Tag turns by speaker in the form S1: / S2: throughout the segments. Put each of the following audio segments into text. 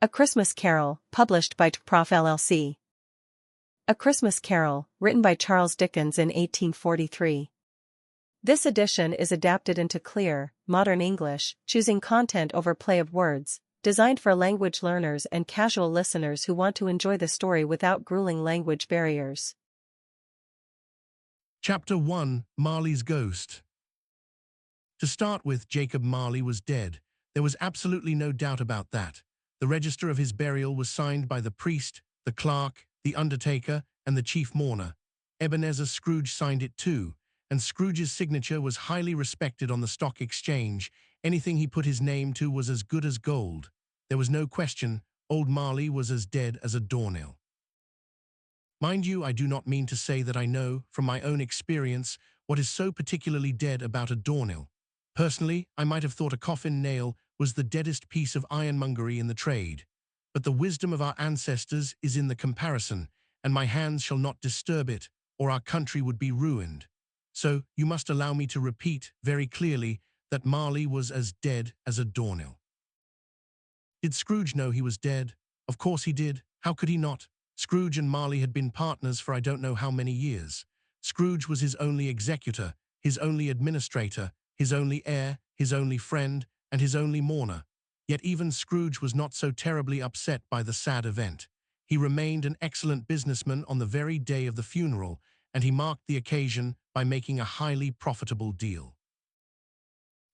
S1: A Christmas Carol, published by Prof. LLC. A Christmas Carol, written by Charles Dickens in 1843. This edition is adapted into clear, modern English, choosing content over play of words, designed for language learners and casual listeners who want to enjoy the story without grueling language barriers.
S2: Chapter 1, Marley's Ghost. To start with, Jacob Marley was dead. There was absolutely no doubt about that. The register of his burial was signed by the priest, the clerk, the undertaker, and the chief mourner. Ebenezer Scrooge signed it too, and Scrooge's signature was highly respected on the stock exchange. Anything he put his name to was as good as gold. There was no question, old Marley was as dead as a doornail. Mind you, I do not mean to say that I know, from my own experience, what is so particularly dead about a doornail. Personally, I might have thought a coffin nail was the deadest piece of ironmongery in the trade. But the wisdom of our ancestors is in the comparison, and my hands shall not disturb it, or our country would be ruined. So, you must allow me to repeat, very clearly, that Marley was as dead as a doornail. Did Scrooge know he was dead? Of course he did. How could he not? Scrooge and Marley had been partners for I don't know how many years. Scrooge was his only executor, his only administrator, his only heir, his only friend, and his only mourner. Yet even Scrooge was not so terribly upset by the sad event. He remained an excellent businessman on the very day of the funeral, and he marked the occasion by making a highly profitable deal.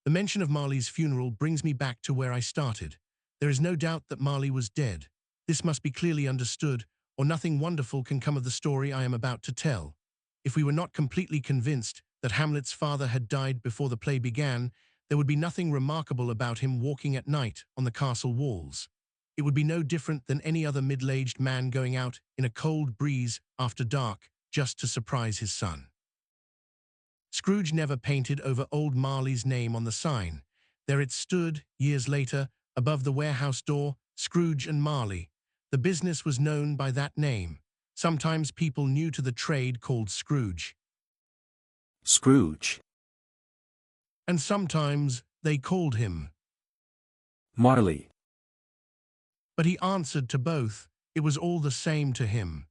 S2: The mention of Marley's funeral brings me back to where I started. There is no doubt that Marley was dead. This must be clearly understood, or nothing wonderful can come of the story I am about to tell. If we were not completely convinced that Hamlet's father had died before the play began, there would be nothing remarkable about him walking at night on the castle walls. It would be no different than any other middle-aged man going out in a cold breeze after dark just to surprise his son. Scrooge never painted over old Marley's name on the sign. There it stood, years later, above the warehouse door, Scrooge and Marley. The business was known by that name. Sometimes people new to the trade called Scrooge.
S3: Scrooge.
S2: And sometimes they called him
S3: Marley.
S2: But he answered to both. It was all the same to him.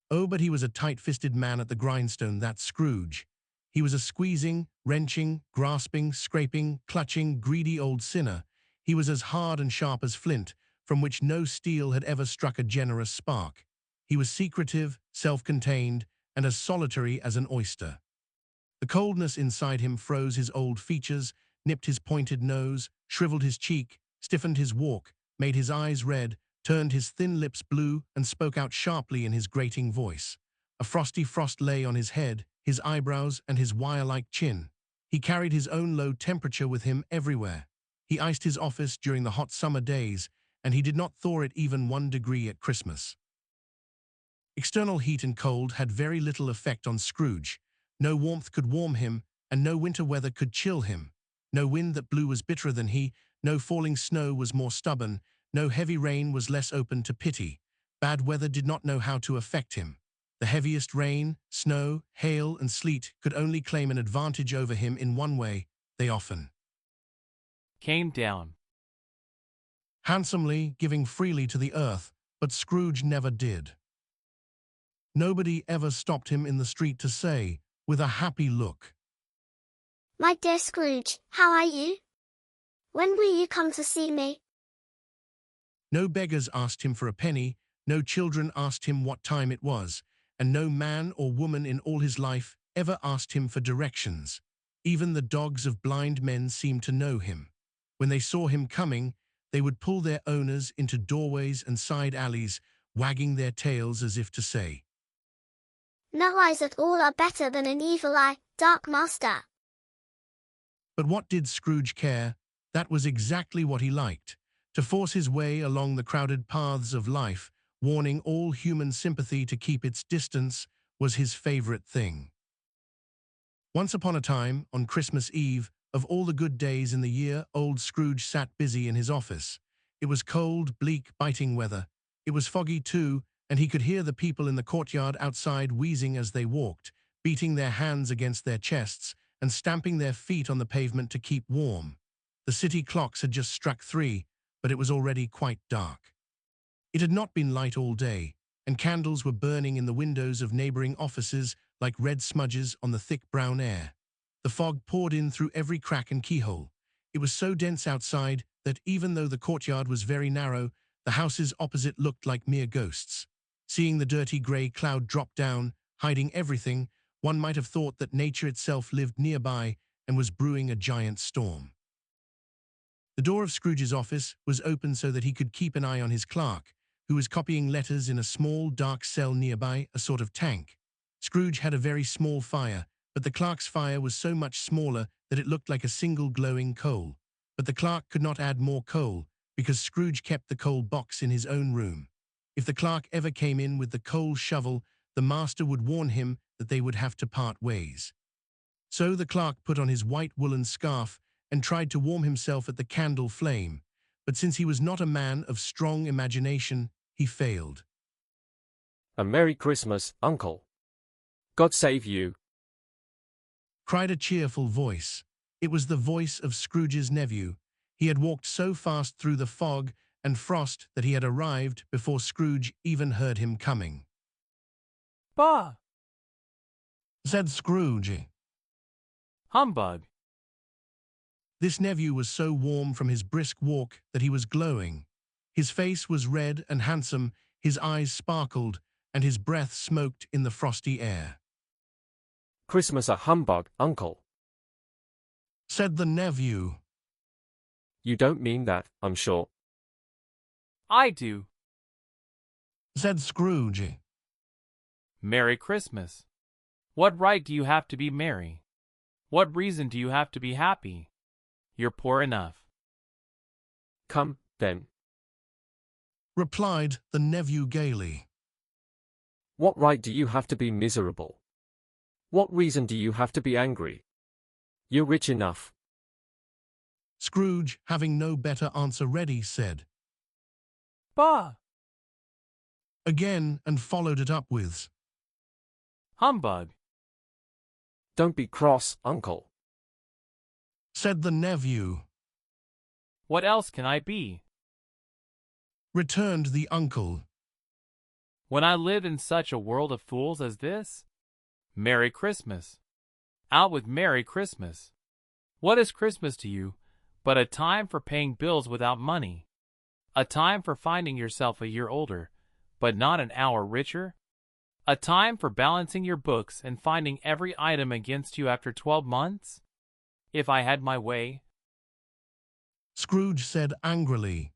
S2: Oh, but he was a tight-fisted man at the grindstone, that Scrooge. He was a squeezing, wrenching, grasping, scraping, clutching, greedy old sinner. He was as hard and sharp as flint, from which no steel had ever struck a generous spark. He was secretive, self-contained, and as solitary as an oyster. The coldness inside him froze his old features, nipped his pointed nose, shriveled his cheek, stiffened his walk, made his eyes red, turned his thin lips blue, and spoke out sharply in his grating voice. A frosty frost lay on his head, his eyebrows, and his wire-like chin. He carried his own low temperature with him everywhere. He iced his office during the hot summer days, and he did not thaw it even 1 degree at Christmas. External heat and cold had very little effect on Scrooge. No warmth could warm him, and no winter weather could chill him. No wind that blew was bitterer than he, no falling snow was more stubborn, no heavy rain was less open to pity. Bad weather did not know how to affect him. The heaviest rain, snow, hail, and sleet could only claim an advantage over him in one way: they often
S4: came down
S2: handsomely, giving freely to the earth, but Scrooge never did. Nobody ever stopped him in the street to say, with a happy look,
S5: "My dear Scrooge, how are you? When will you come to see me?"
S2: No beggars asked him for a penny, no children asked him what time it was, and no man or woman in all his life ever asked him for directions. Even the dogs of blind men seemed to know him. When they saw him coming, they would pull their owners into doorways and side alleys, wagging their tails as if to say,
S5: "No eyes at all are better than an evil eye, dark master."
S2: But what did Scrooge care? That was exactly what he liked. To force his way along the crowded paths of life, warning all human sympathy to keep its distance, was his favorite thing. Once upon a time, on Christmas Eve, of all the good days in the year, old Scrooge sat busy in his office. It was cold, bleak, biting weather. It was foggy too, and he could hear the people in the courtyard outside wheezing as they walked, beating their hands against their chests and stamping their feet on the pavement to keep warm. The city clocks had just struck 3. but it was already quite dark. It had not been light all day, and candles were burning in the windows of neighboring offices like red smudges on the thick brown air. The fog poured in through every crack and keyhole. It was so dense outside that even though the courtyard was very narrow, the houses opposite looked like mere ghosts. Seeing the dirty grey cloud drop down, hiding everything, one might have thought that nature itself lived nearby and was brewing a giant storm. The door of Scrooge's office was open so that he could keep an eye on his clerk, who was copying letters in a small, dark cell nearby, a sort of tank. Scrooge had a very small fire, but the clerk's fire was so much smaller that it looked like a single glowing coal. But the clerk could not add more coal, because Scrooge kept the coal box in his own room. If the clerk ever came in with the coal shovel, the master would warn him that they would have to part ways. So the clerk put on his white woolen scarf and tried to warm himself at the candle flame, but since he was not a man of strong imagination, he failed.
S6: "A Merry Christmas, Uncle. God save you,"
S2: cried a cheerful voice. It was the voice of Scrooge's nephew. He had walked so fast through the fog and frost that he had arrived before Scrooge even heard him coming.
S4: Bah!
S2: Said Scrooge.
S4: Humbug!
S2: This nephew was so warm from his brisk walk that he was glowing. His face was red and handsome, his eyes sparkled, and his breath smoked in the frosty air.
S6: "Christmas a humbug, Uncle.
S2: Said the nephew.
S6: You don't mean that, I'm sure."
S4: I do.
S2: Said Scrooge.
S4: Merry Christmas. What right do you have to be merry? What reason do you have to be happy? You're poor enough.
S6: "Come, then.
S2: Replied the nephew gaily.
S6: What right do you have to be miserable? What reason do you have to be angry? You're rich enough."
S2: Scrooge, having no better answer ready, said
S4: Bah!
S2: again and followed it up with,
S4: Humbug!
S6: "Don't be cross, Uncle."
S2: said the nephew.
S4: What else can I be?
S2: Returned the uncle.
S4: When I live in such a world of fools as this? Merry Christmas. Out with Merry Christmas. What is Christmas to you but a time for paying bills without money? A time for finding yourself a year older, but not an hour richer? A time for balancing your books and finding every item against you after 12 months? If I had my way,
S2: Scrooge said angrily,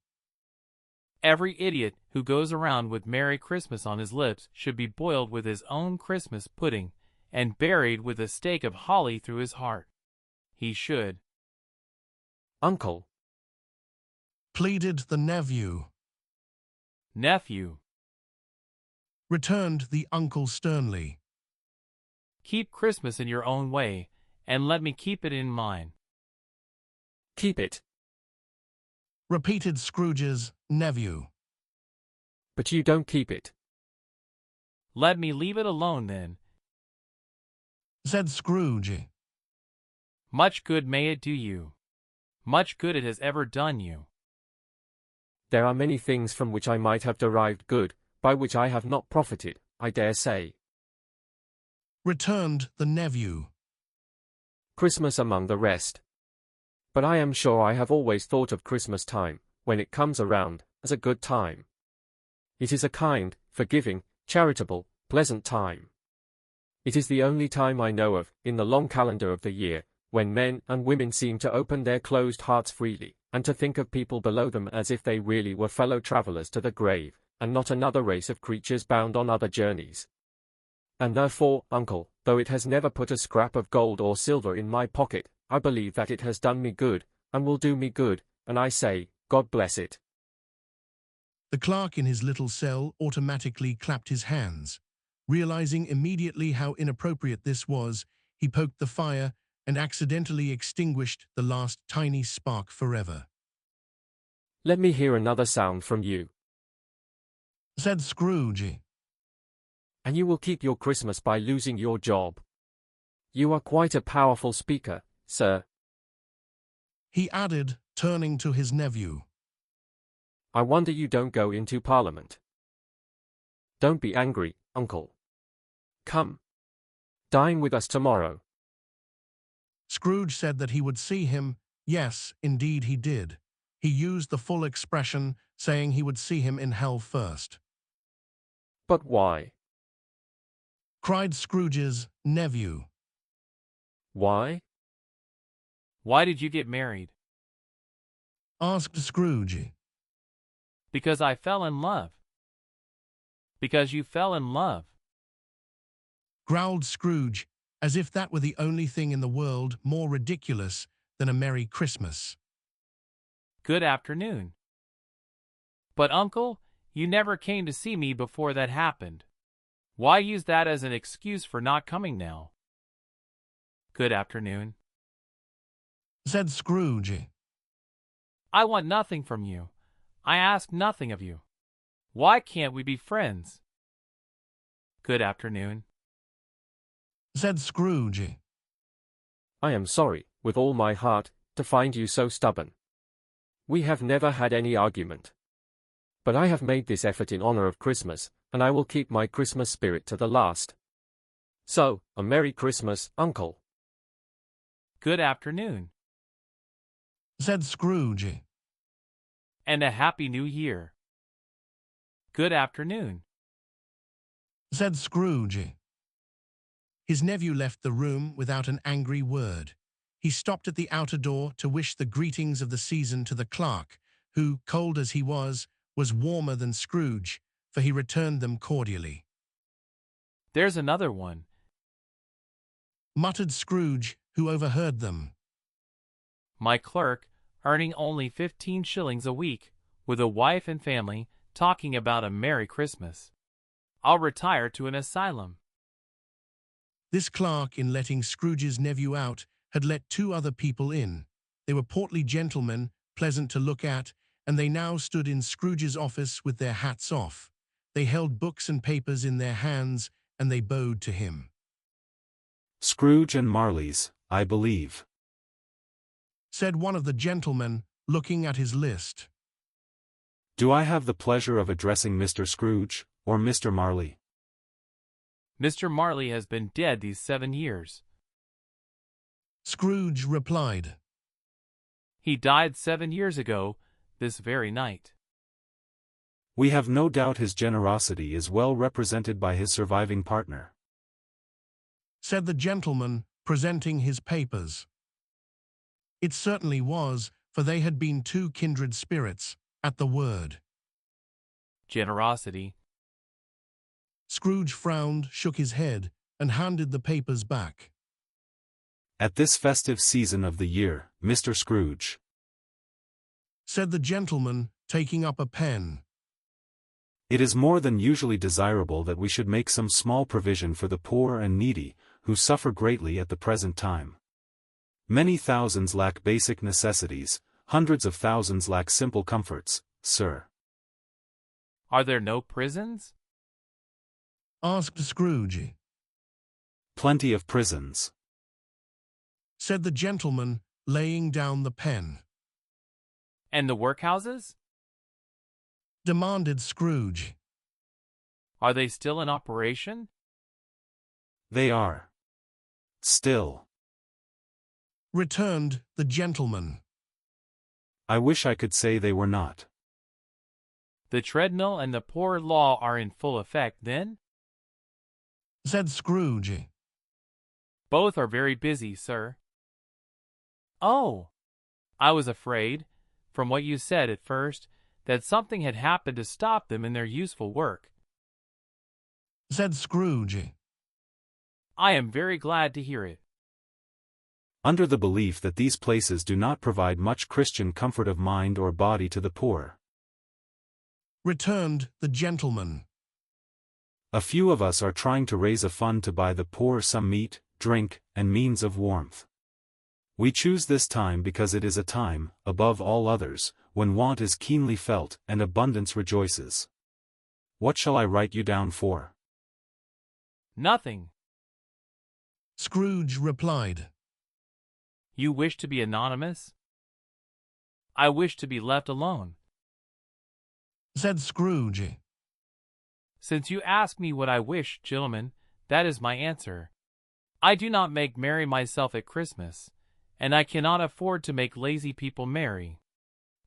S4: every idiot who goes around with Merry Christmas on his lips should be boiled with his own Christmas pudding and buried with a stake of holly through his heart. He should.
S6: "Uncle."
S2: pleaded the nephew.
S4: Nephew,
S2: Returned the uncle sternly.
S4: keep Christmas in your own way, and let me keep it in mine.
S6: "Keep it."
S2: Repeated Scrooge's nephew.
S6: "But you don't keep it."
S4: Let me leave it alone then.
S2: Said Scrooge.
S4: Much good may it do you. Much good it has ever done you.
S6: "There are many things from which I might have derived good, by which I have not profited, I dare say."
S2: Returned the nephew.
S6: "Christmas among the rest. But I am sure I have always thought of Christmas time, when it comes around, as a good time. It is a kind, forgiving, charitable, pleasant time. It is the only time I know of, in the long calendar of the year, when men and women seem to open their closed hearts freely, and to think of people below them as if they really were fellow travelers to the grave, and not another race of creatures bound on other journeys. And therefore, Uncle, though it has never put a scrap of gold or silver in my pocket, I believe that it has done me good, and will do me good, and I say, God bless it."
S2: The clerk in his little cell automatically clapped his hands. Realizing immediately how inappropriate this was, he poked the fire and accidentally extinguished the last tiny spark forever.
S6: "Let me hear another sound from you."
S2: Said Scrooge.
S6: "And you will keep your Christmas by losing your job. You are quite a powerful speaker, sir."
S2: He added, turning to his nephew.
S6: I wonder you don't go into Parliament. Don't be angry, Uncle. Come. Dine with us tomorrow.
S2: Scrooge said that he would see him. Yes, indeed he did. He used the full expression, saying he would see him in hell first.
S6: But why?
S2: Cried Scrooge's nephew.
S6: Why?
S4: Why did you get married?
S2: Asked Scrooge.
S4: Because I fell in love. Because you fell in love.
S2: Growled Scrooge, as if that were the only thing in the world more ridiculous than a Merry Christmas.
S4: Good afternoon. But Uncle, you never came to see me before that happened. Why use that as an excuse for not coming now? Good afternoon.
S2: Said Scrooge.
S4: I want nothing from you. I ask nothing of you. Why can't we be friends? Good afternoon.
S2: Said Scrooge.
S6: I am sorry, with all my heart, to find you so stubborn. We have never had any argument. But I have made this effort in honor of Christmas, and I will keep my Christmas spirit to the last. So, a Merry Christmas, Uncle.
S4: Good afternoon.
S2: Said Scrooge.
S4: And a Happy New Year. Good afternoon.
S2: Said Scrooge. His nephew left the room without an angry word. He stopped at the outer door to wish the greetings of the season to the clerk, who, cold as he was warmer than Scrooge, for he returned them cordially.
S4: There's another one,
S2: muttered Scrooge, who overheard them.
S4: My clerk, earning only 15 shillings a week, with a wife and family, talking about a Merry Christmas. I'll retire to an asylum.
S2: This clerk, in letting Scrooge's nephew out, had let 2 other people in. They were portly gentlemen, pleasant to look at, and they now stood in Scrooge's office with their hats off. They held books and papers in their hands, and they bowed to him.
S3: Scrooge and Marley's, I believe,
S2: said one of the gentlemen, looking at his list.
S3: Do I have the pleasure of addressing Mr. Scrooge, or Mr. Marley?
S4: Mr. Marley has been dead these 7 years.
S2: Scrooge replied.
S4: He died 7 years ago, this very night.
S3: We have no doubt his generosity is well represented by his surviving partner,
S2: said the gentleman, presenting his papers. It certainly was, for they had been 2 kindred spirits, at the word
S4: generosity.
S2: Scrooge frowned, shook his head, and handed the papers back.
S3: At this festive season of the year, Mr. Scrooge,
S2: said the gentleman, taking up a pen.
S3: It is more than usually desirable that we should make some small provision for the poor and needy, who suffer greatly at the present time. Many thousands lack basic necessities, hundreds of thousands lack simple comforts, sir.
S4: Are there no prisons?
S2: Asked Scrooge.
S3: Plenty of prisons,
S2: said the gentleman, laying down the pen.
S4: And the workhouses?
S2: Demanded Scrooge.
S4: Are they still in operation?
S3: They are. Still.
S2: Returned the gentleman.
S3: I wish I could say they were not.
S4: The treadmill and the poor law are in full effect, then?
S2: Said Scrooge.
S4: Both are very busy, sir. Oh! I was afraid, from what you said at first, that something had happened to stop them in their useful work.
S2: Said Scrooge.
S4: I am very glad to hear it.
S3: Under the belief that these places do not provide much Christian comfort of mind or body to the poor,
S2: returned the gentleman.
S3: A few of us are trying to raise a fund to buy the poor some meat, drink, and means of warmth. We choose this time because it is a time, above all others, when want is keenly felt and abundance rejoices. What shall I write you down for?
S4: Nothing.
S2: Scrooge replied.
S4: You wish to be anonymous? I wish to be left alone.
S2: said Scrooge.
S4: Since you ask me what I wish, gentlemen, that is my answer. I do not make merry myself at Christmas, and I cannot afford to make lazy people merry.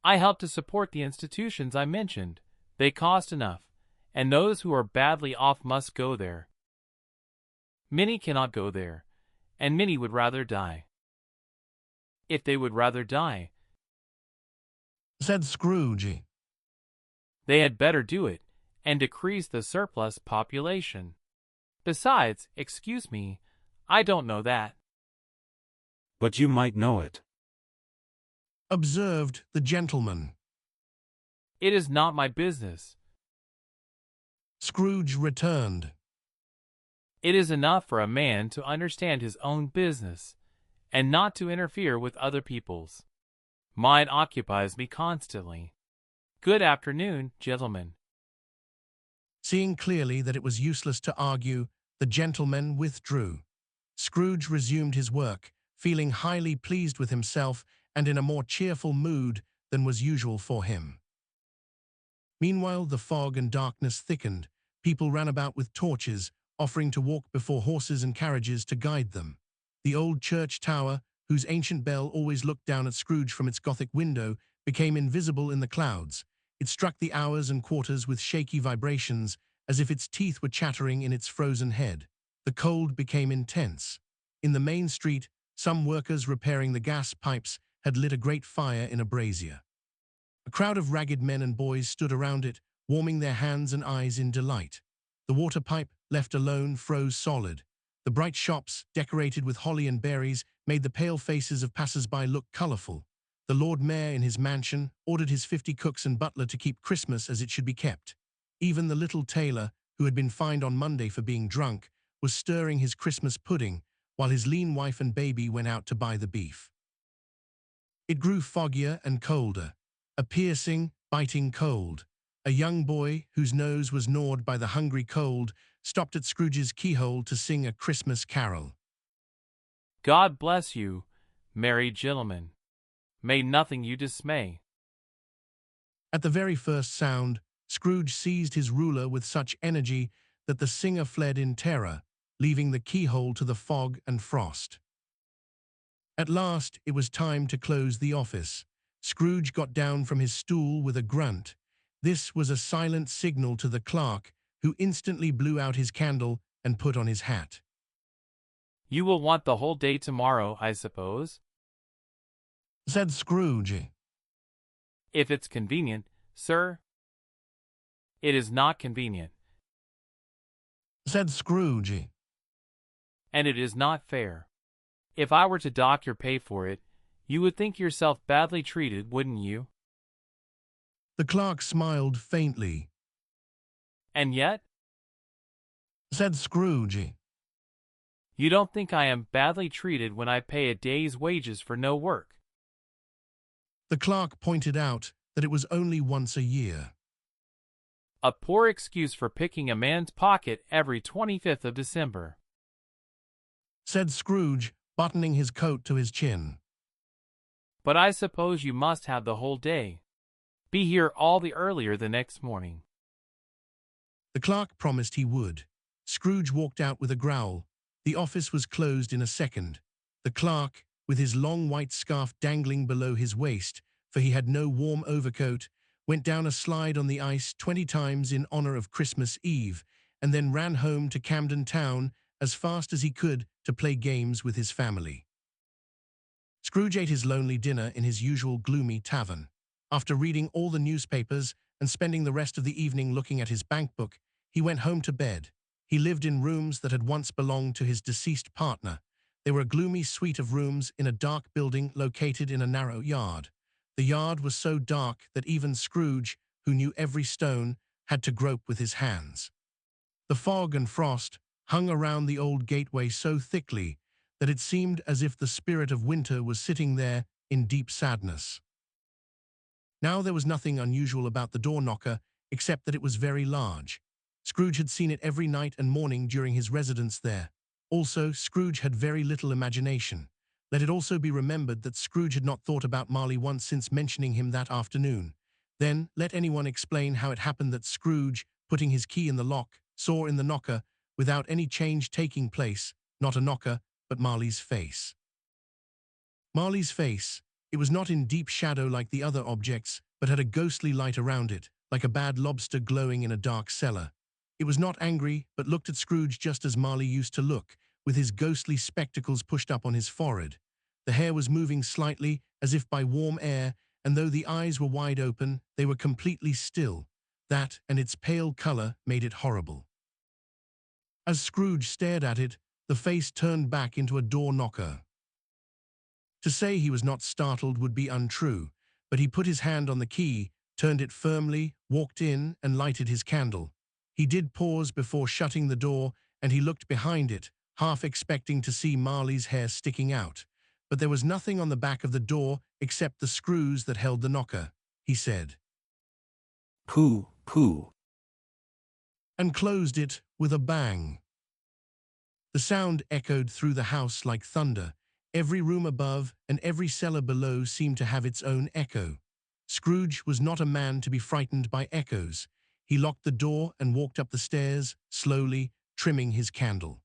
S4: I help to support the institutions I mentioned. They cost enough, and those who are badly off must go there. Many cannot go there, and many would rather die. If they would rather die,
S2: said Scrooge,
S4: they had better do it, and decrease the surplus population. Besides, excuse me, I don't know that.
S3: But you might know it,
S2: observed the gentleman.
S4: It is not my business.
S2: Scrooge returned.
S4: It is enough for a man to understand his own business, and not to interfere with other people's. Mine occupies me constantly. Good afternoon, gentlemen.
S2: Seeing clearly that it was useless to argue, the gentleman withdrew. Scrooge resumed his work, feeling highly pleased with himself and in a more cheerful mood than was usual for him. Meanwhile, the fog and darkness thickened. People ran about with torches, offering to walk before horses and carriages to guide them. The old church tower, whose ancient bell always looked down at Scrooge from its Gothic window, became invisible in the clouds. It struck the hours and quarters with shaky vibrations, as if its teeth were chattering in its frozen head. The cold became intense. In the main street, some workers repairing the gas pipes had lit a great fire in a brazier. A crowd of ragged men and boys stood around it, warming their hands and eyes in delight. The water pipe, left alone, froze solid. The bright shops, decorated with holly and berries, made the pale faces of passers-by look colorful. The Lord Mayor in his mansion ordered his 50 cooks and butler to keep Christmas as it should be kept. Even the little tailor, who had been fined on Monday for being drunk, was stirring his Christmas pudding, while his lean wife and baby went out to buy the beef. It grew foggier and colder, a piercing, biting cold. A young boy, whose nose was gnawed by the hungry cold, stopped at Scrooge's keyhole to sing a Christmas carol.
S4: God bless you, merry gentlemen. May nothing you dismay.
S2: At the very first sound, Scrooge seized his ruler with such energy that the singer fled in terror, leaving the keyhole to the fog and frost. At last, it was time to close the office. Scrooge got down from his stool with a grunt. This was a silent signal to the clerk, who instantly blew out his candle and put on his hat.
S4: You will want the whole day tomorrow, I suppose?
S2: Said Scrooge.
S4: If it's convenient, sir. It is not convenient.
S2: Said Scrooge.
S4: And it is not fair. If I were to dock your pay for it, you would think yourself badly treated, wouldn't you?
S2: The clerk smiled faintly.
S4: And yet?
S2: Said Scrooge.
S4: You don't think I am badly treated when I pay a day's wages for no work?
S2: The clerk pointed out that it was only once a year.
S4: A poor excuse for picking a man's pocket every 25th of December.
S2: Said Scrooge, buttoning his coat to his chin.
S4: But I suppose you must have the whole day. Be here all the earlier the next morning.
S2: The clerk promised he would. Scrooge walked out with a growl. The office was closed in a second. The clerk, with his long white scarf dangling below his waist, for he had no warm overcoat, went down a slide on the ice 20 times in honor of Christmas Eve, and then ran home to Camden Town as fast as he could to play games with his family. Scrooge ate his lonely dinner in his usual gloomy tavern. After reading all the newspapers and spending the rest of the evening looking at his bank book, he went home to bed. He lived in rooms that had once belonged to his deceased partner. They were a gloomy suite of rooms in a dark building located in a narrow yard. The yard was so dark that even Scrooge, who knew every stone, had to grope with his hands. The fog and frost hung around the old gateway so thickly that it seemed as if the spirit of winter was sitting there in deep sadness. Now there was nothing unusual about the door knocker, except that it was very large. Scrooge had seen it every night and morning during his residence there. Also, Scrooge had very little imagination. Let it also be remembered that Scrooge had not thought about Marley once since mentioning him that afternoon. Then, let anyone explain how it happened that Scrooge, putting his key in the lock, saw in the knocker, without any change taking place, not a knocker, but Marley's face. Marley's face, it was not in deep shadow like the other objects, but had a ghostly light around it, like a bad lobster glowing in a dark cellar. It was not angry, but looked at Scrooge just as Marley used to look, with his ghostly spectacles pushed up on his forehead. The hair was moving slightly, as if by warm air, and though the eyes were wide open, they were completely still. That, and its pale color, made it horrible. As Scrooge stared at it, the face turned back into a door knocker. To say he was not startled would be untrue, but he put his hand on the key, turned it firmly, walked in, and lighted his candle. He did pause before shutting the door, and he looked behind it, half expecting to see Marley's hair sticking out. But there was nothing on the back of the door except the screws that held the knocker. He said,
S7: "Pooh, pooh,"
S2: and closed it with a bang. The sound echoed through the house like thunder. Every room above and every cellar below seemed to have its own echo. Scrooge was not a man to be frightened by echoes. He locked the door and walked up the stairs, slowly, trimming his candle.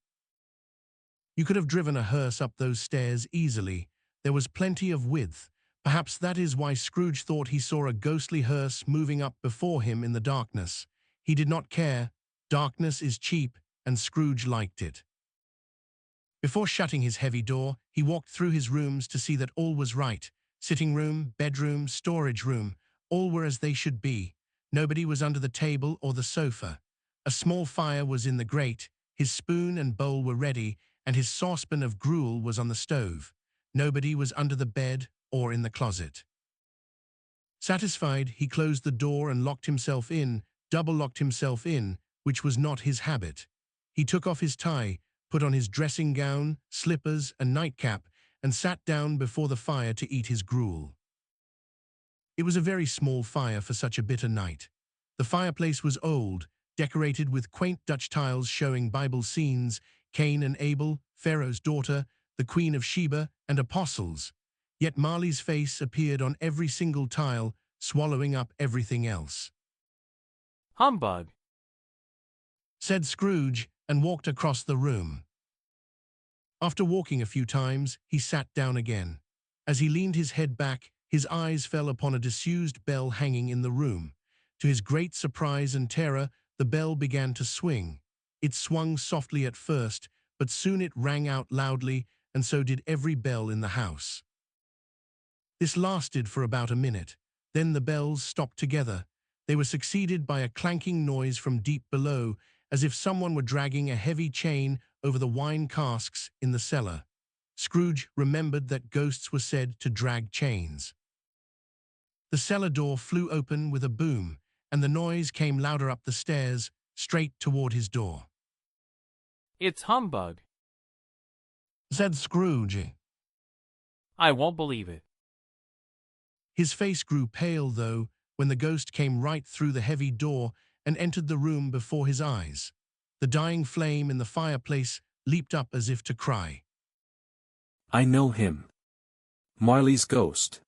S2: You could have driven a hearse up those stairs easily. There was plenty of width. Perhaps that is why Scrooge thought he saw a ghostly hearse moving up before him in the darkness. He did not care. Darkness is cheap, and Scrooge liked it. Before shutting his heavy door, he walked through his rooms to see that all was right. Sitting room, bedroom, storage room, all were as they should be. Nobody was under the table or the sofa. A small fire was in the grate, his spoon and bowl were ready, and his saucepan of gruel was on the stove. Nobody was under the bed or in the closet. Satisfied, he closed the door and locked himself in, double-locked himself in, which was not his habit. He took off his tie, put on his dressing gown, slippers, and nightcap, and sat down before the fire to eat his gruel. It was a very small fire for such a bitter night. The fireplace was old, decorated with quaint Dutch tiles showing Bible scenes, Cain and Abel, Pharaoh's daughter, the Queen of Sheba, and apostles. Yet Marley's face appeared on every single tile, swallowing up everything else.
S4: "Humbug,"
S2: said Scrooge, and walked across the room. After walking a few times, he sat down again. As he leaned his head back, his eyes fell upon a disused bell hanging in the room. To his great surprise and terror, the bell began to swing. It swung softly at first, but soon it rang out loudly, and so did every bell in the house. This lasted for about a minute. Then the bells stopped together. They were succeeded by a clanking noise from deep below, as if someone were dragging a heavy chain over the wine casks in the cellar. Scrooge remembered that ghosts were said to drag chains. The cellar door flew open with a boom, and the noise came louder up the stairs, straight toward his door.
S4: "It's humbug.
S2: Said Scrooge.
S4: I won't believe it."
S2: His face grew pale, though, when the ghost came right through the heavy door and entered the room before his eyes. The dying flame in the fireplace leaped up as if to cry,
S7: "I know him. Marley's ghost."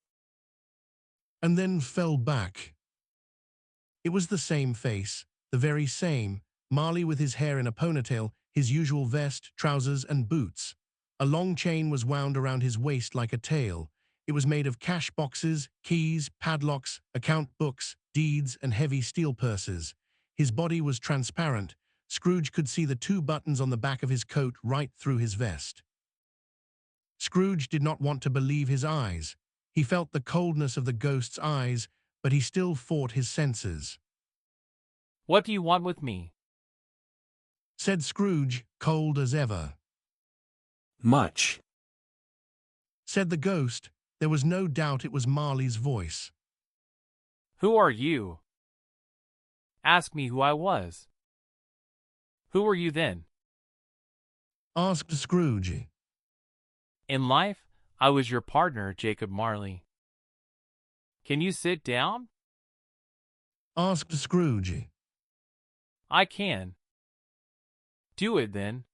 S2: and then fell back. It was the same face, the very same, Marley with his hair in a ponytail, his usual vest, trousers, and boots. A long chain was wound around his waist like a tail. It was made of cash boxes, keys, padlocks, account books, deeds, and heavy steel purses. His body was transparent. Scrooge could see the 2 buttons on the back of his coat right through his vest. Scrooge did not want to believe his eyes. He felt the coldness of the ghost's eyes, but he still fought his senses.
S4: "What do you want with me?"
S2: Said Scrooge, cold as ever.
S7: "Much,"
S2: Said the ghost. There was no doubt it was Marley's voice.
S4: "Who are you?" "Ask me who I was." "Who were you then?"
S2: Asked Scrooge.
S4: "In life, I was your partner, Jacob Marley." "Can you sit down?"
S2: Asked Scrooge.
S4: "I can." "Do it then."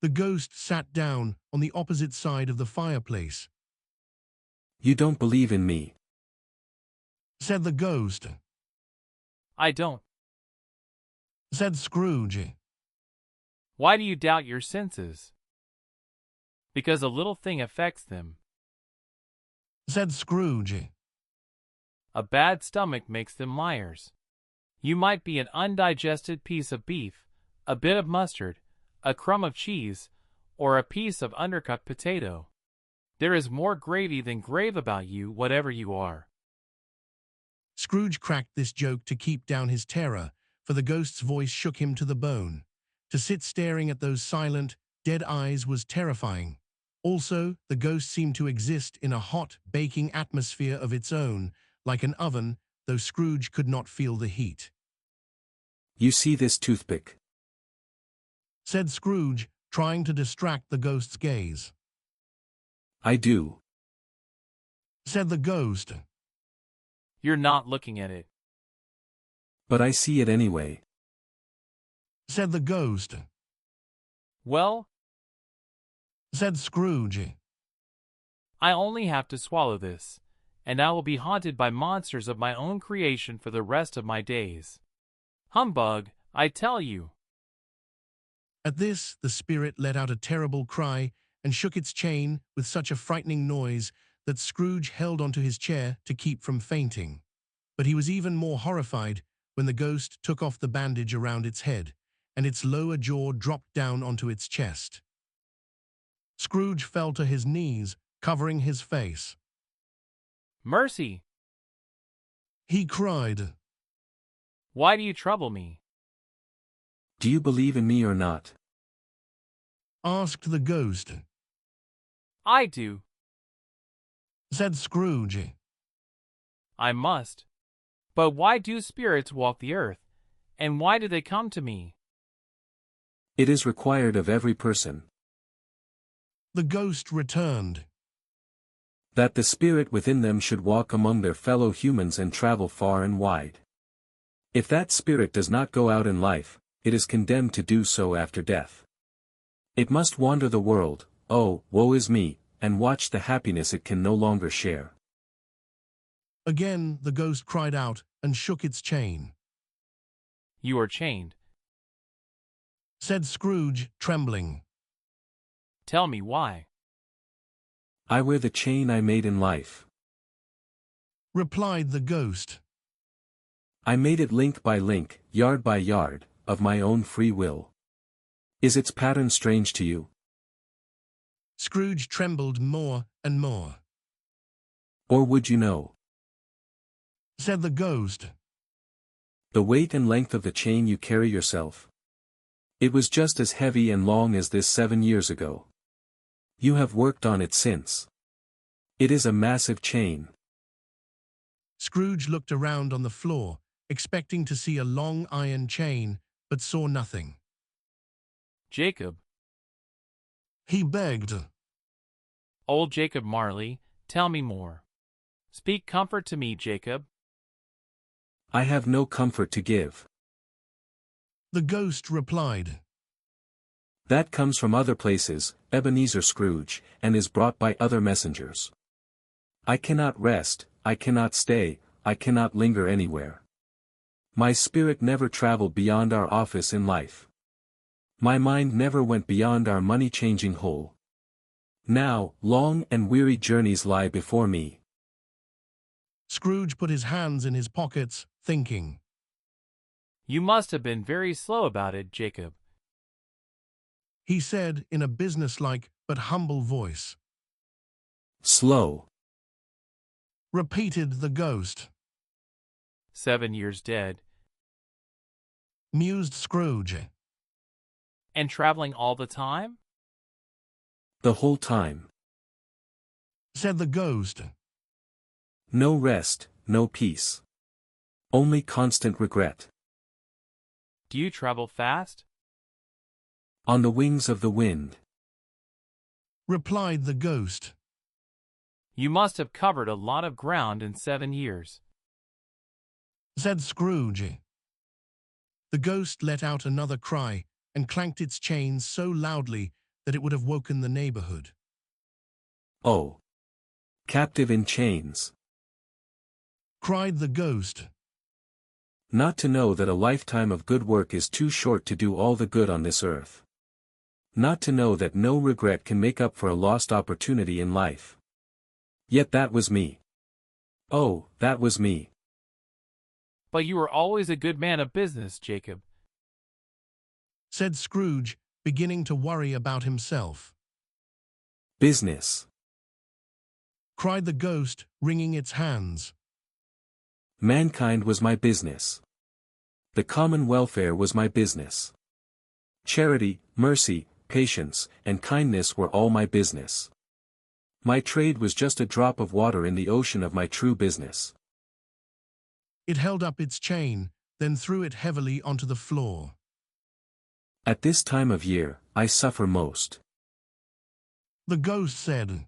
S2: The ghost sat down on the opposite side of the fireplace.
S7: "You don't believe in me,"
S2: said the ghost.
S4: I don't.
S2: Said Scrooge.
S4: Why do you doubt your senses? Because a little thing affects them.
S2: Said Scrooge.
S4: A bad stomach makes them liars. You might be an undigested piece of beef, a bit of mustard, a crumb of cheese, or a piece of undercooked potato. There is more gravy than grave about you, whatever you are.
S2: Scrooge cracked this joke to keep down his terror, for the ghost's voice shook him to the bone. To sit staring at those silent, dead eyes was terrifying. Also, the ghost seemed to exist in a hot, baking atmosphere of its own, like an oven, though Scrooge could not feel the heat.
S7: You see this toothpick?
S2: Said Scrooge, trying to distract the ghost's gaze.
S7: I do.
S2: Said the ghost.
S4: You're not looking at it.
S7: But I see it anyway.
S2: Said the ghost.
S4: Well,
S2: Said Scrooge.
S4: I only have to swallow this, and I will be haunted by monsters of my own creation for the rest of my days. Humbug, I tell you.
S2: At this, the spirit let out a terrible cry and shook its chain with such a frightening noise that Scrooge held onto his chair to keep from fainting. But he was even more horrified when the ghost took off the bandage around its head, and its lower jaw dropped down onto its chest. Scrooge fell to his knees, covering his face.
S4: Mercy!
S2: He cried.
S4: Why do you trouble me?
S7: Do you believe in me or not?
S2: Asked the ghost.
S4: I do.
S2: Said Scrooge.
S4: I must. But why do spirits walk the earth, and why do they come to me?
S7: It is required of every person
S2: The ghost returned.
S7: that the spirit within them should walk among their fellow humans and travel far and wide. If that spirit does not go out in life, it is condemned to do so after death. It must wander the world, oh, woe is me, and watch the happiness it can no longer share.
S2: Again the ghost cried out and shook its chain.
S4: You are chained.
S2: Said Scrooge, trembling.
S4: Tell me why.
S7: I wear the chain I made in life.
S2: Replied the ghost.
S7: I made it link by link, yard by yard, of my own free will. Is its pattern strange to you?
S2: Scrooge trembled more and more.
S7: Or would you know?
S2: Said the ghost.
S7: The weight and length of the chain you carry yourself. It was just as heavy and long as this 7 years ago. You have worked on it since. It is a massive chain.
S2: Scrooge looked around on the floor, expecting to see a long iron chain, but saw nothing.
S4: Jacob.
S2: He begged.
S4: Old Jacob Marley, tell me more. Speak comfort to me, Jacob.
S7: I have no comfort to give.
S2: The ghost replied.
S7: That comes from other places, Ebenezer Scrooge, and is brought by other messengers. I cannot rest, I cannot stay, I cannot linger anywhere. My spirit never traveled beyond our office in life. My mind never went beyond our money-changing hole. Now, long and weary journeys lie before me.
S2: Scrooge put his hands in his pockets, thinking.
S4: You must have been very slow about it, Jacob.
S2: He said in a businesslike but humble voice.
S7: Slow.
S2: Repeated the ghost.
S4: 7 years dead.
S2: Mused Scrooge.
S4: And traveling all the time?
S7: The whole time.
S2: Said the ghost.
S7: No rest, no peace. Only constant regret.
S4: Do you travel fast?
S7: On the wings of the wind.
S2: Replied the ghost.
S4: You must have covered a lot of ground in 7 years.
S2: Said Scrooge. The ghost let out another cry and clanked its chains so loudly that it would have woken the neighborhood.
S7: Oh. Captive in chains.
S2: cried the ghost.
S7: Not to know that a lifetime of good work is too short to do all the good on this earth. Not to know that no regret can make up for a lost opportunity in life. Yet that was me. Oh, that was me.
S4: But you were always a good man of business, Jacob,
S2: said Scrooge, beginning to worry about himself.
S7: Business.
S2: Cried the ghost, wringing its hands.
S7: Mankind was my business. The common welfare was my business. Charity, mercy, patience, and kindness were all my business. My trade was just a drop of water in the ocean of my true business.
S2: It held up its chain, then threw it heavily onto the floor.
S7: At this time of year, I suffer most.
S2: The ghost said.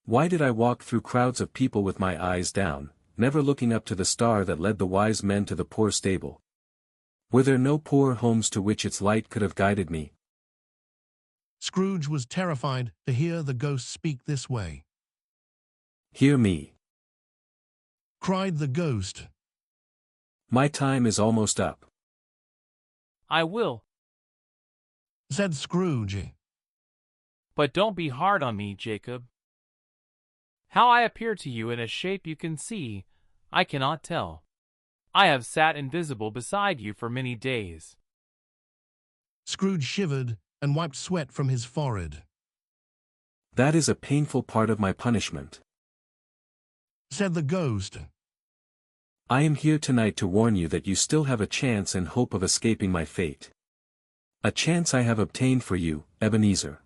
S7: Why did I walk through crowds of people with my eyes down, never looking up to the star that led the wise men to the poor stable? Were there no poor homes to which its light could have guided me?
S2: Scrooge was terrified to hear the ghost speak this way.
S7: Hear me,
S2: cried the ghost.
S7: My time is almost up.
S4: I will,
S2: said Scrooge.
S4: but don't be hard on me, Jacob. How I appear to you in a shape you can see, I cannot tell. I have sat invisible beside you for many days.
S2: Scrooge shivered and wiped sweat from his forehead.
S7: That is a painful part of my punishment,
S2: said the ghost.
S7: I am here tonight to warn you that you still have a chance and hope of escaping my fate. A chance I have obtained for you, Ebenezer.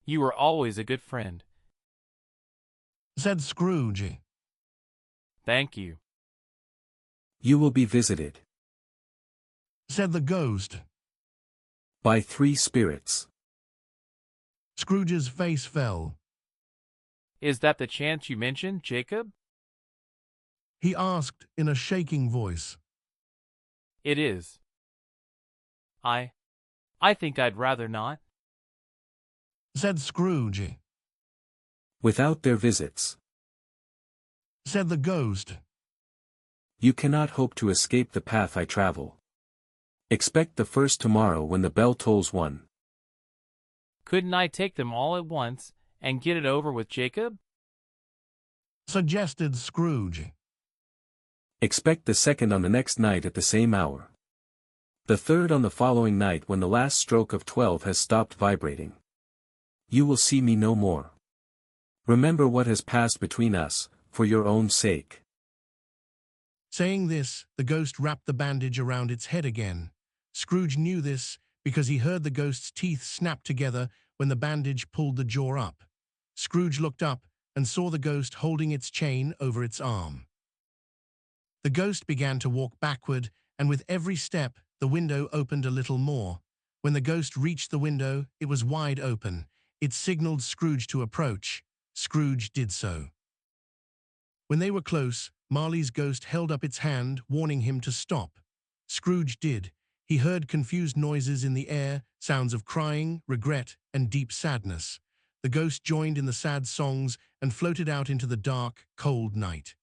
S4: You were always a good friend.
S2: Said Scrooge.
S4: Thank you.
S7: You will be visited.
S2: Said the ghost.
S7: By 3 spirits.
S2: Scrooge's face fell.
S4: Is that the chance you mentioned, Jacob?
S2: He asked in a shaking voice.
S4: It is. I think I'd rather not.
S2: Said Scrooge.
S7: Without their visits,
S2: Said the ghost.
S7: you cannot hope to escape the path I travel. Expect the first tomorrow when the bell tolls 1.
S4: Couldn't I take them all at once and get it over with, Jacob?
S2: Suggested Scrooge.
S7: Expect the second on the next night at the same hour. The third on the following night when the last stroke of 12 has stopped vibrating. You will see me no more. Remember what has passed between us, for your own sake.
S2: Saying this, the ghost wrapped the bandage around its head again. Scrooge knew this because he heard the ghost's teeth snap together when the bandage pulled the jaw up. Scrooge looked up and saw the ghost holding its chain over its arm. The ghost began to walk backward, and with every step, the window opened a little more. When the ghost reached the window, it was wide open. It signaled Scrooge to approach. Scrooge did so. When they were close, Marley's ghost held up its hand, warning him to stop. Scrooge did. He heard confused noises in the air, sounds of crying, regret, and deep sadness. The ghost joined in the sad songs and floated out into the dark, cold night.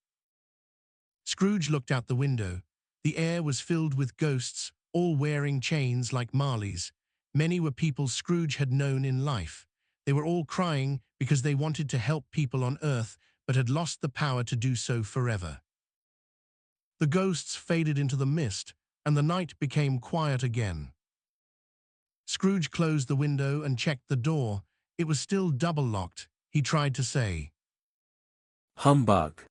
S2: Scrooge looked out the window. The air was filled with ghosts, all wearing chains like Marley's. Many were people Scrooge had known in life. They were all crying because they wanted to help people on earth, but had lost the power to do so forever. The ghosts faded into the mist, and the night became quiet again. Scrooge closed the window and checked the door. It was still double-locked. He tried to say,
S7: Humbug.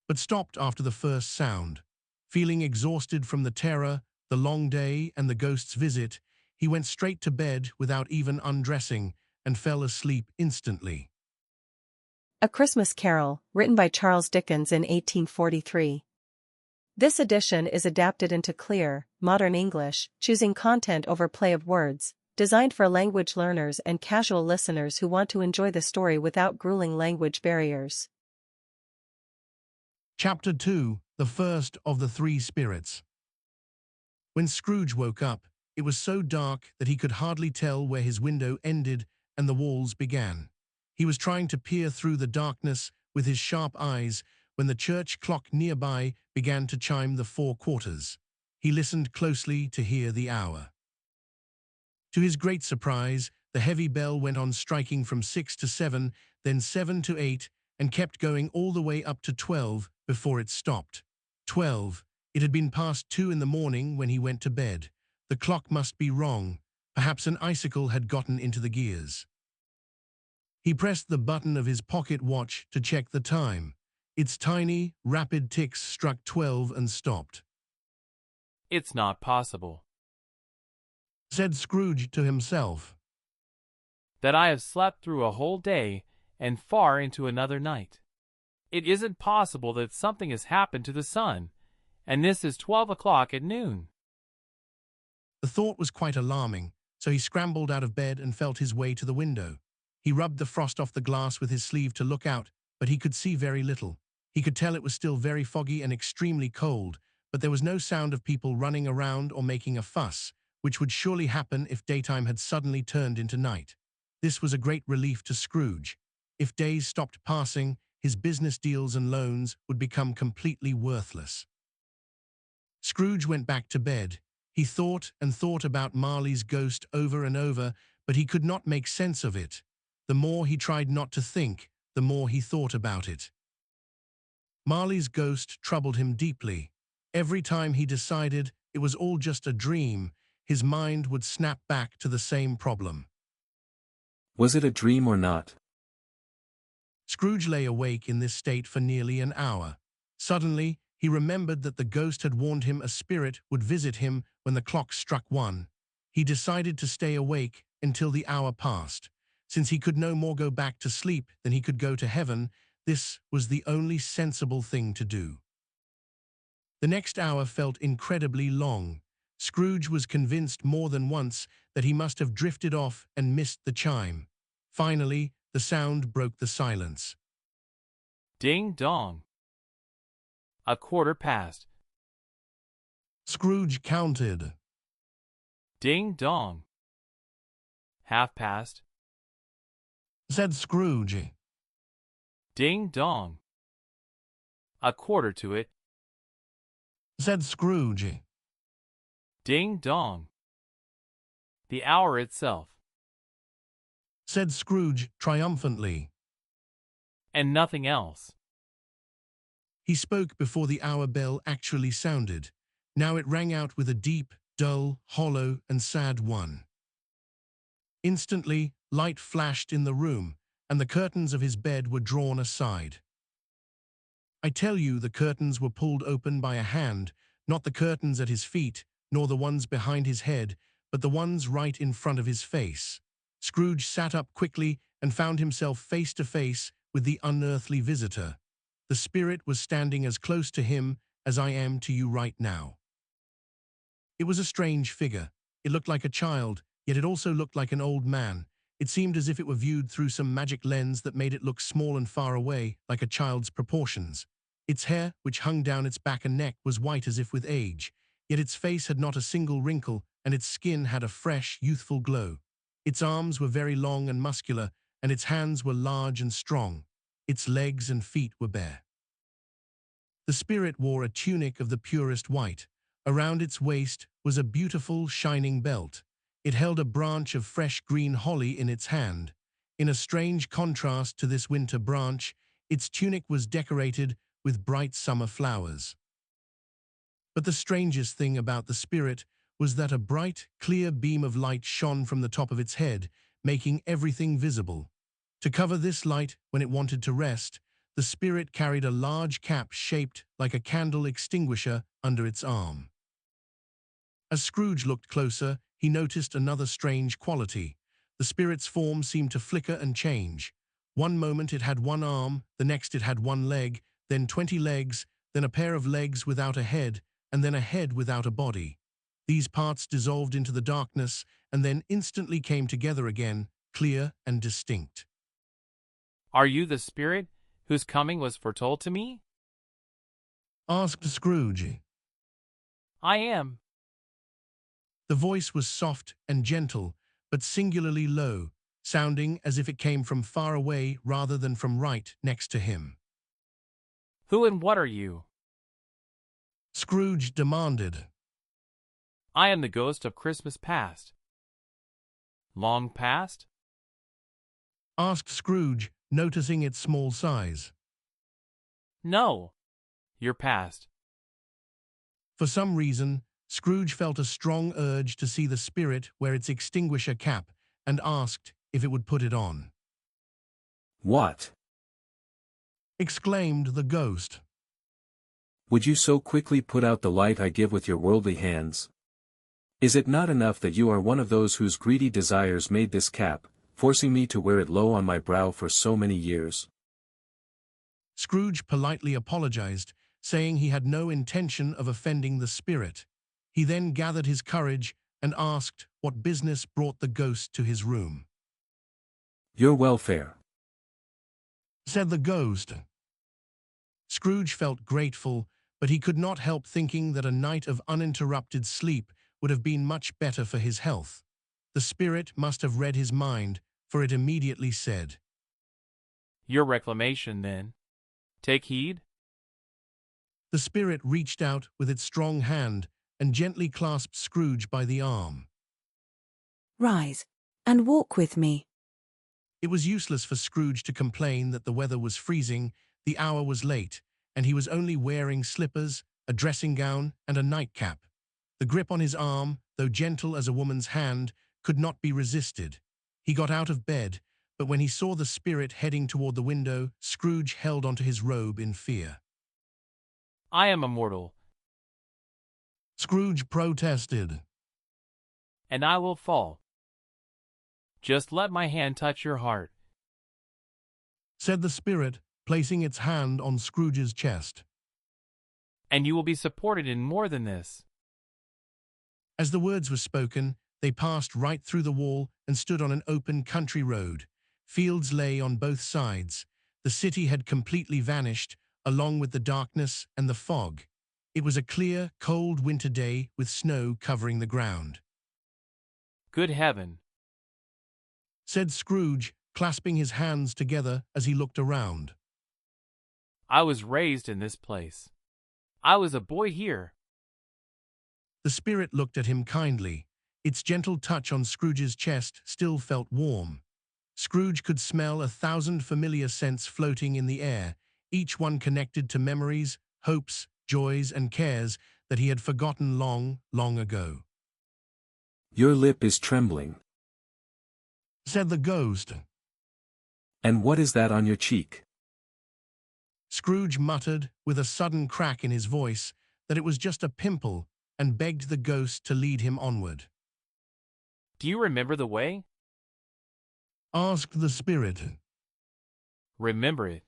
S2: but stopped after the first sound. Feeling exhausted from the terror, the long day, and the ghost's visit, he went straight to bed without even undressing and fell asleep instantly.
S1: A Christmas Carol, written by Charles Dickens in 1843. This edition is adapted into clear, modern English, choosing content over play of words, designed for language learners and casual listeners who want to enjoy the story without grueling language barriers.
S2: Chapter 2, the first of the 3 spirits. When Scrooge woke up, it was so dark that he could hardly tell where his window ended and the walls began. He was trying to peer through the darkness with his sharp eyes when the church clock nearby began to chime the 4 quarters. He listened closely to hear the hour. To his great surprise, the heavy bell went on striking from 6 to 7, then 7 to 8, and kept going all the way up to 12 before it stopped. 12. It had been past 2 in the morning when he went to bed. The clock must be wrong. Perhaps an icicle had gotten into the gears. He pressed the button of his pocket watch to check the time. Its tiny, rapid ticks struck 12 and stopped.
S4: It's not possible
S2: Said Scrooge to himself.
S4: that I have slept through a whole day and far into another night. It isn't possible that something has happened to the sun, and this is 12 o'clock at noon.
S2: The thought was quite alarming, so he scrambled out of bed and felt his way to the window. He rubbed the frost off the glass with his sleeve to look out, but he could see very little. He could tell it was still very foggy and extremely cold, but there was no sound of people running around or making a fuss, which would surely happen if daytime had suddenly turned into night. This was a great relief to Scrooge. If days stopped passing, his business deals and loans would become completely worthless. Scrooge went back to bed. He thought and thought about Marley's ghost over and over, but he could not make sense of it. The more he tried not to think, the more he thought about it. Marley's ghost troubled him deeply. Every time he decided it was all just a dream, his mind would snap back to the same problem.
S7: Was it a dream or not?
S2: Scrooge lay awake in this state for nearly an hour. Suddenly, he remembered that the ghost had warned him a spirit would visit him when the clock struck 1. He decided to stay awake until the hour passed. Since he could no more go back to sleep than he could go to heaven, this was the only sensible thing to do. The next hour felt incredibly long. Scrooge was convinced more than once that he must have drifted off and missed the chime. Finally, the sound broke the silence.
S4: Ding dong. A quarter past.
S2: Scrooge counted.
S4: Ding dong. Half past.
S2: Said Scrooge.
S4: Ding dong. A quarter to it.
S2: Said Scrooge.
S4: Ding dong. The hour itself.
S2: Said Scrooge triumphantly.
S4: And nothing else.
S2: He spoke before the hour bell actually sounded. Now it rang out with a deep, dull, hollow, and sad one. Instantly, light flashed in the room, and the curtains of his bed were drawn aside. I tell you, the curtains were pulled open by a hand, not the curtains at his feet, nor the ones behind his head, but the ones right in front of his face. Scrooge sat up quickly and found himself face to face with the unearthly visitor. The spirit was standing as close to him as I am to you right now. It was a strange figure. It looked like a child, yet it also looked like an old man. It seemed as if it were viewed through some magic lens that made it look small and far away, like a child's proportions. Its hair, which hung down its back and neck, was white as if with age, yet its face had not a single wrinkle, and its skin had a fresh, youthful glow. Its arms were very long and muscular, and its hands were large and strong. Its legs and feet were bare. The spirit wore a tunic of the purest white. Around its waist was a beautiful, shining belt. It held a branch of fresh green holly in its hand. In a strange contrast to this winter branch, its tunic was decorated with bright summer flowers. But the strangest thing about the spirit was that a bright, clear beam of light shone from the top of its head, making everything visible. To cover this light when it wanted to rest, the spirit carried a large cap shaped like a candle extinguisher under its arm. As Scrooge looked closer, he noticed another strange quality. The spirit's form seemed to flicker and change. One moment it had one arm, the next it had one leg, then 20 legs, then a pair of legs without a head, and then a head without a body. These parts dissolved into the darkness and then instantly came together again, clear and distinct.
S4: Are you the spirit whose coming was foretold to me?
S2: Asked Scrooge.
S4: I am.
S2: The voice was soft and gentle, but singularly low, sounding as if it came from far away rather than from right next to him.
S4: Who and what are you?
S2: Scrooge demanded.
S4: I am the ghost of Christmas past. Long past?
S2: Asked Scrooge, noticing its small size.
S4: No, your past.
S2: For some reason, Scrooge felt a strong urge to see the spirit wear its extinguisher cap and asked if it would put it on.
S7: What?
S2: Exclaimed the ghost.
S7: Would you so quickly put out the light I give with your worldly hands? Is it not enough that you are one of those whose greedy desires made this cap, forcing me to wear it low on my brow for so many years?
S2: Scrooge politely apologized, saying he had no intention of offending the spirit. He then gathered his courage and asked what business brought the ghost to his room.
S7: Your welfare,
S2: Said the ghost. Scrooge felt grateful, but he could not help thinking that a night of uninterrupted sleep would have been much better for his health. The spirit must have read his mind, for it immediately said,
S4: Your reclamation, then. Take heed.
S2: The spirit reached out with its strong hand and gently clasped Scrooge by the arm.
S8: Rise, and walk with me.
S2: It was useless for Scrooge to complain that the weather was freezing, the hour was late, and he was only wearing slippers, a dressing gown, and a nightcap. The grip on his arm, though gentle as a woman's hand, could not be resisted. He got out of bed, but when he saw the spirit heading toward the window, Scrooge held onto his robe in fear.
S4: I am immortal,
S2: Scrooge protested.
S4: and I will fall. Just let my hand touch your heart.
S2: Said the spirit, placing its hand on Scrooge's chest.
S4: And you will be supported in more than this.
S2: As the words were spoken, they passed right through the wall and stood on an open country road. Fields lay on both sides. The city had completely vanished, along with the darkness and the fog. It was a clear, cold winter day with snow covering the ground.
S4: Good heaven!
S2: Said Scrooge, clasping his hands together as he looked around.
S4: I was raised in this place. I was a boy here.
S2: The spirit looked at him kindly. Its gentle touch on Scrooge's chest still felt warm. Scrooge could smell 1,000 familiar scents floating in the air, each one connected to memories, hopes, joys, and cares that he had forgotten long, long ago.
S7: Your lip is trembling.
S2: Said the ghost.
S7: And what is that on your cheek?
S2: Scrooge muttered, with a sudden crack in his voice, that it was just a pimple, and begged the ghost to lead him onward.
S4: Do you remember the way?
S2: Asked the spirit.
S4: Remember it.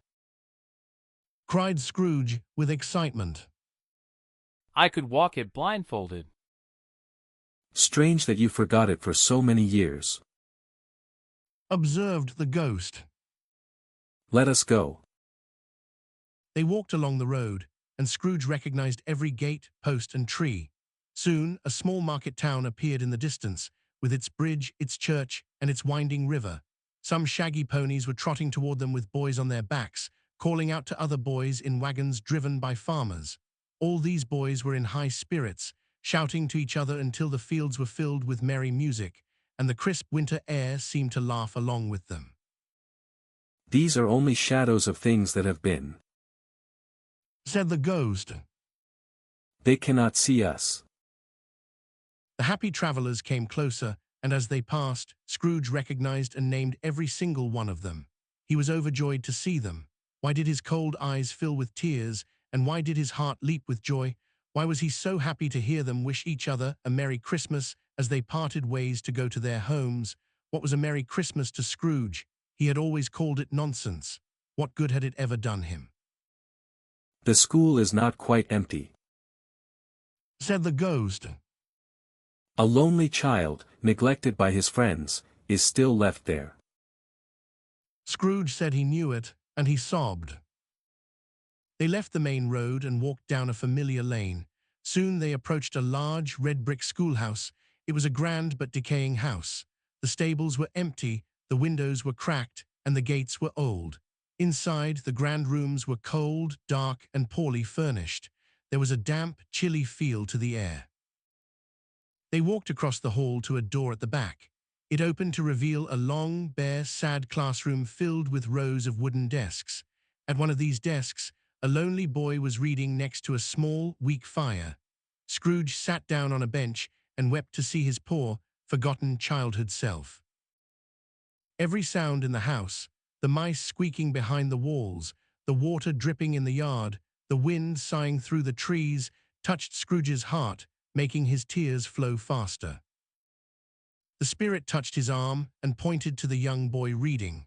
S2: Cried Scrooge with excitement.
S4: I could walk it blindfolded.
S7: Strange that you forgot it for so many years.
S2: Observed the ghost.
S7: Let us go.
S2: They walked along the road, and Scrooge recognized every gate, post, and tree. Soon, a small market town appeared in the distance, with its bridge, its church, and its winding river. Some shaggy ponies were trotting toward them with boys on their backs, calling out to other boys in wagons driven by farmers. All these boys were in high spirits, shouting to each other until the fields were filled with merry music, and the crisp winter air seemed to laugh along with them.
S7: These are only shadows of things that have been.
S2: Said the ghost.
S7: They cannot see us.
S2: The happy travelers came closer, and as they passed, Scrooge recognized and named every single one of them. He was overjoyed to see them. Why did his cold eyes fill with tears, and why did his heart leap with joy? Why was he so happy to hear them wish each other a Merry Christmas as they parted ways to go to their homes? What was a Merry Christmas to Scrooge? He had always called it nonsense. What good had it ever done him?
S7: The school is not quite empty.
S2: Said the ghost.
S7: A lonely child, neglected by his friends, is still left there.
S2: Scrooge said he knew it, and he sobbed. They left the main road and walked down a familiar lane. Soon they approached a large, red brick schoolhouse. It was a grand but decaying house. The stables were empty, the windows were cracked, and the gates were old. Inside, the grand rooms were cold, dark, and poorly furnished. There was a damp, chilly feel to the air. They walked across the hall to a door at the back. It opened to reveal a long, bare, sad classroom filled with rows of wooden desks. At one of these desks, a lonely boy was reading next to a small, weak fire. Scrooge sat down on a bench and wept to see his poor, forgotten childhood self. Every sound in the house, the mice squeaking behind the walls, the water dripping in the yard, the wind sighing through the trees, touched Scrooge's heart, making his tears flow faster. The spirit touched his arm and pointed to the young boy reading.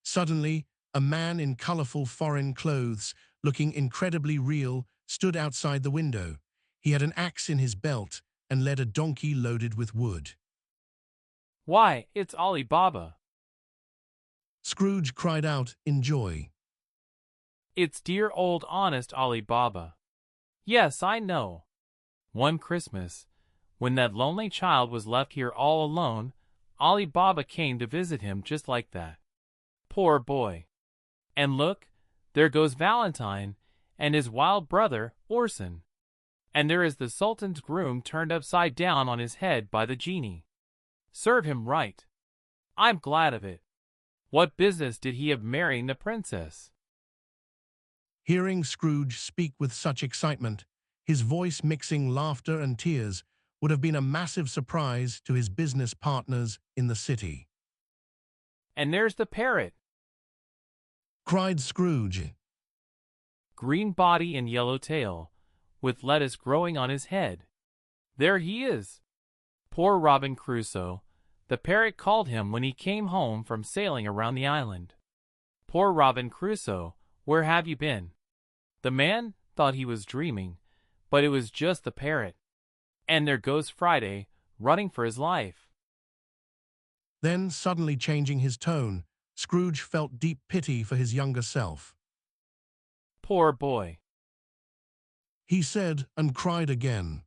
S2: Suddenly, a man in colorful foreign clothes, looking incredibly real, stood outside the window. He had an axe in his belt and led a donkey loaded with wood.
S4: Why, it's Ali Baba.
S2: Scrooge cried out in joy.
S4: It's dear old honest Ali Baba. Yes, I know. One Christmas, when that lonely child was left here all alone, Ali Baba came to visit him just like that. Poor boy. And look, there goes Valentine and his wild brother, Orson. And there is the Sultan's groom turned upside down on his head by the genie. Serve him right. I'm glad of it. What business did he have marrying the princess?
S2: Hearing Scrooge speak with such excitement, his voice mixing laughter and tears, would have been a massive surprise to his business partners in the city.
S4: And there's the parrot.
S2: Cried Scrooge.
S4: Green body and yellow tail, with lettuce growing on his head. There he is. Poor Robin Crusoe, the parrot called him when he came home from sailing around the island. Poor Robin Crusoe, where have you been? The man thought he was dreaming, but it was just the parrot. And there goes Friday, running for his life.
S2: Then, suddenly changing his tone, Scrooge felt deep pity for his younger self.
S4: Poor boy.
S2: He said and cried again.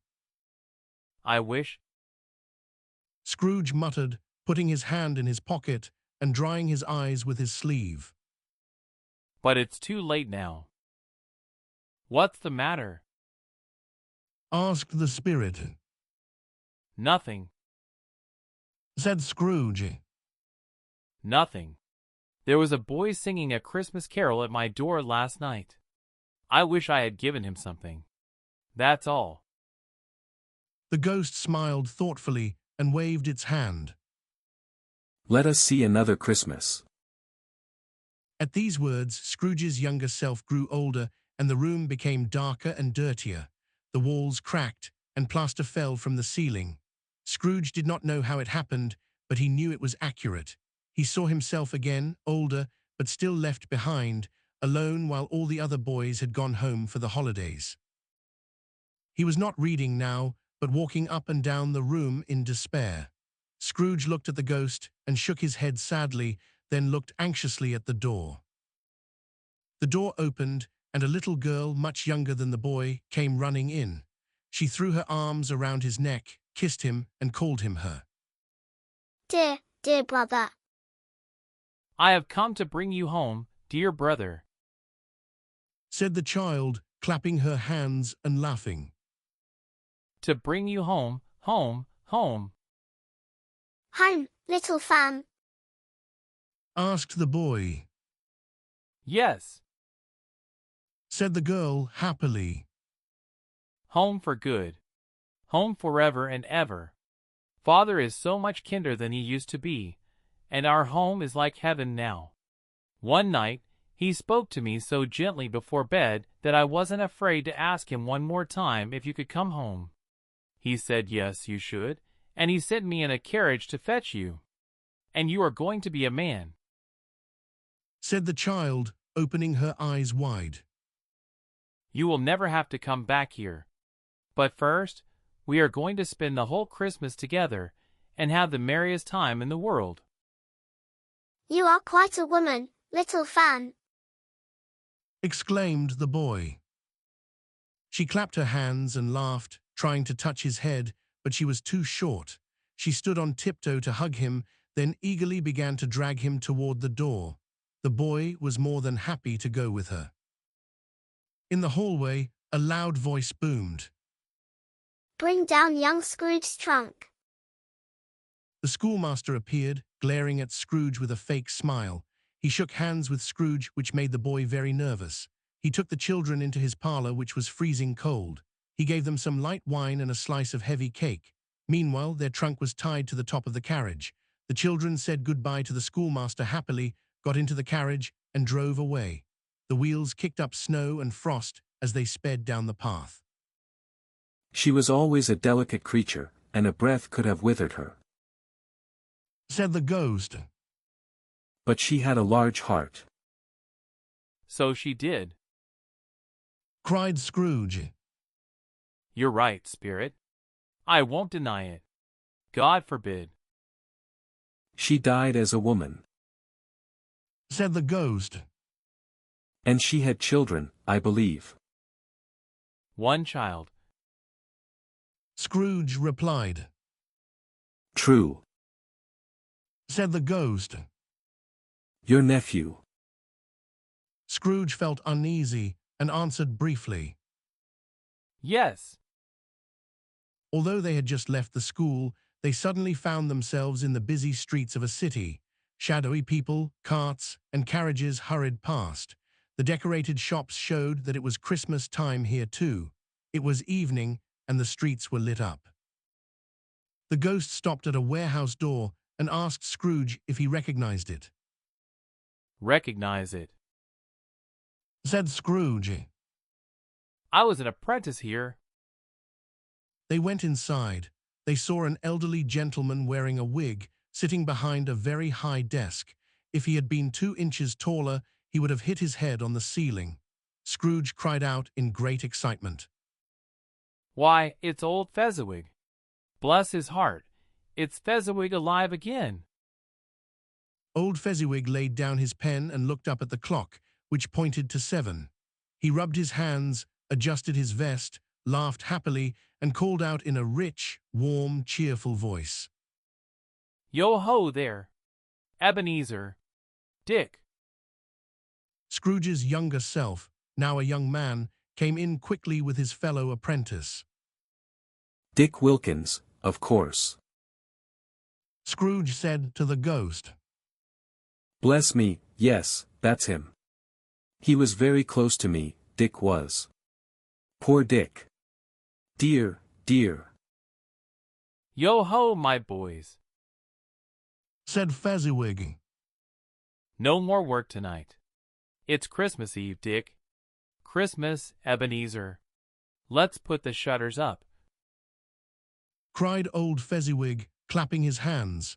S4: I wish.
S2: Scrooge muttered, putting his hand in his pocket and drying his eyes with his sleeve.
S4: But it's too late now. What's the matter?
S2: Asked the spirit.
S4: Nothing.
S2: Said Scrooge.
S4: Nothing. There was a boy singing a Christmas carol at my door last night. I wish I had given him something. That's all.
S2: The ghost smiled thoughtfully and waved its hand.
S7: Let us see another Christmas.
S2: At these words, Scrooge's younger self grew older and the room became darker and dirtier. The walls cracked and plaster fell from the ceiling. Scrooge did not know how it happened, but he knew it was accurate. He saw himself again, older, but still left behind, alone while all the other boys had gone home for the holidays. He was not reading now, but walking up and down the room in despair. Scrooge looked at the ghost and shook his head sadly, then looked anxiously at the door. The door opened, and a little girl, much younger than the boy, came running in. She threw her arms around his neck, kissed him, and called him her.
S5: Dear brother.
S4: I have come to bring you home, dear brother,
S2: said the child, clapping her hands and laughing.
S4: To bring you home, home, home.
S5: Home, little fan.
S2: Asked the boy.
S4: Yes.
S2: Said the girl happily.
S4: Home for good. Home forever and ever. Father is so much kinder than he used to be, and our home is like heaven now. One night, he spoke to me so gently before bed that I wasn't afraid to ask him one more time if you could come home. He said yes, you should, and he sent me in a carriage to fetch you. And you are going to be a man.
S2: Said the child, opening her eyes wide.
S4: You will never have to come back here. But first, we are going to spend the whole Christmas together and have the merriest time in the world.
S5: You are quite a woman, little fan.
S2: Exclaimed the boy. She clapped her hands and laughed, trying to touch his head, but she was too short. She stood on tiptoe to hug him, then eagerly began to drag him toward the door. The boy was more than happy to go with her. In the hallway, a loud voice boomed.
S5: Bring down young Scrooge's trunk.
S2: The schoolmaster appeared, glaring at Scrooge with a fake smile. He shook hands with Scrooge, which made the boy very nervous. He took the children into his parlor, which was freezing cold. He gave them some light wine and a slice of heavy cake. Meanwhile, their trunk was tied to the top of the carriage. The children said goodbye to the schoolmaster happily, got into the carriage, and drove away. The wheels kicked up snow and frost as they sped down the path.
S7: She was always a delicate creature, and a breath could have withered her.
S2: Said the ghost.
S7: But she had a large heart.
S4: So she did.
S2: Cried Scrooge.
S4: You're right, Spirit. I won't deny it. God forbid.
S7: She died as a woman.
S2: Said the ghost.
S7: And she had children, I believe.
S4: One child.
S2: Scrooge replied.
S7: True.
S2: Said the ghost.
S7: Your nephew.
S2: Scrooge felt uneasy and answered briefly.
S4: Yes.
S2: Although they had just left the school, they suddenly found themselves in the busy streets of a city. Shadowy people, carts, and carriages hurried past. The decorated shops showed that it was Christmas time here too. It was evening, and the streets were lit up. The ghost stopped at a warehouse door and asked Scrooge if he recognized it.
S4: Recognize it.
S2: Said Scrooge.
S4: I was an apprentice here.
S2: They went inside. They saw an elderly gentleman wearing a wig, sitting behind a very high desk. If he had been 2 inches taller, he would have hit his head on the ceiling. Scrooge cried out in great excitement.
S4: Why, it's old Fezziwig. Bless his heart. It's Fezziwig alive again.
S2: Old Fezziwig laid down his pen and looked up at the clock, which pointed to 7. He rubbed his hands, adjusted his vest, laughed happily, and called out in a rich, warm, cheerful voice.
S4: Yo-ho there. Ebenezer. Dick.
S2: Scrooge's younger self, now a young man, came in quickly with his fellow apprentice.
S7: Dick Wilkins, of course.
S2: Scrooge said to the ghost.
S7: Bless me, yes, that's him. He was very close to me, Dick was. Poor Dick. Dear, dear.
S4: Yo-ho, my boys.
S2: Said Fezziwig.
S4: No more work tonight. It's Christmas Eve, Dick. Christmas, Ebenezer. Let's put the shutters up.
S2: Cried old Fezziwig, clapping his hands.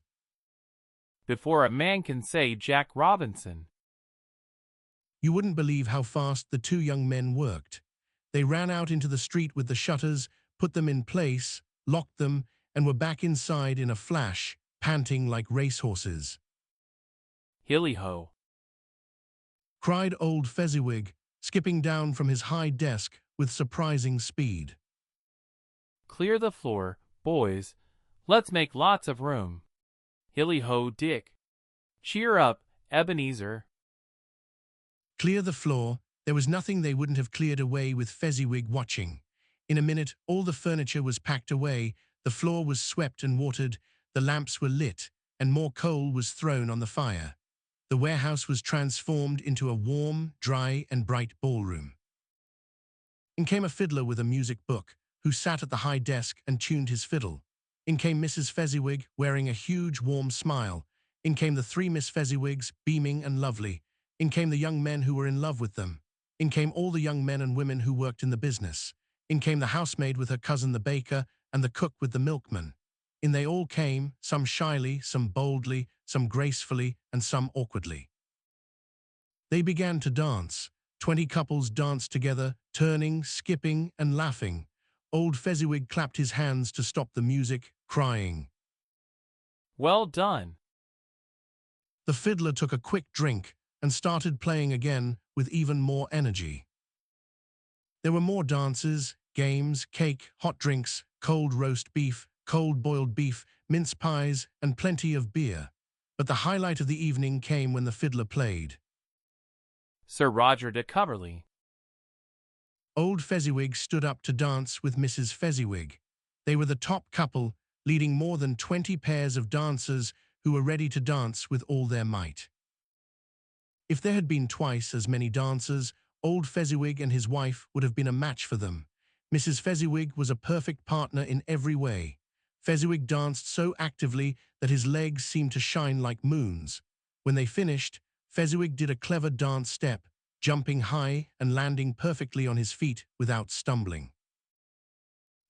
S4: Before a man can say Jack Robinson.
S2: You wouldn't believe how fast the 2 young men worked. They ran out into the street with the shutters, put them in place, locked them, and were back inside in a flash, panting like racehorses.
S4: Hilly-ho.
S2: Cried old Fezziwig, skipping down from his high desk with surprising speed.
S4: Clear the floor, boys. Let's make lots of room. Hilly-ho, Dick. Cheer up, Ebenezer.
S2: Clear the floor. There was nothing they wouldn't have cleared away with Fezziwig watching. In a minute, all the furniture was packed away, the floor was swept and watered, the lamps were lit, and more coal was thrown on the fire. The warehouse was transformed into a warm, dry, and bright ballroom. In came a fiddler with a music book, who sat at the high desk and tuned his fiddle. In came Mrs. Fezziwig, wearing a huge, warm smile. In came the 3 Miss Fezziwigs, beaming and lovely. In came the young men who were in love with them. In came all the young men and women who worked in the business. In came the housemaid with her cousin the baker, and the cook with the milkman. In they all came, some shyly, some boldly, some gracefully, and some awkwardly. They began to dance. 20 couples danced together, turning, skipping, and laughing. Old Fezziwig clapped his hands to stop the music, crying.
S4: Well done.
S2: The fiddler took a quick drink and started playing again with even more energy. There were more dances, games, cake, hot drinks, cold roast beef, cold boiled beef, mince pies, and plenty of beer. But the highlight of the evening came when the fiddler played.
S4: Sir Roger de Coverley.
S2: Old Fezziwig stood up to dance with Mrs. Fezziwig. They were the top couple, leading more than 20 pairs of dancers who were ready to dance with all their might. If there had been twice as many dancers, old Fezziwig and his wife would have been a match for them. Mrs. Fezziwig was a perfect partner in every way. Fezziwig danced so actively that his legs seemed to shine like moons. When they finished, Fezziwig did a clever dance step, jumping high and landing perfectly on his feet without stumbling.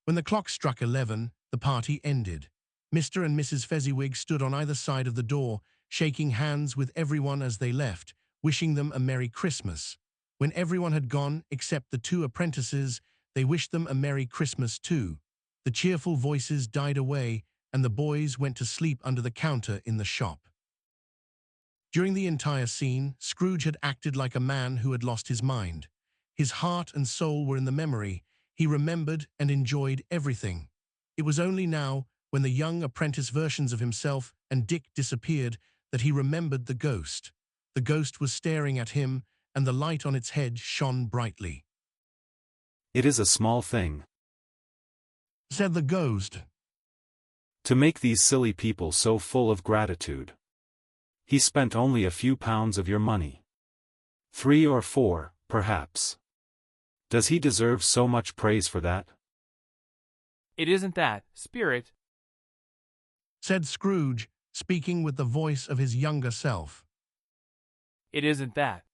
S2: When the clock struck 11, the party ended. Mr. and Mrs. Fezziwig stood on either side of the door, shaking hands with everyone as they left, wishing them a Merry Christmas. When everyone had gone except the two apprentices, they wished them a Merry Christmas too. The cheerful voices died away, and the boys went to sleep under the counter in the shop. During the entire scene, Scrooge had acted like a man who had lost his mind. His heart and soul were in the memory. He remembered and enjoyed everything. It was only now, when the young apprentice versions of himself and Dick disappeared, that he remembered the ghost. The ghost was staring at him, and the light on its head shone brightly.
S3: It is a small thing,
S2: said the ghost,
S3: to make these silly people so full of gratitude. He spent only a few pounds of your money. 3 or 4, perhaps. Does he deserve so much praise for that?
S4: It isn't that, Spirit,
S2: said Scrooge, speaking with the voice of his younger self.
S4: It isn't that.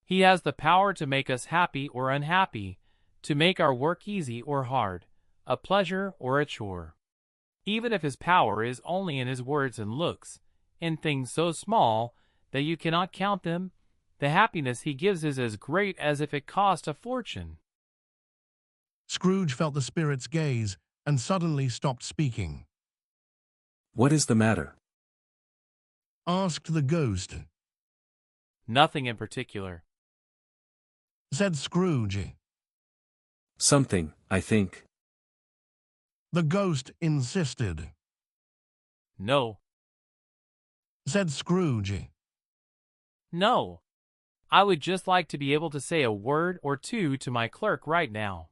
S4: He has the power to make us happy or unhappy, to make our work easy or hard, a pleasure or a chore. Even if his power is only in his words and looks, in things so small that you cannot count them, the happiness he gives is as great as if it cost a fortune.
S2: Scrooge felt the spirit's gaze and suddenly stopped speaking.
S7: What is the matter?
S2: Asked the ghost.
S4: Nothing in particular,
S2: said Scrooge.
S7: Something, I think.
S2: The ghost insisted.
S4: No,
S2: said Scrooge.
S4: no. I would just like to be able to say a word or two to my clerk right now.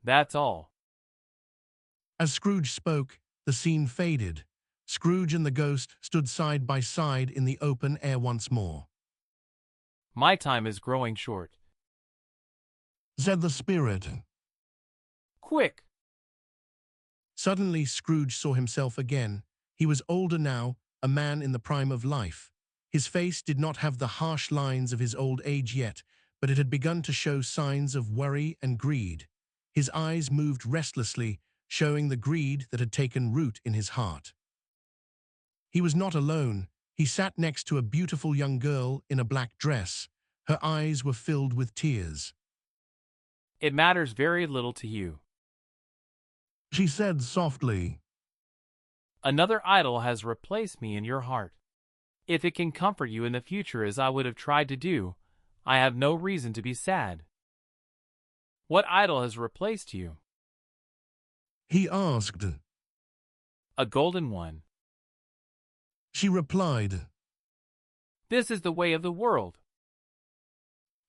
S4: That's all.
S2: As Scrooge spoke, the scene faded. Scrooge and the ghost stood side by side in the open air once more.
S4: My time is growing short.
S2: Said the spirit.
S4: Quick!
S2: Suddenly Scrooge saw himself again. He was older now, a man in the prime of life. His face did not have the harsh lines of his old age yet, but it had begun to show signs of worry and greed. His eyes moved restlessly, showing the greed that had taken root in his heart. He was not alone. He sat next to a beautiful young girl in a black dress. Her eyes were filled with tears.
S4: It matters very little to you.
S2: She said softly.
S4: Another idol has replaced me in your heart. If it can comfort you in the future as I would have tried to do, I have no reason to be sad. What idol has replaced you?
S2: He asked.
S4: A golden one.
S2: She replied.
S4: This is the way of the world.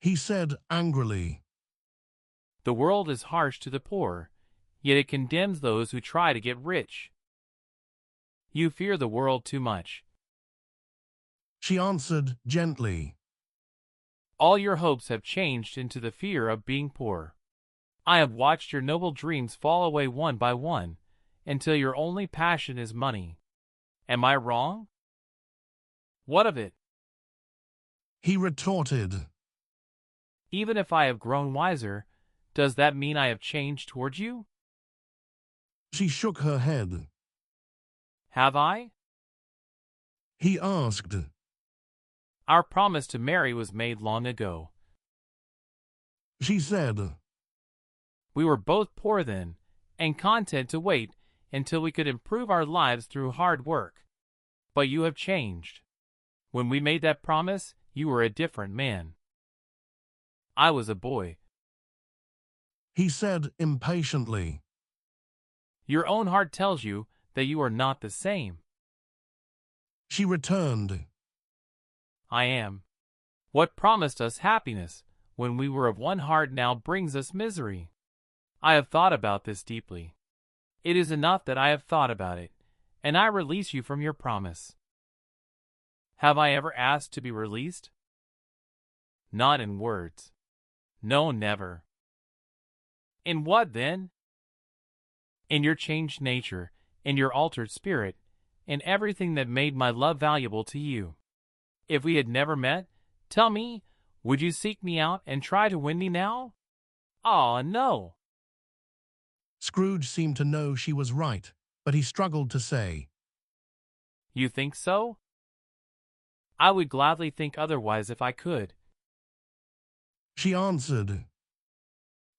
S2: He said angrily.
S4: The world is harsh to the poor, yet it condemns those who try to get rich. You fear the world too much.
S2: She answered gently.
S4: All your hopes have changed into the fear of being poor. I have watched your noble dreams fall away one by one, until your only passion is money. Am I wrong? What of it?
S2: He retorted.
S4: Even if I have grown wiser, does that mean I have changed toward you?
S2: She shook her head.
S4: Have I?
S2: He asked.
S4: Our promise to marry was made long ago.
S2: She said.
S4: We were both poor then, and content to wait until we could improve our lives through hard work. But you have changed. When we made that promise, you were a different man. I was a boy.
S2: He said impatiently.
S4: Your own heart tells you that you are not the same.
S2: She returned.
S4: I am. What promised us happiness when we were of one heart now brings us misery. I have thought about this deeply. It is enough that I have thought about it, and I release you from your promise. Have I ever asked to be released? Not in words. No, never. In what then? In your changed nature, in your altered spirit, in everything that made my love valuable to you. If we had never met, tell me, would you seek me out and try to win me now? Ah, no.
S2: Scrooge seemed to know she was right, but he struggled to say,
S4: You think so? I would gladly think otherwise if I could.
S2: She answered,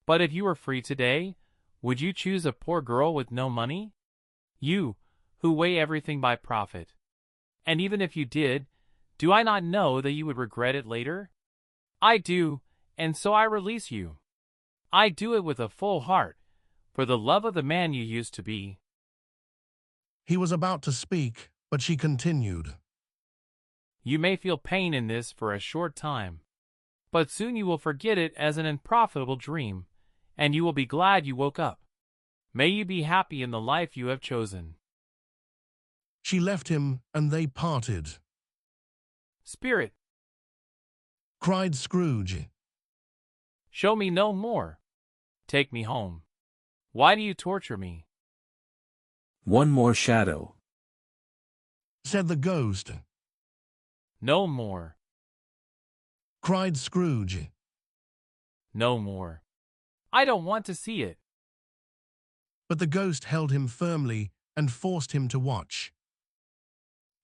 S4: But if you were free today, would you choose a poor girl with no money? You, who weigh everything by profit. And even if you did, do I not know that you would regret it later? I do, and so I release you. I do it with a full heart, for the love of the man you used to be.
S2: He was about to speak, but she continued,
S4: You may feel pain in this for a short time, but soon you will forget it as an unprofitable dream, and you will be glad you woke up. May you be happy in the life you have chosen.
S2: She left him, and they parted.
S4: Spirit,
S2: Cried Scrooge.
S4: show me no more. Take me home. Why do you torture me?
S7: One more shadow.
S2: Said the ghost.
S4: No more.
S2: Cried Scrooge.
S4: No more. I don't want to see it.
S2: But the ghost held him firmly and forced him to watch.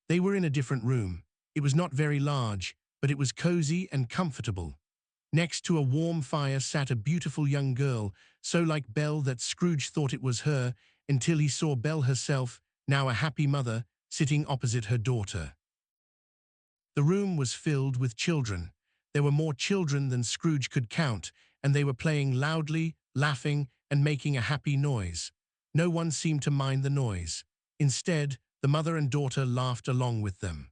S2: They were in a different room. It was not very large, but it was cozy and comfortable. Next to a warm fire sat a beautiful young girl, so like Belle that Scrooge thought it was her, until he saw Belle herself, now a happy mother, sitting opposite her daughter. The room was filled with children. There were more children than Scrooge could count, and they were playing loudly, laughing, and making a happy noise. No one seemed to mind the noise. Instead, the mother and daughter laughed along with them.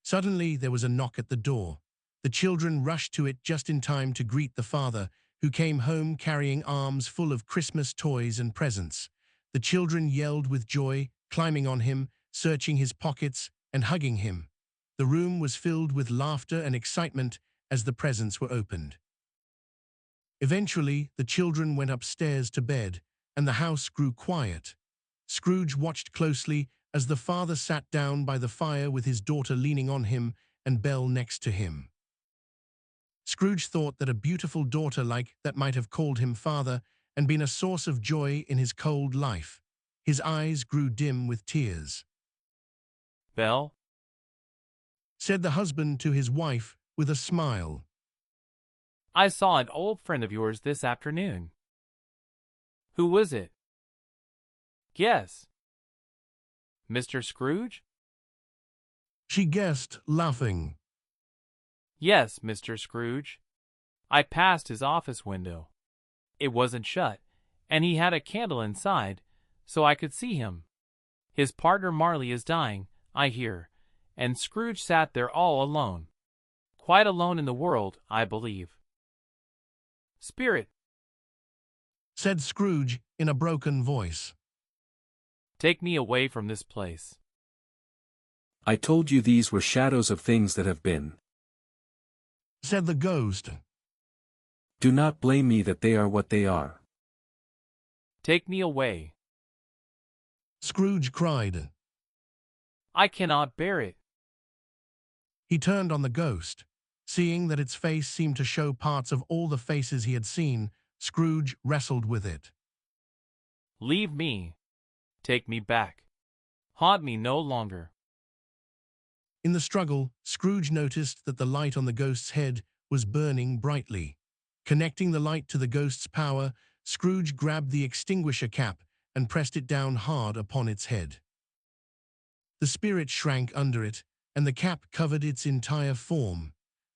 S2: Suddenly, there was a knock at the door. The children rushed to it just in time to greet the father, who came home carrying arms full of Christmas toys and presents. The children yelled with joy, climbing on him, searching his pockets, and hugging him. The room was filled with laughter and excitement as the presents were opened. Eventually, the children went upstairs to bed, and the house grew quiet. Scrooge watched closely as the father sat down by the fire with his daughter leaning on him and Belle next to him. Scrooge thought that a beautiful daughter like that might have called him father and been a source of joy in his cold life. His eyes grew dim with tears.
S4: Belle,
S2: Said the husband to his wife with a smile.
S4: I saw an old friend of yours this afternoon. Who was it? Guess. Mr. Scrooge?
S2: She guessed, laughing.
S4: Yes, Mr. Scrooge. I passed his office window. It wasn't shut, and he had a candle inside, so I could see him. His partner Marley is dying, I hear, and Scrooge sat there all alone. Quite alone in the world, I believe. Spirit,
S2: Said Scrooge in a broken voice.
S4: take me away from this place.
S7: I told you these were shadows of things that have been.
S2: Said the ghost.
S7: Do not blame me that they are what they are.
S4: Take me away.
S2: Scrooge cried.
S4: I cannot bear it.
S2: He turned on the ghost. Seeing that its face seemed to show parts of all the faces he had seen, Scrooge wrestled with it.
S4: Leave me. Take me back. Haunt me no longer.
S2: In the struggle, Scrooge noticed that the light on the ghost's head was burning brightly. Connecting the light to the ghost's power, Scrooge grabbed the extinguisher cap and pressed it down hard upon its head. The spirit shrank under it, and the cap covered its entire form.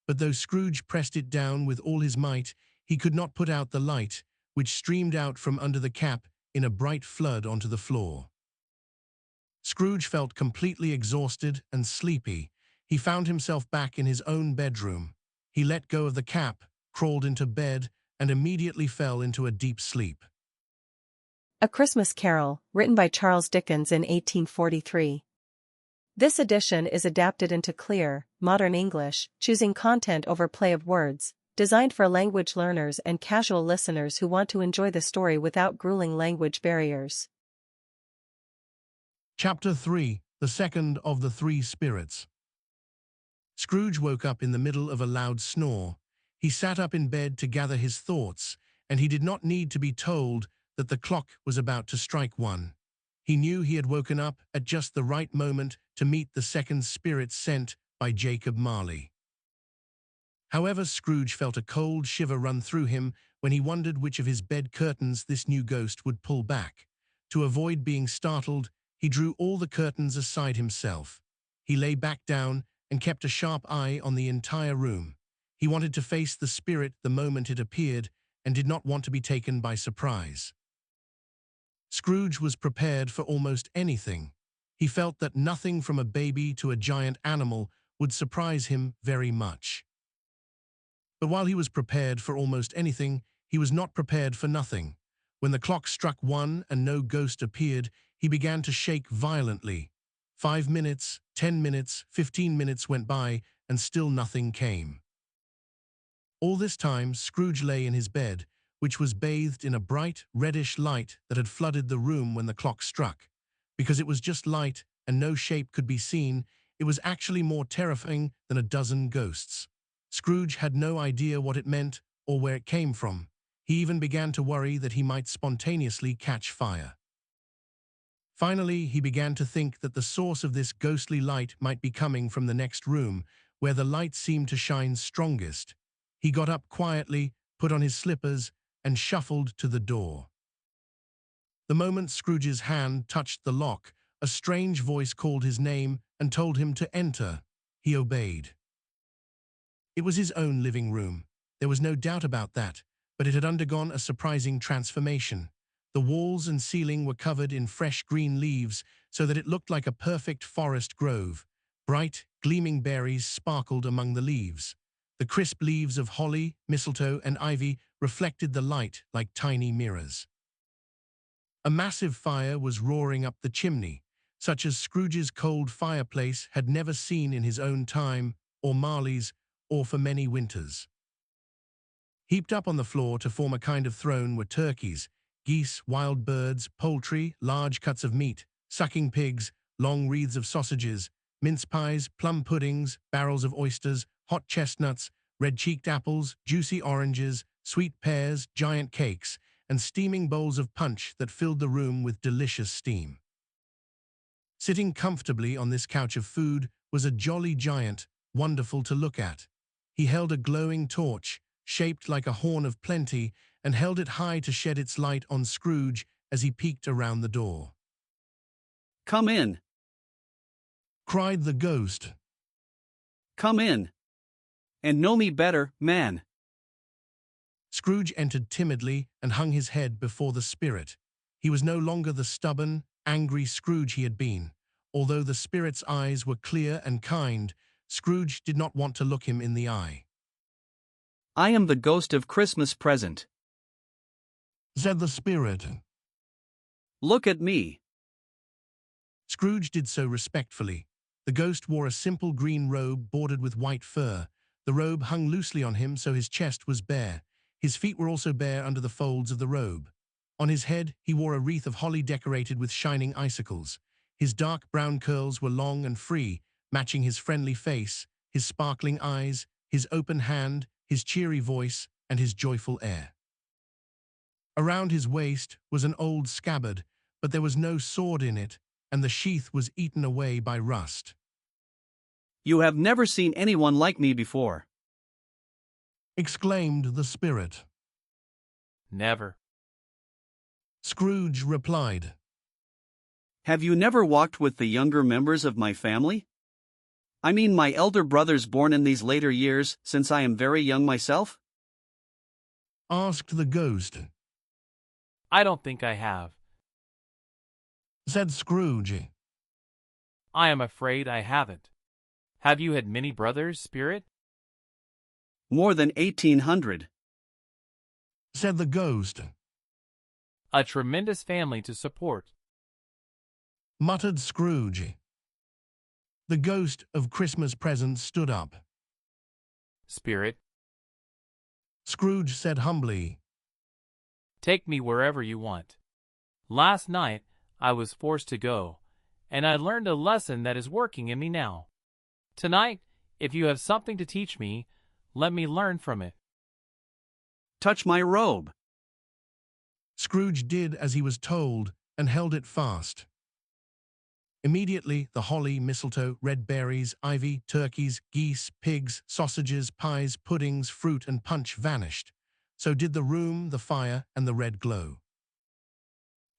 S2: But though Scrooge pressed it down with all his might, he could not put out the light, which streamed out from under the cap in a bright flood onto the floor. Scrooge felt completely exhausted and sleepy. He found himself back in his own bedroom. He let go of the cap, crawled into bed, and immediately fell into a deep sleep.
S1: A Christmas Carol, written by Charles Dickens in 1843. This edition is adapted into clear, modern English, choosing content over play of words, designed for language learners and casual listeners who want to enjoy the story without grueling language barriers.
S2: Chapter 3, The Second of the Three Spirits. Scrooge woke up in the middle of a loud snore. He sat up in bed to gather his thoughts, and he did not need to be told that the clock was about to strike 1. He knew he had woken up at just the right moment to meet the second spirit sent by Jacob Marley. However, Scrooge felt a cold shiver run through him when he wondered which of his bed curtains this new ghost would pull back. To avoid being startled, he drew all the curtains aside himself. He lay back down and kept a sharp eye on the entire room. He wanted to face the spirit the moment it appeared and did not want to be taken by surprise. Scrooge was prepared for almost anything. He felt that nothing from a baby to a giant animal would surprise him very much. But while he was prepared for almost anything, he was not prepared for nothing. When the clock struck 1 and no ghost appeared, he began to shake violently. 5 minutes, 10 minutes, 15 minutes went by, and still nothing came. All this time, Scrooge lay in his bed, which was bathed in a bright, reddish light that had flooded the room when the clock struck. Because it was just light and no shape could be seen, it was actually more terrifying than a dozen ghosts. Scrooge had no idea what it meant or where it came from. He even began to worry that he might spontaneously catch fire. Finally, he began to think that the source of this ghostly light might be coming from the next room, where the light seemed to shine strongest. He got up quietly, put on his slippers, and shuffled to the door. The moment Scrooge's hand touched the lock, a strange voice called his name and told him to enter. He obeyed. It was his own living room. There was no doubt about that, but it had undergone a surprising transformation. The walls and ceiling were covered in fresh green leaves so that it looked like a perfect forest grove. Bright, gleaming berries sparkled among the leaves. The crisp leaves of holly, mistletoe, and ivy reflected the light like tiny mirrors. A massive fire was roaring up the chimney, such as Scrooge's cold fireplace had never seen in his own time, or Marley's, or for many winters. Heaped up on the floor to form a kind of throne were turkeys, geese, wild birds, poultry, large cuts of meat, sucking pigs, long wreaths of sausages, mince pies, plum puddings, barrels of oysters, hot chestnuts, red-cheeked apples, juicy oranges, sweet pears, giant cakes, and steaming bowls of punch that filled the room with delicious steam. Sitting comfortably on this couch of food was a jolly giant, wonderful to look at. He held a glowing torch, shaped like a horn of plenty, and held it high to shed its light on Scrooge as he peeked around the door.
S9: "Come in,
S2: Cried the ghost.
S9: come in, and know me better, man."
S2: Scrooge entered timidly and hung his head before the spirit. He was no longer the stubborn, angry Scrooge he had been. Although the spirit's eyes were clear and kind, Scrooge did not want to look him in the eye.
S9: "I am the ghost of Christmas present.
S2: Said the spirit.
S9: Look at me."
S2: Scrooge did so respectfully. The ghost wore a simple green robe bordered with white fur. The robe hung loosely on him so his chest was bare. His feet were also bare under the folds of the robe. On his head, he wore a wreath of holly decorated with shining icicles. His dark brown curls were long and free, matching his friendly face, his sparkling eyes, his open hand, his cheery voice, and his joyful air. Around his waist was an old scabbard, but there was no sword in it, and the sheath was eaten away by rust.
S9: "You have never seen anyone like me before."
S2: Exclaimed the spirit.
S4: Never.
S2: Scrooge replied.
S9: "Have you never walked with the younger members of my family? I mean my elder brothers born in these later years, since I am very young myself?"
S2: Asked the ghost.
S4: I don't think I have.
S2: Said Scrooge.
S4: I am afraid I haven't. Have you had many brothers, Spirit?
S9: More than 1,800.
S2: said the ghost,
S4: A tremendous family to support.
S2: muttered Scrooge. The ghost of Christmas presents stood up.
S4: Spirit,
S2: Scrooge said humbly,
S4: take me wherever you want. Last night I was forced to go, and I learned a lesson that is working in me now. Tonight, if you have something to teach me, let me learn from it.
S9: Touch my robe.
S2: Scrooge did as he was told and held it fast. Immediately the holly, mistletoe, red berries, ivy, turkeys, geese, pigs, sausages, pies, puddings, fruit, and punch vanished. So did the room, the fire, and the red glow.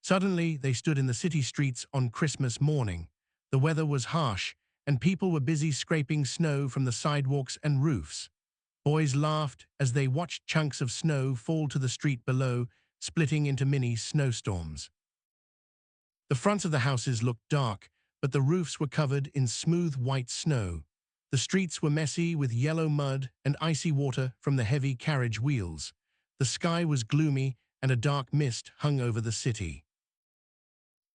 S2: Suddenly they stood in the city streets on Christmas morning. The weather was harsh, and people were busy scraping snow from the sidewalks and roofs. Boys laughed as they watched chunks of snow fall to the street below, splitting into mini snowstorms. The fronts of the houses looked dark, but the roofs were covered in smooth white snow. The streets were messy with yellow mud and icy water from the heavy carriage wheels. The sky was gloomy, and a dark mist hung over the city.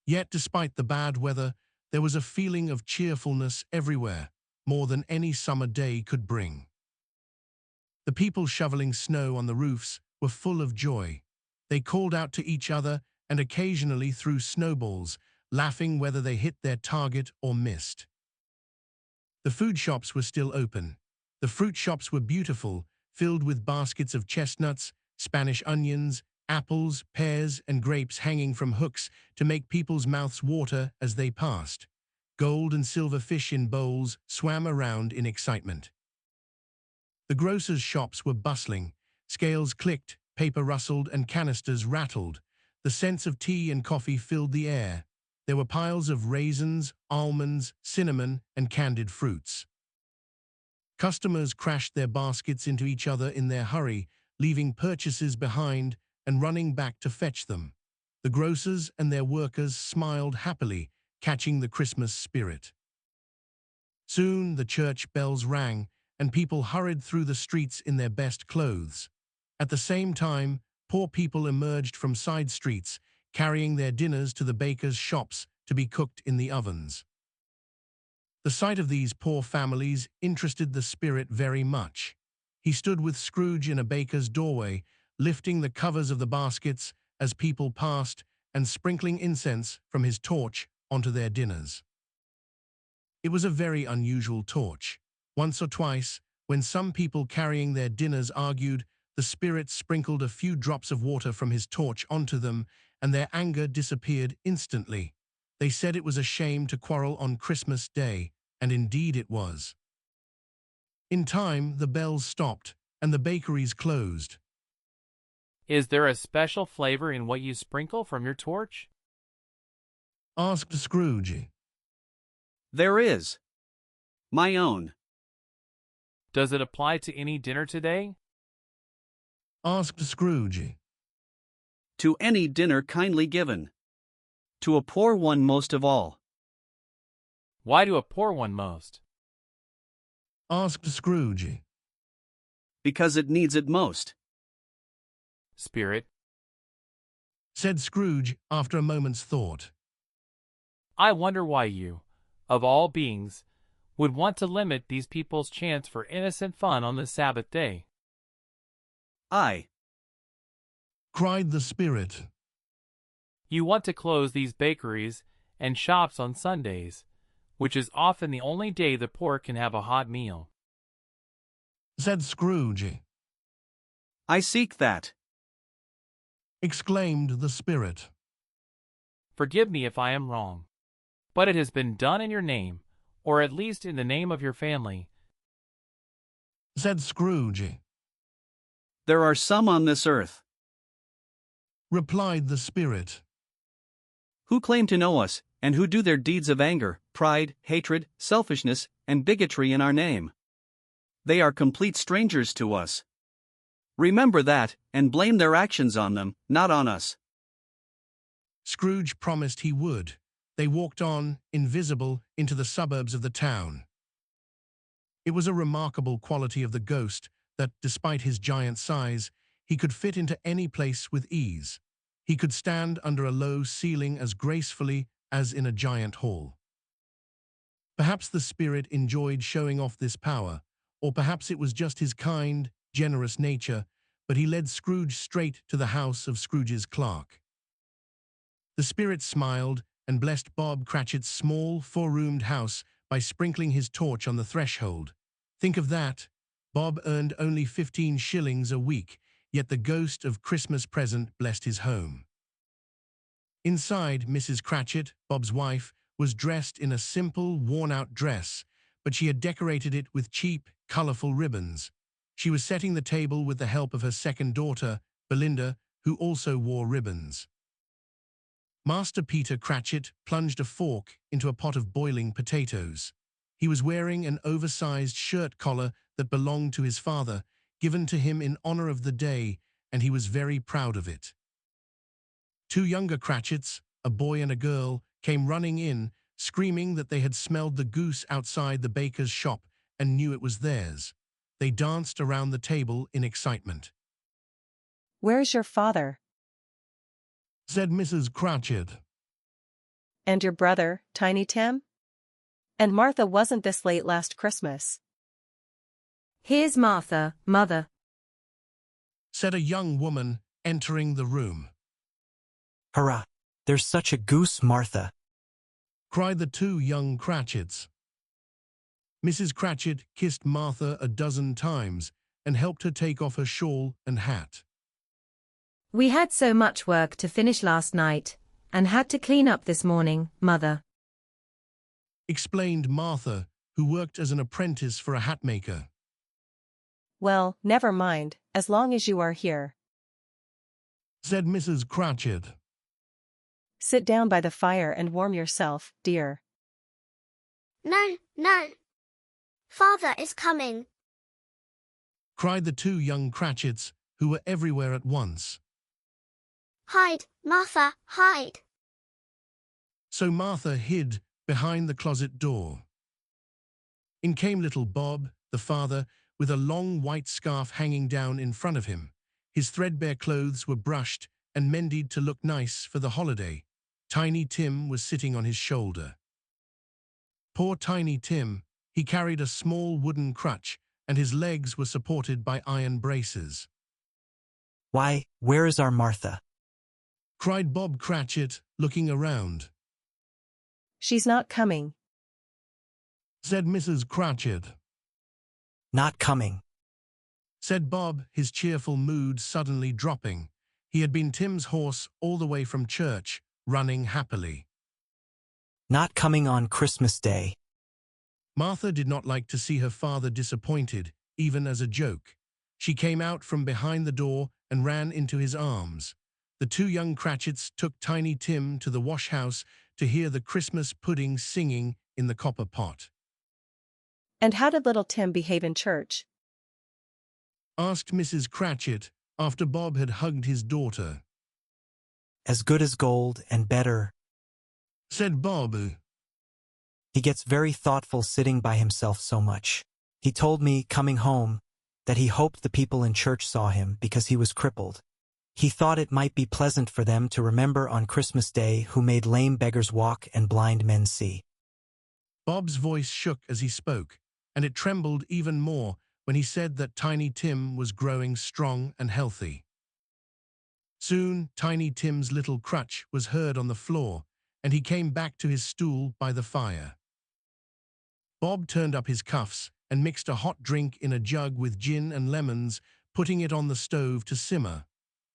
S2: Yet, despite the bad weather, there was a feeling of cheerfulness everywhere, more than any summer day could bring. The people shoveling snow on the roofs were full of joy. They called out to each other and occasionally threw snowballs, laughing whether they hit their target or missed. The food shops were still open. The fruit shops were beautiful, filled with baskets of chestnuts, Spanish onions, apples, pears, and grapes hanging from hooks to make people's mouths water as they passed. Gold and silver fish in bowls swam around in excitement. The grocers' shops were bustling. Scales clicked, paper rustled, and canisters rattled. The scents of tea and coffee filled the air. There were piles of raisins, almonds, cinnamon, and candied fruits. Customers crashed their baskets into each other in their hurry, leaving purchases behind and running back to fetch them. The grocers and their workers smiled happily, catching the Christmas spirit. Soon the church bells rang, and people hurried through the streets in their best clothes. At the same time, poor people emerged from side streets, carrying their dinners to the bakers' shops to be cooked in the ovens. The sight of these poor families interested the spirit very much. He stood with Scrooge in a baker's doorway, lifting the covers of the baskets as people passed and sprinkling incense from his torch onto their dinners. It was a very unusual torch. Once or twice, when some people carrying their dinners argued, the spirit sprinkled a few drops of water from his torch onto them, and their anger disappeared instantly. They said it was a shame to quarrel on Christmas Day, and indeed it was. In time, the bells stopped, and the bakeries closed.
S4: Is there a special flavor in what you sprinkle from your torch?
S2: Asked Scrooge.
S9: There is. My own.
S4: Does it apply to any dinner today?
S2: Asked Scrooge.
S9: To any dinner kindly given. To a poor one most of all.
S4: Why to a poor one most?
S2: Asked Scrooge.
S9: Because it needs it most.
S4: Spirit,
S2: Said Scrooge after a moment's thought.
S4: I wonder why you, of all beings, would want to limit these people's chance for innocent fun on the Sabbath day.
S9: I.
S2: Cried the spirit.
S4: You want to close these bakeries and shops on Sundays, which is often the only day the poor can have a hot meal.
S2: Said Scrooge.
S9: I seek that.
S2: Exclaimed the spirit.
S4: Forgive me if I am wrong, but it has been done in your name, or at least in the name of your family.
S2: Said Scrooge.
S9: There are some on this earth
S2: Replied the spirit.
S9: who claim to know us, and who do their deeds of anger, pride, hatred, selfishness, and bigotry in our name. They are complete strangers to us. Remember that, and blame their actions on them, not on us.
S2: Scrooge promised he would. They walked on, invisible, into the suburbs of the town. It was a remarkable quality of the ghost that, despite his giant size, he could fit into any place with ease. He could stand under a low ceiling as gracefully as in a giant hall. Perhaps the spirit enjoyed showing off this power, or perhaps it was just his kind, generous nature, but he led Scrooge straight to the house of Scrooge's clerk. The spirit smiled and blessed Bob Cratchit's small, four-roomed house by sprinkling his torch on the threshold. Think of that! Bob earned only 15 shillings a week, yet the ghost of Christmas present blessed his home. Inside, Mrs. Cratchit, Bob's wife, was dressed in a simple, worn-out dress, but she had decorated it with cheap, colorful ribbons. She was setting the table with the help of her second daughter, Belinda, who also wore ribbons. Master Peter Cratchit plunged a fork into a pot of boiling potatoes. He was wearing an oversized shirt collar that belonged to his father, given to him in honor of the day, and he was very proud of it. Two younger Cratchits, a boy and a girl, came running in, screaming that they had smelled the goose outside the baker's shop and knew it was theirs. They danced around the table in excitement.
S1: "Where's your father?"
S2: said Mrs. Cratchit.
S1: "And your brother, Tiny Tim? And Martha wasn't this late last Christmas."
S8: "Here's Martha, Mother,"
S2: said a young woman, entering the room.
S10: "Hurrah! There's such a goose, Martha!"
S2: cried the two young Cratchits. Mrs. Cratchit kissed Martha a dozen times and helped her take off her shawl and hat.
S8: "We had so much work to finish last night, and had to clean up this morning, Mother,"
S2: explained Martha, who worked as an apprentice for a hatmaker.
S1: "Well, never mind, as long as you are here,"
S2: said Mrs. Cratchit.
S1: "Sit down by the fire and warm yourself, dear."
S5: No, no. Father is coming,
S2: cried the two young Cratchits, who were everywhere at once.
S5: Hide, Martha, hide.
S2: So Martha hid behind the closet door. In came little Bob, the father, with a long white scarf hanging down in front of him. His threadbare clothes were brushed and mended to look nice for the holiday. Tiny Tim was sitting on his shoulder. Poor Tiny Tim, he carried a small wooden crutch, and his legs were supported by iron braces.
S10: "Why, where is our Martha?"
S2: cried Bob Cratchit, looking around.
S1: "She's not coming,"
S2: said Mrs. Cratchit.
S10: "Not coming,"
S2: said Bob, his cheerful mood suddenly dropping. He had been Tim's horse all the way from church, running happily.
S10: "Not coming on Christmas Day."
S2: Martha did not like to see her father disappointed, even as a joke. She came out from behind the door and ran into his arms. The two young Cratchits took Tiny Tim to the wash-house to hear the Christmas pudding singing in the copper pot.
S1: "And how did little Tim behave in church?"
S2: asked Mrs. Cratchit, after Bob had hugged his daughter.
S10: "As good as gold and better,"
S2: said Bob.
S10: "He gets very thoughtful sitting by himself so much. He told me, coming home, that he hoped the people in church saw him because he was crippled. He thought it might be pleasant for them to remember on Christmas Day who made lame beggars walk and blind men see."
S2: Bob's voice shook as he spoke, and it trembled even more when he said that Tiny Tim was growing strong and healthy. Soon, Tiny Tim's little crutch was heard on the floor, and he came back to his stool by the fire. Bob turned up his cuffs and mixed a hot drink in a jug with gin and lemons, putting it on the stove to simmer.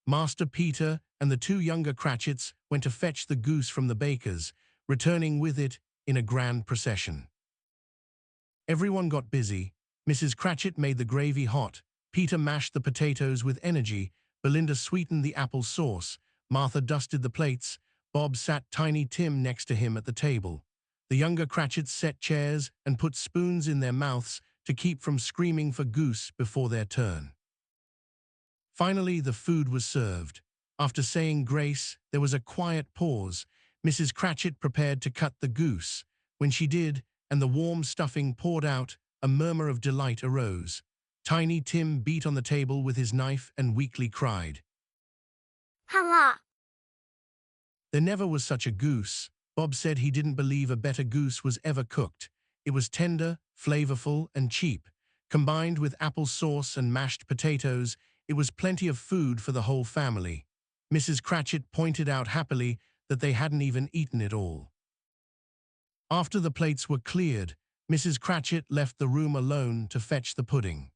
S2: Master Peter and the two younger Cratchits went to fetch the goose from the baker's, returning with it in a grand procession. Everyone got busy. Mrs. Cratchit made the gravy hot, Peter mashed the potatoes with energy, Belinda sweetened the apple sauce, Martha dusted the plates, Bob sat Tiny Tim next to him at the table. The younger Cratchits set chairs and put spoons in their mouths to keep from screaming for goose before their turn. Finally, the food was served. After saying grace, there was a quiet pause. Mrs. Cratchit prepared to cut the goose. When she did, and the warm stuffing poured out, a murmur of delight arose. Tiny Tim beat on the table with his knife and weakly cried.
S5: Hurrah!
S2: There never was such a goose. Bob said he didn't believe a better goose was ever cooked. It was tender, flavorful, and cheap. Combined with apple sauce and mashed potatoes, it was plenty of food for the whole family. Mrs. Cratchit pointed out happily that they hadn't even eaten it all. After the plates were cleared, Mrs. Cratchit left the room alone to fetch the pudding.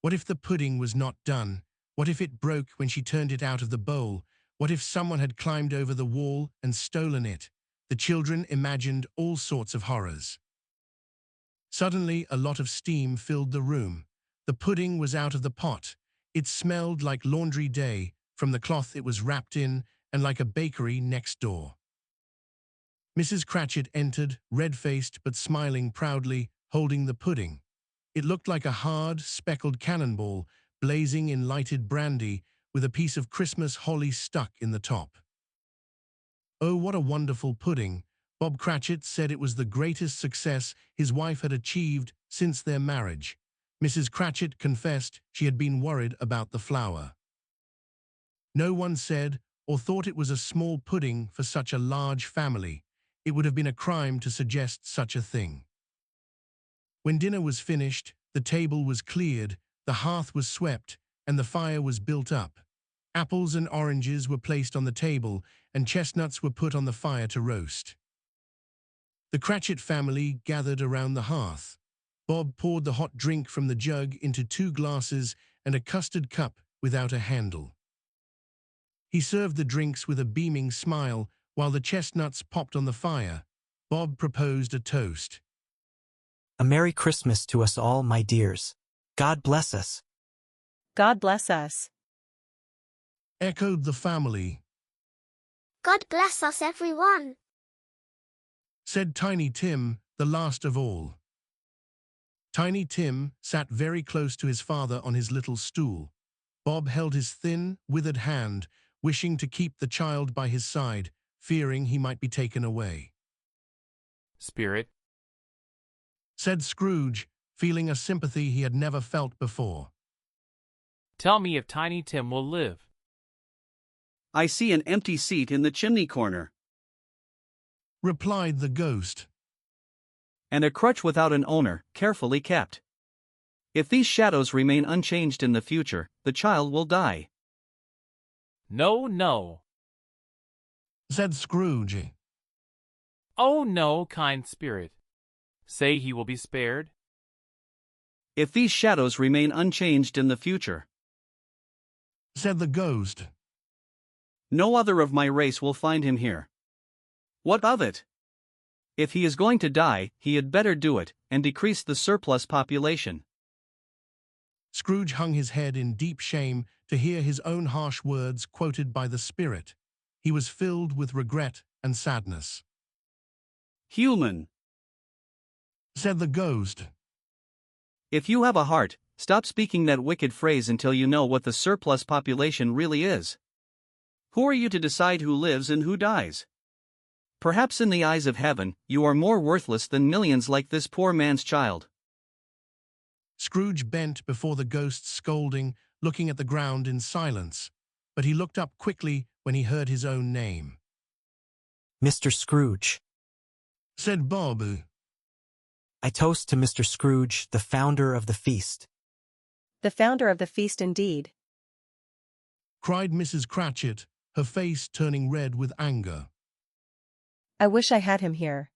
S2: What if the pudding was not done? What if it broke when she turned it out of the bowl? What if someone had climbed over the wall and stolen it? The children imagined all sorts of horrors. Suddenly, a lot of steam filled the room. The pudding was out of the pot. It smelled like laundry day from the cloth it was wrapped in and like a bakery next door. Mrs. Cratchit entered, red-faced but smiling proudly, holding the pudding. It looked like a hard, speckled cannonball, blazing in lighted brandy, with a piece of Christmas holly stuck in the top. Oh, what a wonderful pudding! Bob Cratchit said it was the greatest success his wife had achieved since their marriage. Mrs. Cratchit confessed she had been worried about the flour. No one said or thought it was a small pudding for such a large family. It would have been a crime to suggest such a thing. When dinner was finished, the table was cleared, the hearth was swept, and the fire was built up. Apples and oranges were placed on the table, and chestnuts were put on the fire to roast. The Cratchit family gathered around the hearth. Bob poured the hot drink from the jug into 2 glasses and a custard cup without a handle. He served the drinks with a beaming smile while the chestnuts popped on the fire. Bob proposed a toast.
S10: A Merry Christmas to us all, my dears. God bless us.
S1: God bless us.
S2: Echoed the family.
S5: God bless us, everyone.
S2: Said Tiny Tim, the last of all. Tiny Tim sat very close to his father on his little stool. Bob held his thin, withered hand, wishing to keep the child by his side, fearing he might be taken away.
S4: Spirit,
S2: Said Scrooge, feeling a sympathy he had never felt before.
S4: tell me if Tiny Tim will live.
S9: I see an empty seat in the chimney corner,
S2: Replied the ghost.
S9: and a crutch without an owner, carefully kept. If these shadows remain unchanged in the future, the child will die.
S4: No, no.
S2: Said Scrooge.
S4: Oh no, kind spirit. Say he will be spared.
S9: If these shadows remain unchanged in the future,
S2: Said the ghost.
S9: no other of my race will find him here. What of it? If he is going to die, he had better do it, and decrease the surplus population.
S2: Scrooge hung his head in deep shame to hear his own harsh words quoted by the spirit. He was filled with regret and sadness.
S9: Human,
S2: Said the ghost.
S9: if you have a heart, stop speaking that wicked phrase until you know what the surplus population really is. Who are you to decide who lives and who dies? Perhaps in the eyes of heaven, you are more worthless than millions like this poor man's child.
S2: Scrooge bent before the ghost's scolding, looking at the ground in silence, but he looked up quickly when he heard his own name.
S10: Mr. Scrooge.
S2: Said Bob.
S10: I toast to Mr. Scrooge, the founder of the feast.
S1: The founder of the feast indeed.
S2: Cried Mrs. Cratchit, her face turning red with anger.
S1: I wish I had him here.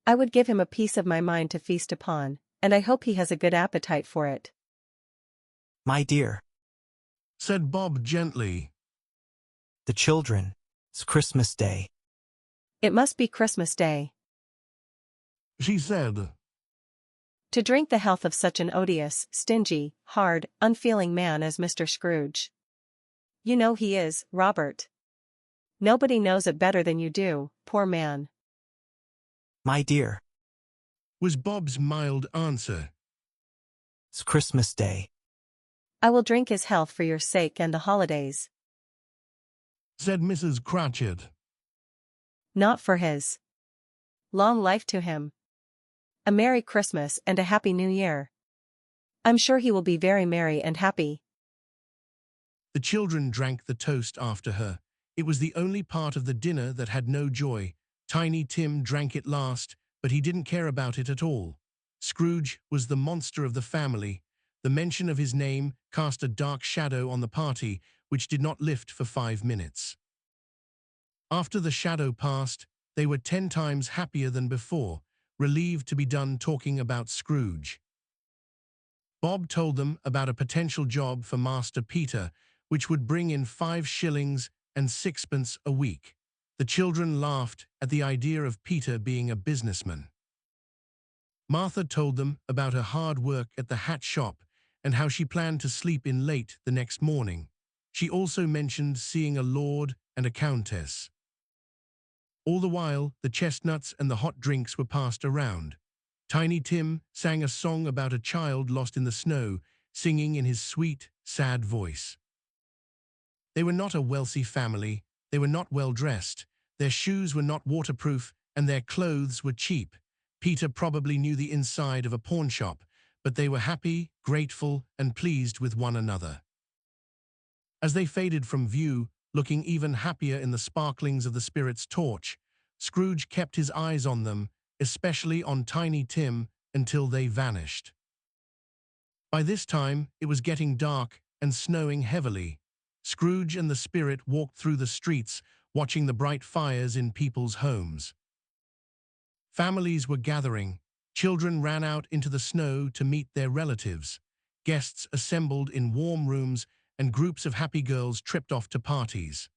S1: I would give him a piece of my mind to feast upon, and I hope he has a good appetite for it.
S10: My dear.
S2: Said Bob gently.
S10: The children. It's Christmas Day.
S1: It must be Christmas Day.
S2: She said.
S1: To drink the health of such an odious, stingy, hard, unfeeling man as Mr. Scrooge. You know he is, Robert. Nobody knows it better than you do, poor man.
S10: My dear.
S2: Was Bob's mild answer.
S10: It's Christmas Day.
S1: I will drink his health for your sake and the holidays.
S2: Said Mrs. Cratchit.
S1: Not for his. Long life to him. A Merry Christmas and a Happy New Year. I'm sure he will be very merry and happy.
S2: The children drank the toast after her. It was the only part of the dinner that had no joy. Tiny Tim drank it last, but he didn't care about it at all. Scrooge was the monster of the family. The mention of his name cast a dark shadow on the party, which did not lift for 5 minutes. After the shadow passed, they were 10 times happier than before, relieved to be done talking about Scrooge. Bob told them about a potential job for Master Peter, which would bring in 5 shillings and 6pence a week. The children laughed at the idea of Peter being a businessman. Martha told them about her hard work at the hat shop and how she planned to sleep in late the next morning. She also mentioned seeing a lord and a countess. All the while, the chestnuts and the hot drinks were passed around. Tiny Tim sang a song about a child lost in the snow, singing in his sweet, sad voice. They were not a wealthy family, they were not well dressed, their shoes were not waterproof, and their clothes were cheap. Peter probably knew the inside of a pawn shop, but they were happy, grateful, and pleased with one another. As they faded from view, looking even happier in the sparklings of the spirit's torch, Scrooge kept his eyes on them, especially on Tiny Tim, until they vanished. By this time, it was getting dark and snowing heavily. Scrooge and the spirit walked through the streets, watching the bright fires in people's homes. Families were gathering. Children ran out into the snow to meet their relatives. Guests assembled in warm rooms, and groups of happy girls tripped off to parties.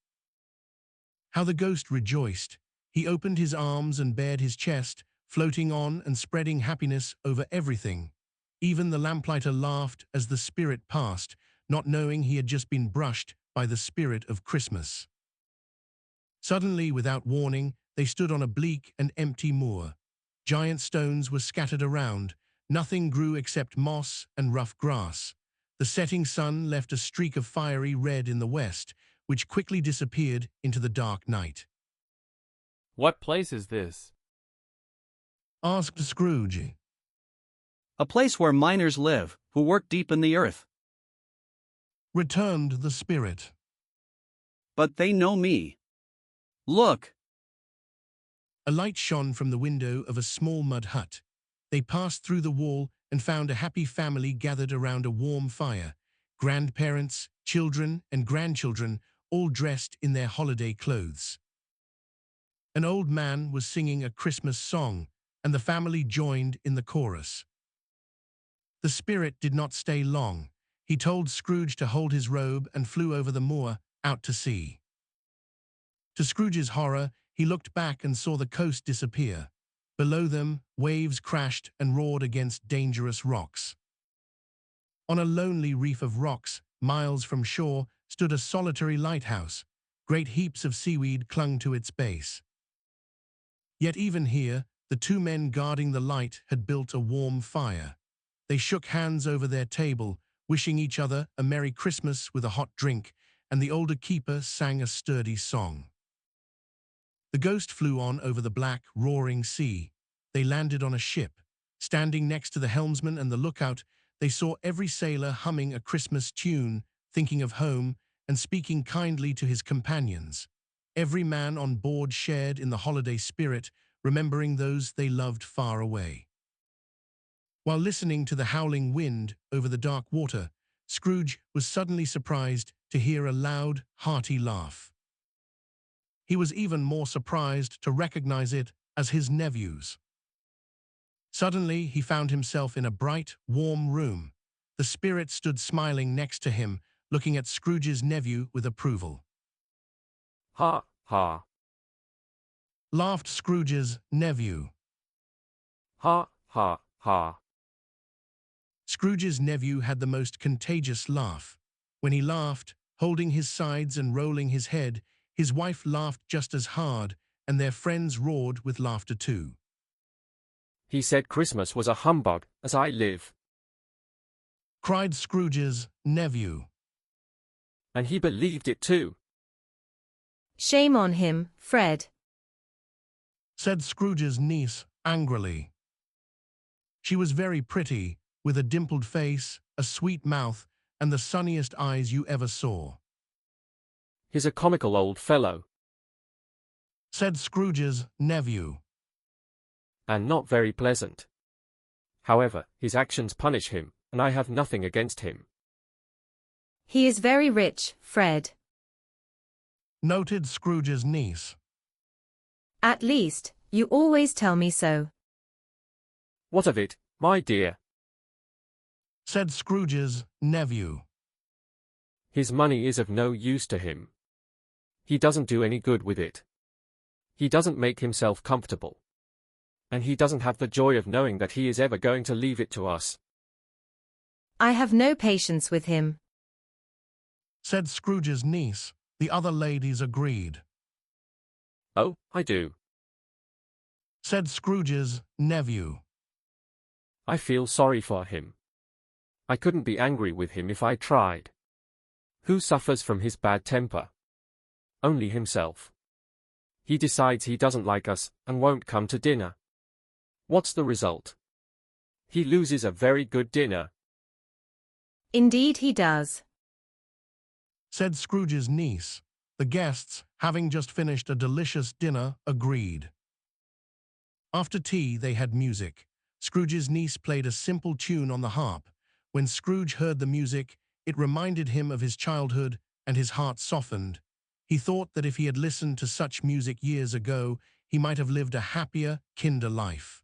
S2: How the ghost rejoiced! He opened his arms and bared his chest, floating on and spreading happiness over everything. Even the lamplighter laughed as the spirit passed, not knowing he had just been brushed by the spirit of Christmas. Suddenly, without warning, they stood on a bleak and empty moor. Giant stones were scattered around. Nothing grew except moss and rough grass. The setting sun left a streak of fiery red in the west, which quickly disappeared into the dark night.
S4: What place is this?
S2: Asked Scrooge.
S9: A place where miners live, who work deep in the earth.
S2: Returned the spirit.
S9: But they know me. Look!
S2: A light shone from the window of a small mud hut. They passed through the wall and found a happy family gathered around a warm fire. Grandparents, children, and grandchildren, all dressed in their holiday clothes. An old man was singing a Christmas song, and the family joined in the chorus. The spirit did not stay long. He told Scrooge to hold his robe and flew over the moor, out to sea. To Scrooge's horror, he looked back and saw the coast disappear. Below them, waves crashed and roared against dangerous rocks. On a lonely reef of rocks, miles from shore, stood a solitary lighthouse. Great heaps of seaweed clung to its base. Yet even here, the 2 men guarding the light had built a warm fire. They shook hands over their table, wishing each other a Merry Christmas with a hot drink, and the older keeper sang a sturdy song. The ghost flew on over the black, roaring sea. They landed on a ship. Standing next to the helmsman and the lookout, they saw every sailor humming a Christmas tune, thinking of home, and speaking kindly to his companions. Every man on board shared in the holiday spirit, remembering those they loved far away. While listening to the howling wind over the dark water, Scrooge was suddenly surprised to hear a loud, hearty laugh. He was even more surprised to recognize it as his nephew's. Suddenly, he found himself in a bright, warm room. The spirit stood smiling next to him, looking at Scrooge's nephew with approval.
S6: Ha, ha.
S2: Laughed Scrooge's nephew.
S6: Ha, ha, ha.
S2: Scrooge's nephew had the most contagious laugh. When he laughed, holding his sides and rolling his head, his wife laughed just as hard, and their friends roared with laughter too.
S6: He said Christmas was a humbug, as I live.
S2: Cried Scrooge's nephew.
S6: And he believed it too.
S8: Shame on him, Fred.
S2: Said Scrooge's niece angrily. She was very pretty, with a dimpled face, a sweet mouth, and the sunniest eyes you ever saw.
S6: He's a comical old fellow.
S2: Said Scrooge's nephew.
S6: And not very pleasant. However, his actions punish him, and I have nothing against him.
S8: He is very rich, Fred.
S2: Noted Scrooge's niece.
S8: At least, you always tell me so.
S6: What of it, my dear?
S2: Said Scrooge's nephew.
S6: His money is of no use to him. He doesn't do any good with it. He doesn't make himself comfortable. And he doesn't have the joy of knowing that he is ever going to leave it to us.
S8: I have no patience with him.
S2: Said Scrooge's niece. The other ladies agreed.
S6: Oh, I do.
S2: Said Scrooge's nephew.
S6: I feel sorry for him. I couldn't be angry with him if I tried. Who suffers from his bad temper? Only himself. He decides he doesn't like us and won't come to dinner. What's the result? He loses a very good dinner.
S8: Indeed he does.
S2: Said Scrooge's niece. The guests, having just finished a delicious dinner, agreed. After tea they had music. Scrooge's niece played a simple tune on the harp. When Scrooge heard the music, it reminded him of his childhood, and his heart softened. He thought that if he had listened to such music years ago, he might have lived a happier, kinder life.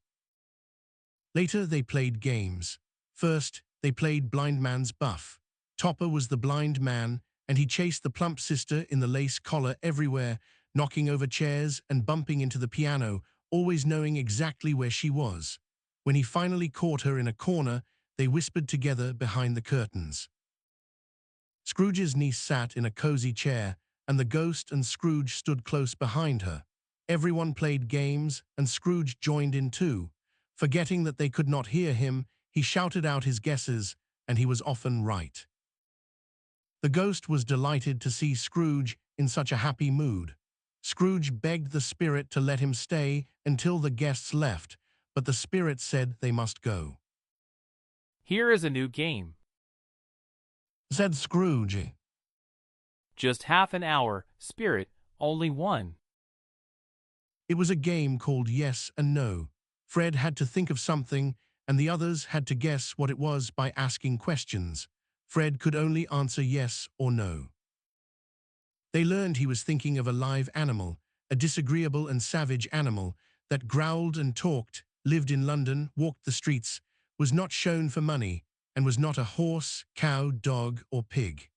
S2: Later they played games. First, they played Blind Man's Buff. Topper was the blind man, and he chased the plump sister in the lace collar everywhere, knocking over chairs and bumping into the piano, always knowing exactly where she was. When he finally caught her in a corner, they whispered together behind the curtains. Scrooge's niece sat in a cozy chair, and the ghost and Scrooge stood close behind her. Everyone played games, and Scrooge joined in too. Forgetting that they could not hear him, he shouted out his guesses, and he was often right. The ghost was delighted to see Scrooge in such a happy mood. Scrooge begged the spirit to let him stay until the guests left, but the spirit said they must go.
S4: Here is a new game.
S2: Said Scrooge.
S4: Just half an hour, spirit, only one.
S2: It was a game called Yes and No. Fred had to think of something, and the others had to guess what it was by asking questions. Fred could only answer yes or no. They learned he was thinking of a live animal, a disagreeable and savage animal that growled and talked, lived in London, walked the streets, was not shown for money, and was not a horse, cow, dog, or pig.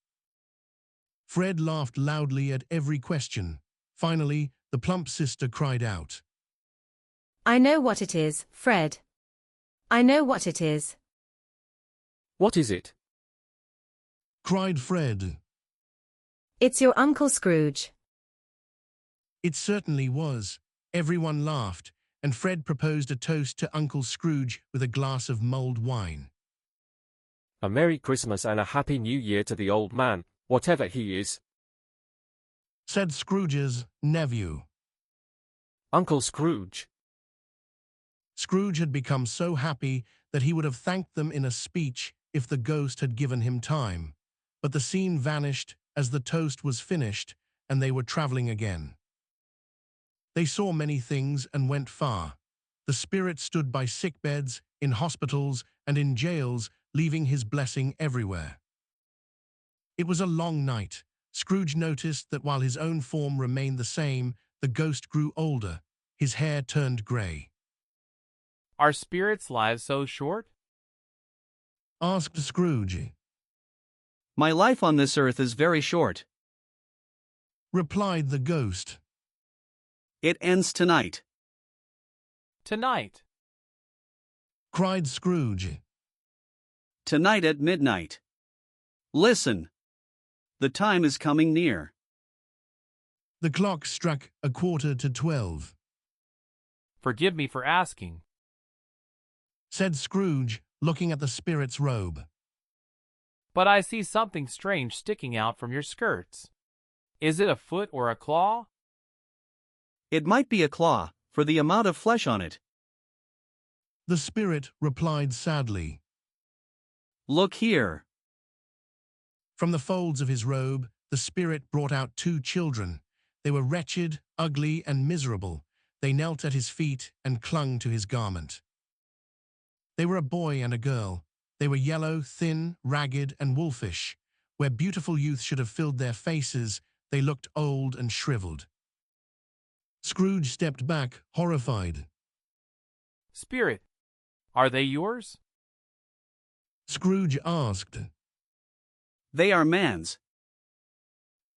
S2: Fred laughed loudly at every question. Finally, the plump sister cried out.
S8: I know what it is, Fred. I know what it is.
S6: What is it?
S2: Cried Fred.
S8: It's your Uncle Scrooge.
S2: It certainly was. Everyone laughed, and Fred proposed a toast to Uncle Scrooge with a glass of mulled wine.
S6: A Merry Christmas and a Happy New Year to the old man, whatever he is.
S2: Said Scrooge's nephew.
S6: Uncle Scrooge.
S2: Scrooge had become so happy that he would have thanked them in a speech if the ghost had given him time. But the scene vanished as the toast was finished, and they were traveling again. They saw many things and went far. The spirit stood by sickbeds, in hospitals, and in jails, leaving his blessing everywhere. It was a long night. Scrooge noticed that while his own form remained the same, the ghost grew older. His hair turned grey.
S4: Are spirits' lives so short?
S2: Asked Scrooge.
S9: My life on this earth is very short.
S2: Replied the ghost.
S9: It ends tonight.
S4: Tonight.
S2: Cried Scrooge.
S9: Tonight at midnight. Listen. The time is coming near.
S2: The clock struck 11:45.
S4: Forgive me for asking.
S2: Said Scrooge, looking at the spirit's robe.
S4: But I see something strange sticking out from your skirts. Is it a foot or a claw?
S9: It might be a claw, for the amount of flesh on it.
S2: The spirit replied sadly.
S9: Look here.
S2: From the folds of his robe, the spirit brought out 2 children. They were wretched, ugly, and miserable. They knelt at his feet and clung to his garment. They were a boy and a girl. They were yellow, thin, ragged, and wolfish. Where beautiful youth should have filled their faces, they looked old and shriveled. Scrooge stepped back, horrified.
S4: Spirit, are they yours?
S2: Scrooge asked.
S9: They are man's,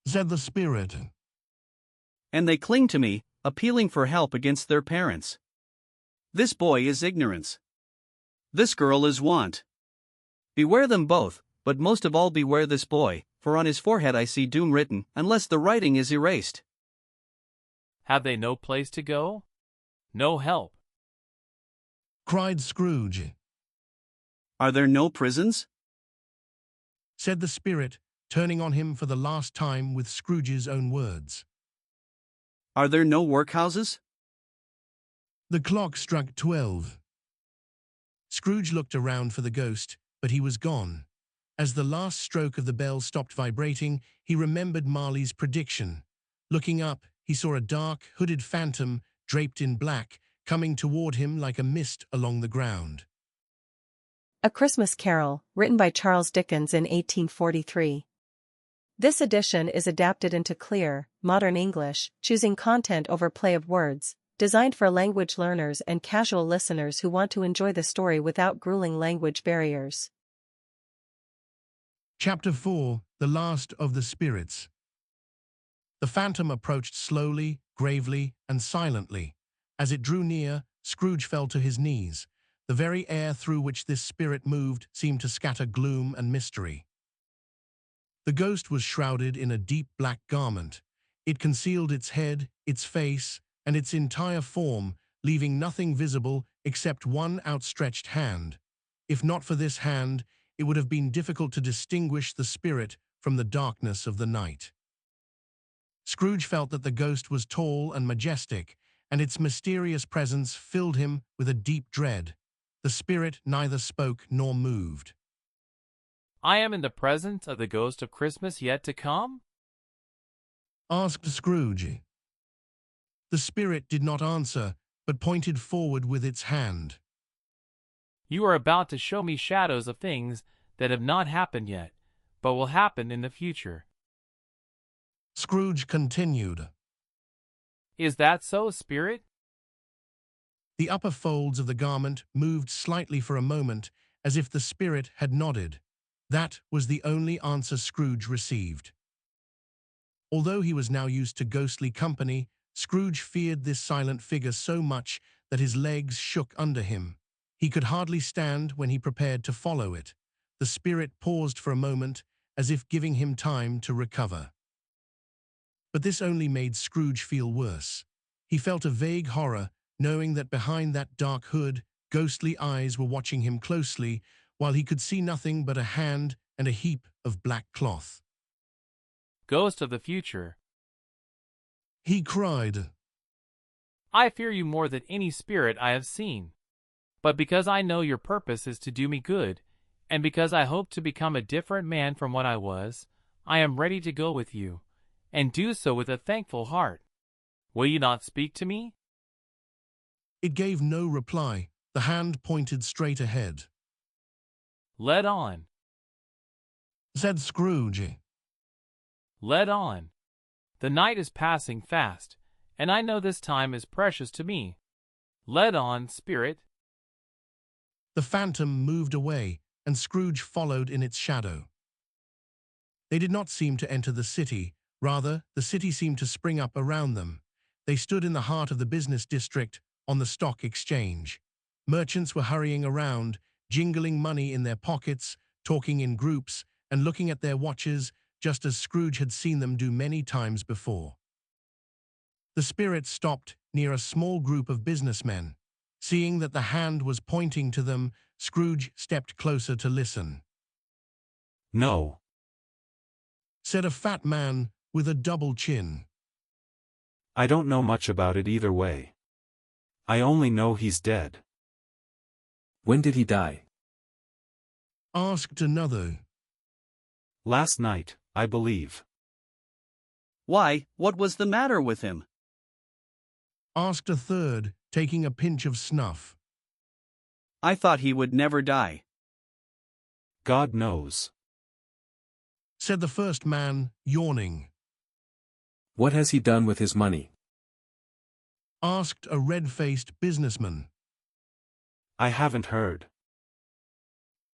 S2: Said the spirit.
S9: and they cling to me, appealing for help against their parents. This boy is ignorance. This girl is want. Beware them both, but most of all beware this boy, for on his forehead I see doom written, unless the writing is erased.
S4: Have they no place to go? No help?
S2: Cried Scrooge.
S9: Are there no prisons?
S2: Said the spirit, turning on him for the last time with Scrooge's own words.
S9: Are there no workhouses?
S2: The clock struck 12. Scrooge looked around for the ghost, but he was gone. As the last stroke of the bell stopped vibrating, he remembered Marley's prediction. Looking up, he saw a dark, hooded phantom, draped in black, coming toward him like a mist along the ground.
S1: A Christmas Carol, written by Charles Dickens in 1843. This edition is adapted into clear, modern English, choosing content over play of words, designed for language learners and casual listeners who want to enjoy the story without grueling language barriers.
S2: Chapter 4, The Last of the Spirits. The phantom approached slowly, gravely, and silently. As it drew near, Scrooge fell to his knees. The very air through which this spirit moved seemed to scatter gloom and mystery. The ghost was shrouded in a deep black garment. It concealed its head, its face, and its entire form, leaving nothing visible except one outstretched hand. If not for this hand, it would have been difficult to distinguish the spirit from the darkness of the night. Scrooge felt that the ghost was tall and majestic, and its mysterious presence filled him with a deep dread. The spirit neither spoke nor moved.
S4: I am in the presence of the ghost of Christmas yet to come?
S2: Asked Scrooge. The spirit did not answer, but pointed forward with its hand.
S4: You are about to show me shadows of things that have not happened yet, but will happen in the future.
S2: Scrooge continued.
S4: Is that so, Spirit?
S2: The upper folds of the garment moved slightly for a moment, as if the spirit had nodded. That was the only answer Scrooge received. Although he was now used to ghostly company, Scrooge feared this silent figure so much that his legs shook under him. He could hardly stand when he prepared to follow it. The spirit paused for a moment, as if giving him time to recover. But this only made Scrooge feel worse. He felt a vague horror, knowing that behind that dark hood, ghostly eyes were watching him closely, while he could see nothing but a hand and a heap of black cloth.
S4: Ghost of the future,
S2: He cried.
S4: I fear you more than any spirit I have seen. But because I know your purpose is to do me good, and because I hope to become a different man from what I was, I am ready to go with you, and do so with a thankful heart. Will you not speak to me?
S2: It gave no reply. The hand pointed straight ahead.
S4: Let on,
S2: Said Scrooge.
S4: let on. The night is passing fast, and I know this time is precious to me. Let on, Spirit.
S2: The phantom moved away, and Scrooge followed in its shadow. They did not seem to enter the city. Rather, the city seemed to spring up around them. They stood in the heart of the business district, on the stock exchange. Merchants were hurrying around, jingling money in their pockets, talking in groups, and looking at their watches, just as Scrooge had seen them do many times before. The spirit stopped near a small group of businessmen. Seeing that the hand was pointing to them, Scrooge stepped closer to listen.
S3: No.
S2: Said a fat man with a double chin.
S3: I don't know much about it either way. I only know he's dead.
S7: When did he die?
S2: Asked another.
S3: Last night, I believe.
S9: Why, what was the matter with him?
S2: Asked a third, taking a pinch of snuff.
S9: I thought he would never die.
S3: God knows.
S2: Said the first man, yawning.
S7: What has he done with his money?
S2: Asked a red-faced businessman.
S3: I haven't heard.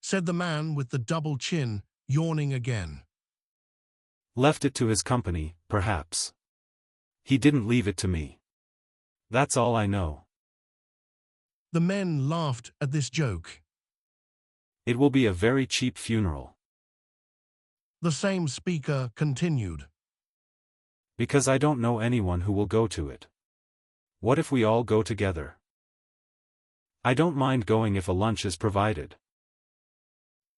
S2: Said the man with the double chin, yawning again.
S3: Left it to his company, perhaps. He didn't leave it to me. That's all I know.
S2: The men laughed at this joke.
S3: It will be a very cheap funeral.
S2: The same speaker continued.
S3: Because I don't know anyone who will go to it. What if we all go together? I don't mind going if a lunch is provided.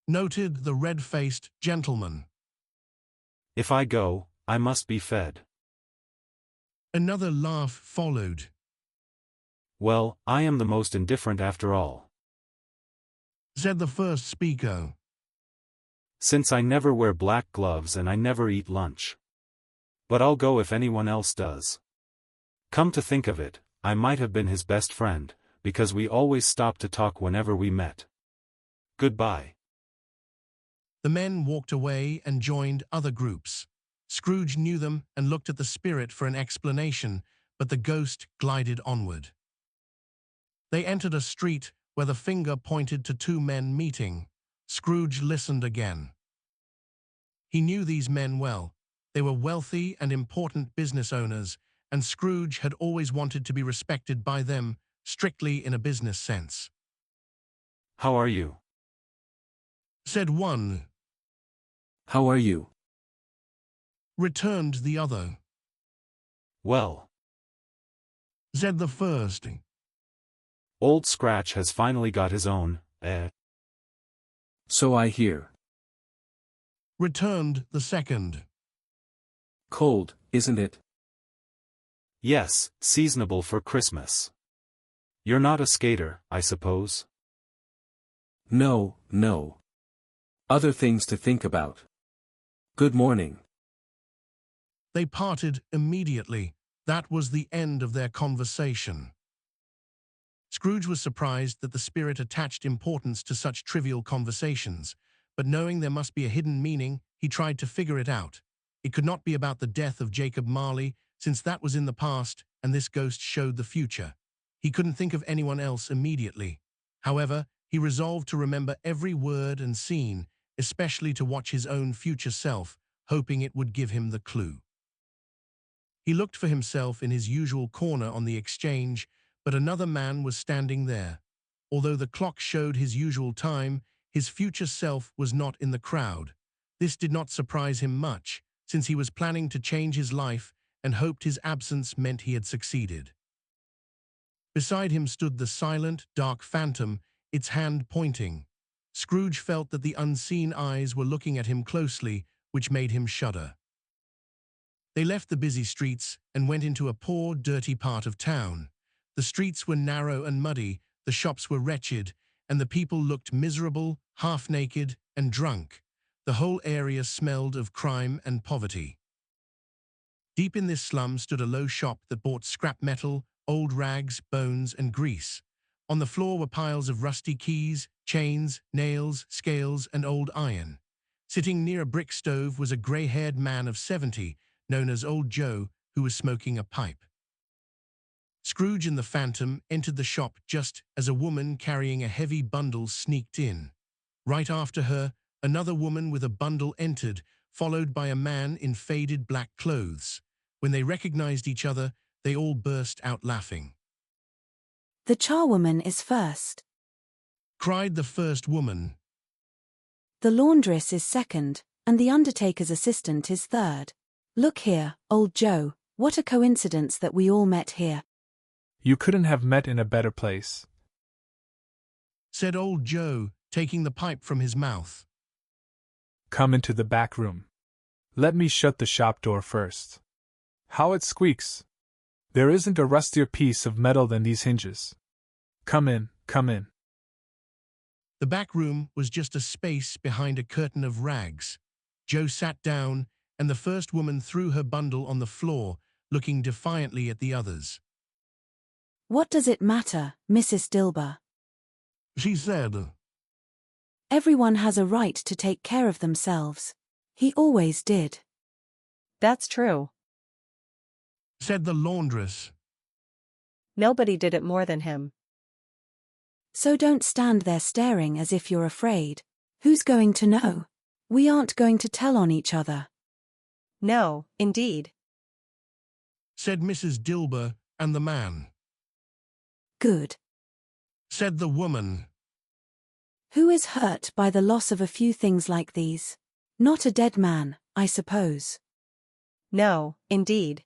S2: Noted the red-faced gentleman.
S3: If I go, I must be fed.
S2: Another laugh followed.
S3: Well, I am the most indifferent after all.
S2: Said the first speaker.
S3: Since I never wear black gloves and I never eat lunch. But I'll go if anyone else does. Come to think of it, I might have been his best friend, because we always stopped to talk whenever we met. Goodbye.
S2: The men walked away and joined other groups. Scrooge knew them and looked at the spirit for an explanation, but the ghost glided onward. They entered a street where the finger pointed to two men meeting. Scrooge listened again. He knew these men well. They were wealthy and important business owners, and Scrooge had always wanted to be respected by them, strictly in a business sense.
S3: How are you?
S2: Said one.
S7: How are you?
S2: Returned the other.
S3: Well.
S2: Said the first.
S3: Old Scratch has finally got his own,
S7: So I hear.
S2: Returned the second.
S7: Cold, isn't it?
S3: Yes, seasonable for Christmas. You're not a skater, I suppose?
S7: No, no. Other things to think about. Good morning.
S2: They parted immediately. That was the end of their conversation. Scrooge was surprised that the spirit attached importance to such trivial conversations, but knowing there must be a hidden meaning, he tried to figure it out. It could not be about the death of Jacob Marley, since that was in the past and this ghost showed the future. He couldn't think of anyone else immediately. However, he resolved to remember every word and scene, especially to watch his own future self, hoping it would give him the clue. He looked for himself in his usual corner on the exchange, but another man was standing there. Although the clock showed his usual time, his future self was not in the crowd. This did not surprise him much, since he was planning to change his life and hoped his absence meant he had succeeded. Beside him stood the silent, dark phantom, its hand pointing. Scrooge felt that the unseen eyes were looking at him closely, which made him shudder. They left the busy streets and went into a poor, dirty part of town. The streets were narrow and muddy, the shops were wretched, and the people looked miserable, half-naked, and drunk. The whole area smelled of crime and poverty. Deep in this slum stood a low shop that bought scrap metal, old rags, bones, and grease. On the floor were piles of rusty keys, chains, nails, scales, and old iron. Sitting near a brick stove was a gray-haired man of 70, known as Old Joe, who was smoking a pipe. Scrooge and the Phantom entered the shop just as a woman carrying a heavy bundle sneaked in. Right after her, another woman with a bundle entered, followed by a man in faded black clothes. When they recognized each other, they all burst out laughing.
S11: "The charwoman is first,"
S2: cried the first woman.
S11: "the laundress is second, and the undertaker's assistant is third. Look here, Old Joe, what a coincidence that we all met here."
S12: "You couldn't have met in a better place,"
S2: said Old Joe, taking the pipe from his mouth.
S12: "Come into the back room. Let me shut the shop door first. How it squeaks! There isn't a rustier piece of metal than these hinges. Come in, come in."
S2: The back room was just a space behind a curtain of rags. Joe sat down, and the first woman threw her bundle on the floor, looking defiantly at the others.
S11: What does it matter, Mrs. Dilber?
S2: She said.
S11: Everyone has a right to take care of themselves. He always did.
S1: That's true.
S2: Said the laundress.
S1: Nobody did it more than him.
S11: So don't stand there staring as if you're afraid. Who's going to know? We aren't going to tell on each other.
S1: No, indeed.
S2: Said Mrs. Dilber and the man.
S11: Good.
S2: Said the woman.
S11: Who is hurt by the loss of a few things like these? Not a dead man, I suppose.
S1: No, indeed.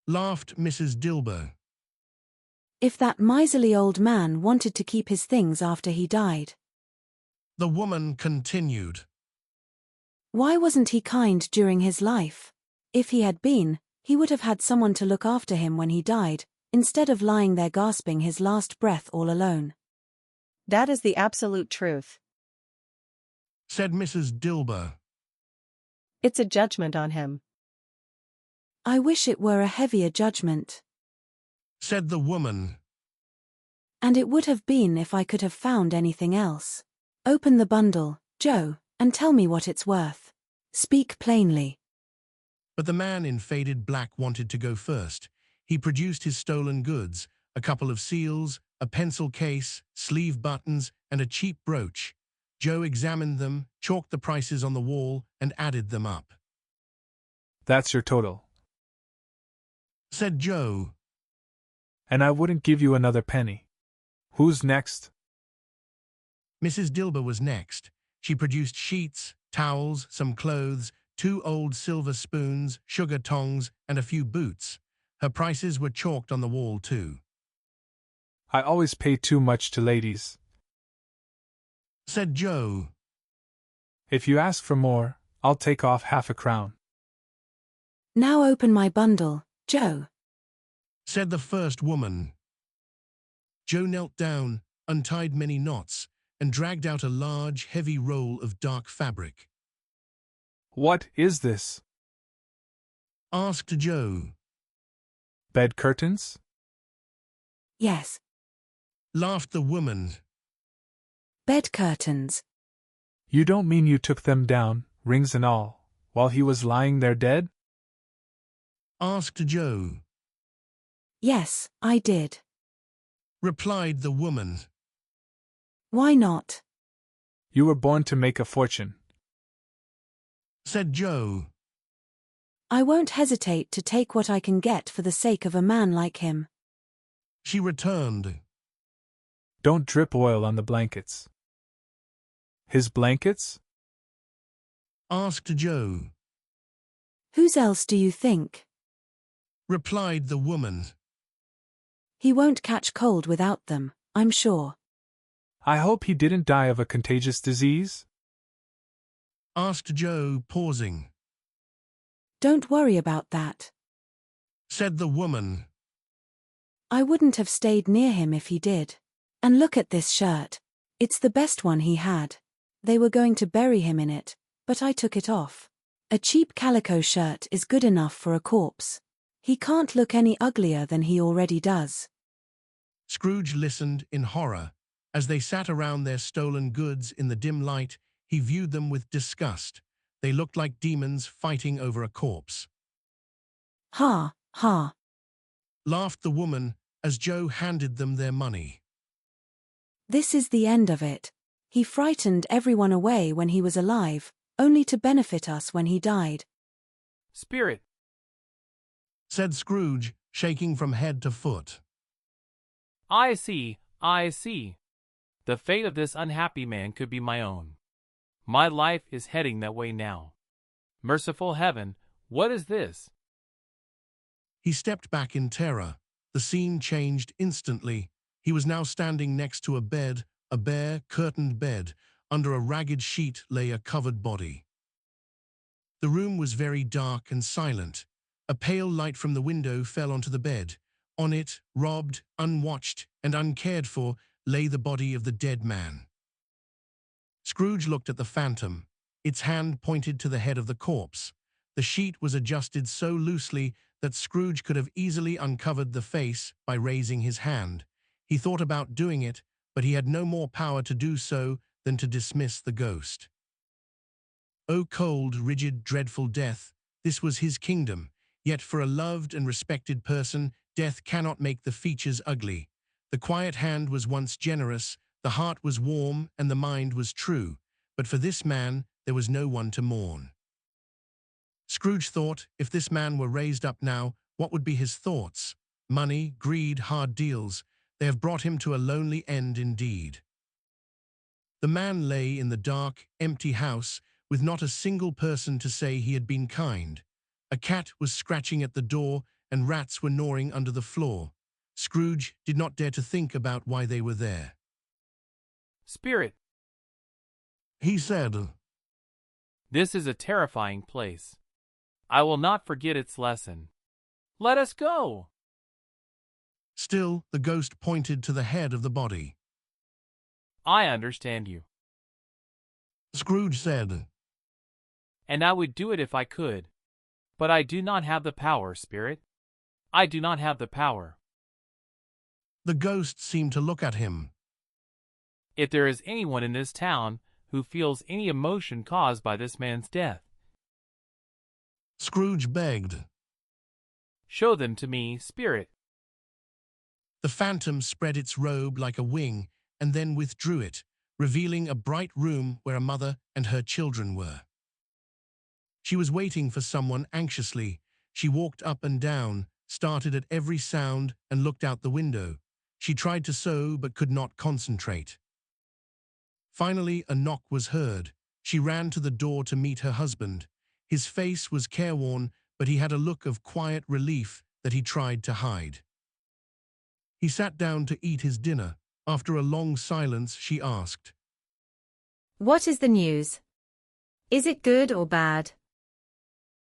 S2: Laughed Mrs. Dilber.
S11: If that miserly old man wanted to keep his things after he died.
S2: The woman continued.
S11: Why wasn't he kind during his life? If he had been, he would have had someone to look after him when he died, instead of lying there gasping his last breath all alone.
S1: That is the absolute truth.
S2: Said Mrs. Dilber.
S1: It's a judgment on him.
S11: I wish it were a heavier judgment.
S2: Said the woman.
S11: And it would have been if I could have found anything else. Open the bundle, Joe, and tell me what it's worth. Speak plainly.
S2: But the man in faded black wanted to go first. He produced his stolen goods, a couple of seals, a pencil case, sleeve buttons, and a cheap brooch. Joe examined them, chalked the prices on the wall, and added them up.
S12: That's your total.
S2: Said Joe.
S12: And I wouldn't give you another penny. Who's next?
S2: Mrs. Dilber was next. She produced sheets, towels, some clothes, 2 old silver spoons, sugar tongs, and a few boots. Her prices were chalked on the wall too.
S12: I always pay too much to ladies.
S2: Said Joe.
S12: If you ask for more, I'll take off half a crown.
S11: Now open my bundle, Joe.
S2: Said the first woman. Joe knelt down, untied many knots, and dragged out a large, heavy roll of dark fabric.
S12: What is this?
S2: Asked Joe.
S12: Bed curtains?
S11: Yes.
S2: Laughed the woman.
S11: Bed curtains.
S12: You don't mean you took them down, rings and all, while he was lying there dead?
S2: Asked Joe.
S11: Yes, I did.
S2: Replied the woman.
S11: Why not?
S12: You were born to make a fortune.
S2: Said Joe.
S11: I won't hesitate to take what I can get for the sake of a man like him.
S2: She returned.
S12: Don't drip oil on the blankets. His blankets?
S2: Asked Joe.
S11: Whose else do you think?
S2: Replied the woman.
S11: He won't catch cold without them, I'm sure.
S12: I hope he didn't die of a contagious disease?
S2: Asked Joe, pausing.
S11: Don't worry about that.
S2: Said the woman.
S11: I wouldn't have stayed near him if he did. And look at this shirt. It's the best one he had. They were going to bury him in it, but I took it off. A cheap calico shirt is good enough for a corpse. He can't look any uglier than he already does.
S2: Scrooge listened in horror. As they sat around their stolen goods in the dim light, he viewed them with disgust. They looked like demons fighting over a corpse.
S11: Ha, ha.
S2: Laughed the woman as Joe handed them their money.
S11: This is the end of it. He frightened everyone away when he was alive, only to benefit us when he died.
S4: Spirit.
S2: Said Scrooge, shaking from head to foot.
S4: I see, I see. The fate of this unhappy man could be my own. My life is heading that way now. Merciful heaven, what is this?
S2: He stepped back in terror. The scene changed instantly. He was now standing next to a bed, a bare, curtained bed. Under a ragged sheet lay a covered body. The room was very dark and silent. A pale light from the window fell onto the bed. On it, robbed, unwatched, and uncared for, lay the body of the dead man. Scrooge looked at the phantom. Its hand pointed to the head of the corpse. The sheet was adjusted so loosely that Scrooge could have easily uncovered the face by raising his hand. He thought about doing it, but he had no more power to do so than to dismiss the ghost. O cold, rigid, dreadful death, this was his kingdom, yet for a loved and respected person, death cannot make the features ugly. The quiet hand was once generous, the heart was warm, and the mind was true, but for this man there was no one to mourn. Scrooge thought, if this man were raised up now, what would be his thoughts? Money, greed, hard deals, they have brought him to a lonely end indeed. The man lay in the dark, empty house, with not a single person to say he had been kind. A cat was scratching at the door, and rats were gnawing under the floor. Scrooge did not dare to think about why they were there.
S4: Spirit,
S2: he said,
S4: this is a terrifying place. I will not forget its lesson. Let us go.
S2: Still, the ghost pointed to the head of the body.
S4: I understand you.
S2: Scrooge said,
S4: and I would do it if I could. But I do not have the power, Spirit. I do not have the power.
S2: The ghost seemed to look at him.
S4: If there is anyone in this town who feels any emotion caused by this man's death,
S2: Scrooge begged,
S4: show them to me, Spirit.
S2: The phantom spread its robe like a wing and then withdrew it, revealing a bright room where a mother and her children were. She was waiting for someone anxiously. She walked up and down, started at every sound, and looked out the window. She tried to sew but could not concentrate. Finally, a knock was heard. She ran to the door to meet her husband. His face was careworn, but he had a look of quiet relief that he tried to hide. He sat down to eat his dinner. After a long silence, she asked,
S8: What is the news? Is it good or bad?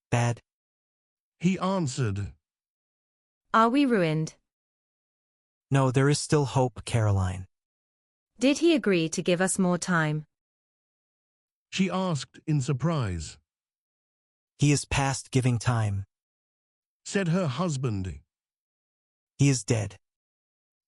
S10: Bad.
S2: He answered.
S8: Are we ruined?
S10: No, there is still hope, Caroline.
S8: Did he agree to give us more time?
S2: She asked in surprise.
S10: He is past giving time,
S2: said her husband.
S10: He is dead.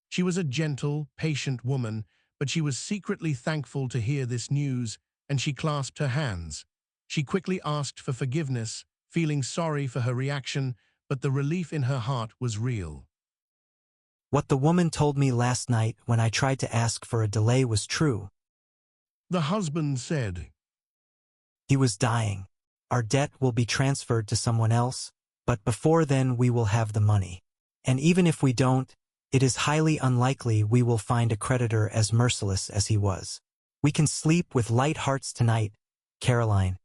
S2: She was a gentle, patient woman, but she was secretly thankful to hear this news, and she clasped her hands. She quickly asked for forgiveness, feeling sorry for her reaction, but the relief in her heart was real.
S10: What the woman told me last night when I tried to ask for a delay was true.
S2: The husband said.
S10: He was dying. Our debt will be transferred to someone else, but before then we will have the money. And even if we don't, it is highly unlikely we will find a creditor as merciless as he was. We can sleep with light hearts tonight, Caroline.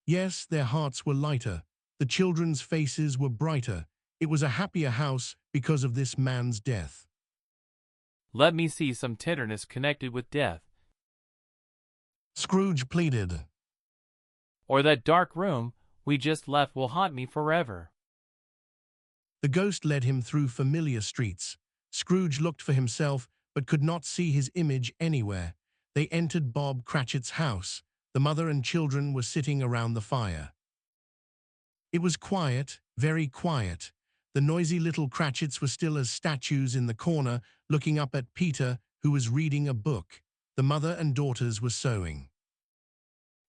S2: Yes, their hearts were lighter. The children's faces were brighter. It was a happier house because of this man's death.
S4: Let me see some tenderness connected with death.
S2: Scrooge pleaded.
S4: Or that dark room we just left will haunt me forever.
S2: The ghost led him through familiar streets. Scrooge looked for himself, but could not see his image anywhere. They entered Bob Cratchit's house. The mother and children were sitting around the fire. It was quiet, very quiet. The noisy little Cratchits were still as statues in the corner, looking up at Peter, who was reading a book. The mother and daughters were sewing.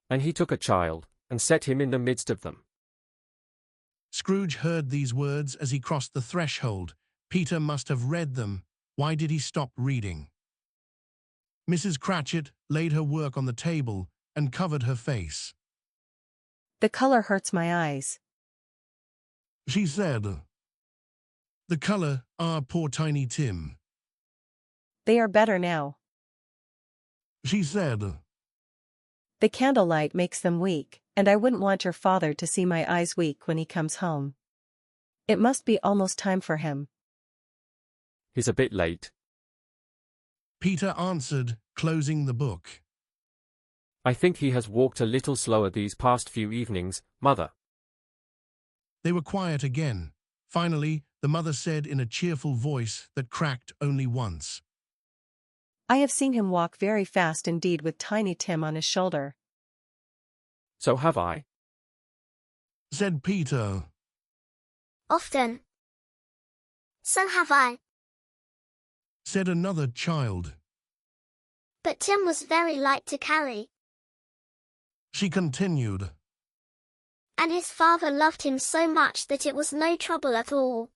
S6: And he took a child, and set him in the midst of them.
S2: Scrooge heard these words as he crossed the threshold. Peter must have read them. Why did he stop reading? Mrs. Cratchit laid her work on the table and covered her face.
S1: The color hurts my eyes,
S2: she said. The color, poor Tiny Tim.
S1: They are better now,
S2: she said.
S1: The candlelight makes them weak, and I wouldn't want your father to see my eyes weak when he comes home. It must be almost time for him.
S6: He's a bit late,
S2: Peter answered, closing the book.
S6: I think he has walked a little slower these past few evenings, Mother.
S2: They were quiet again. Finally, the mother said in a cheerful voice that cracked only once.
S1: I have seen him walk very fast indeed with Tiny Tim on his shoulder.
S6: So have I,
S2: said Peter.
S5: Often. So have I.
S2: Said another child.
S5: But Tim was very light to carry.
S2: She continued.
S5: And his father loved him so much that it was no trouble at all.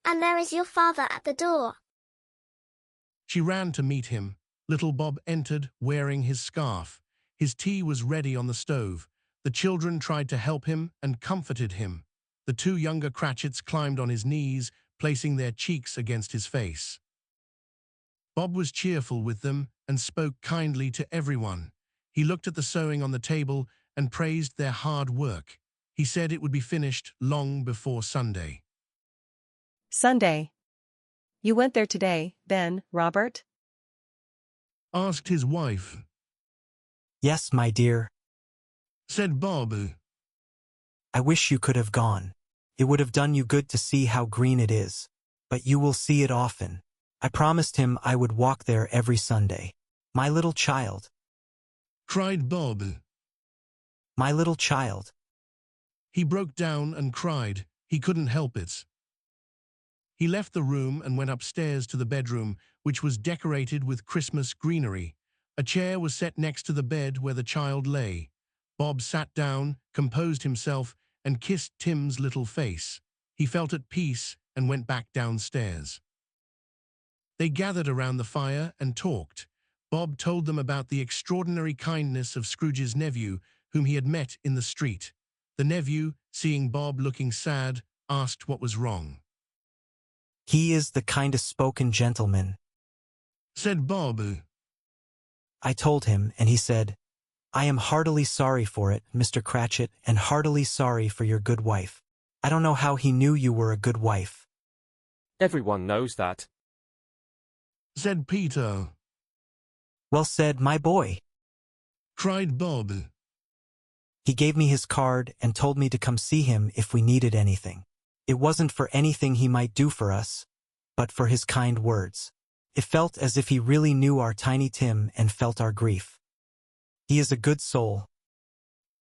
S5: And there is your father at the door.
S2: She ran to meet him. Little Bob entered, wearing his scarf. His tea was ready on the stove. The children tried to help him and comforted him. The two younger Cratchits climbed on his knees, placing their cheeks against his face. Bob was cheerful with them and spoke kindly to everyone. He looked at the sewing on the table and praised their hard work. He said it would be finished long before Sunday.
S1: Sunday. You went there today, then, Robert?
S2: Asked his wife.
S10: Yes, my dear.
S2: Said Bob.
S10: I wish you could have gone. It would have done you good to see how green it is. But you will see it often. I promised him I would walk there every Sunday. My little child.
S2: Cried Bob.
S10: My little child.
S2: He broke down and cried. He couldn't help it. He left the room and went upstairs to the bedroom, which was decorated with Christmas greenery. A chair was set next to the bed where the child lay. Bob sat down, composed himself, and kissed Tim's little face. He felt at peace and went back downstairs. They gathered around the fire and talked. Bob told them about the extraordinary kindness of Scrooge's nephew, whom he had met in the street. The nephew, seeing Bob looking sad, asked what was wrong.
S10: He is the kindest spoken gentleman,
S2: said Bob.
S10: I told him, and he said, I am heartily sorry for it, Mr. Cratchit, and heartily sorry for your good wife. I don't know how he knew you were a good wife.
S6: everyone knows that,
S2: said Peter.
S10: Well said, my boy,
S2: cried Bob.
S10: He gave me his card and told me to come see him if we needed anything. It wasn't for anything he might do for us, but for his kind words. It felt as if he really knew our Tiny Tim and felt our grief. He is a good soul,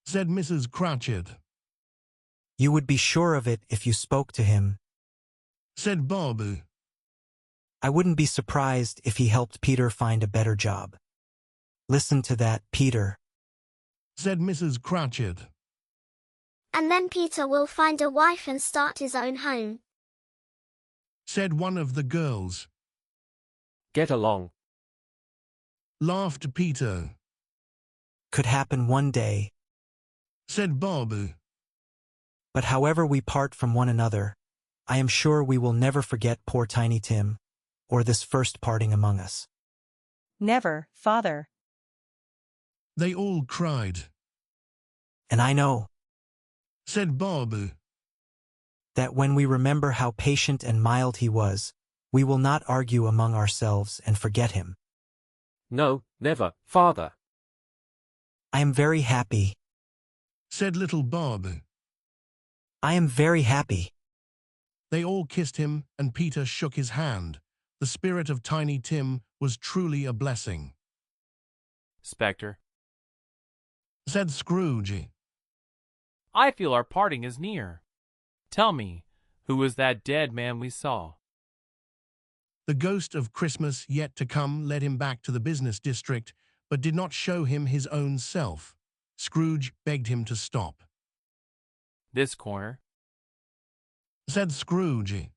S2: said Mrs. Cratchit.
S10: You would be sure of it if you spoke to him,
S2: said Bob.
S10: I wouldn't be surprised if he helped Peter find a better job. Listen to that, Peter,
S2: said Mrs. Cratchit.
S5: And then Peter will find a wife and start his own home,
S2: said one of the girls.
S6: get along,
S2: Laughed Peter.
S10: Could happen one day,
S2: said Bob.
S10: but however we part from one another, I am sure we will never forget poor Tiny Tim, or this first parting among us.
S1: Never, Father.
S2: They all cried.
S10: And I know,
S2: said Bob.
S10: that when we remember how patient and mild he was, we will not argue among ourselves and forget him.
S6: no, never, Father,
S10: I am very happy.
S2: Said little Bob.
S10: I am very happy.
S2: They all kissed him, and Peter shook his hand. The spirit of Tiny Tim was truly a blessing.
S4: Spectre.
S2: Said Scrooge.
S4: I feel our parting is near. Tell me, who was that dead man we saw?
S2: The ghost of Christmas yet to come led him back to the business district, but did not show him his own self. Scrooge begged him to stop.
S4: This corner
S2: Said Scrooge.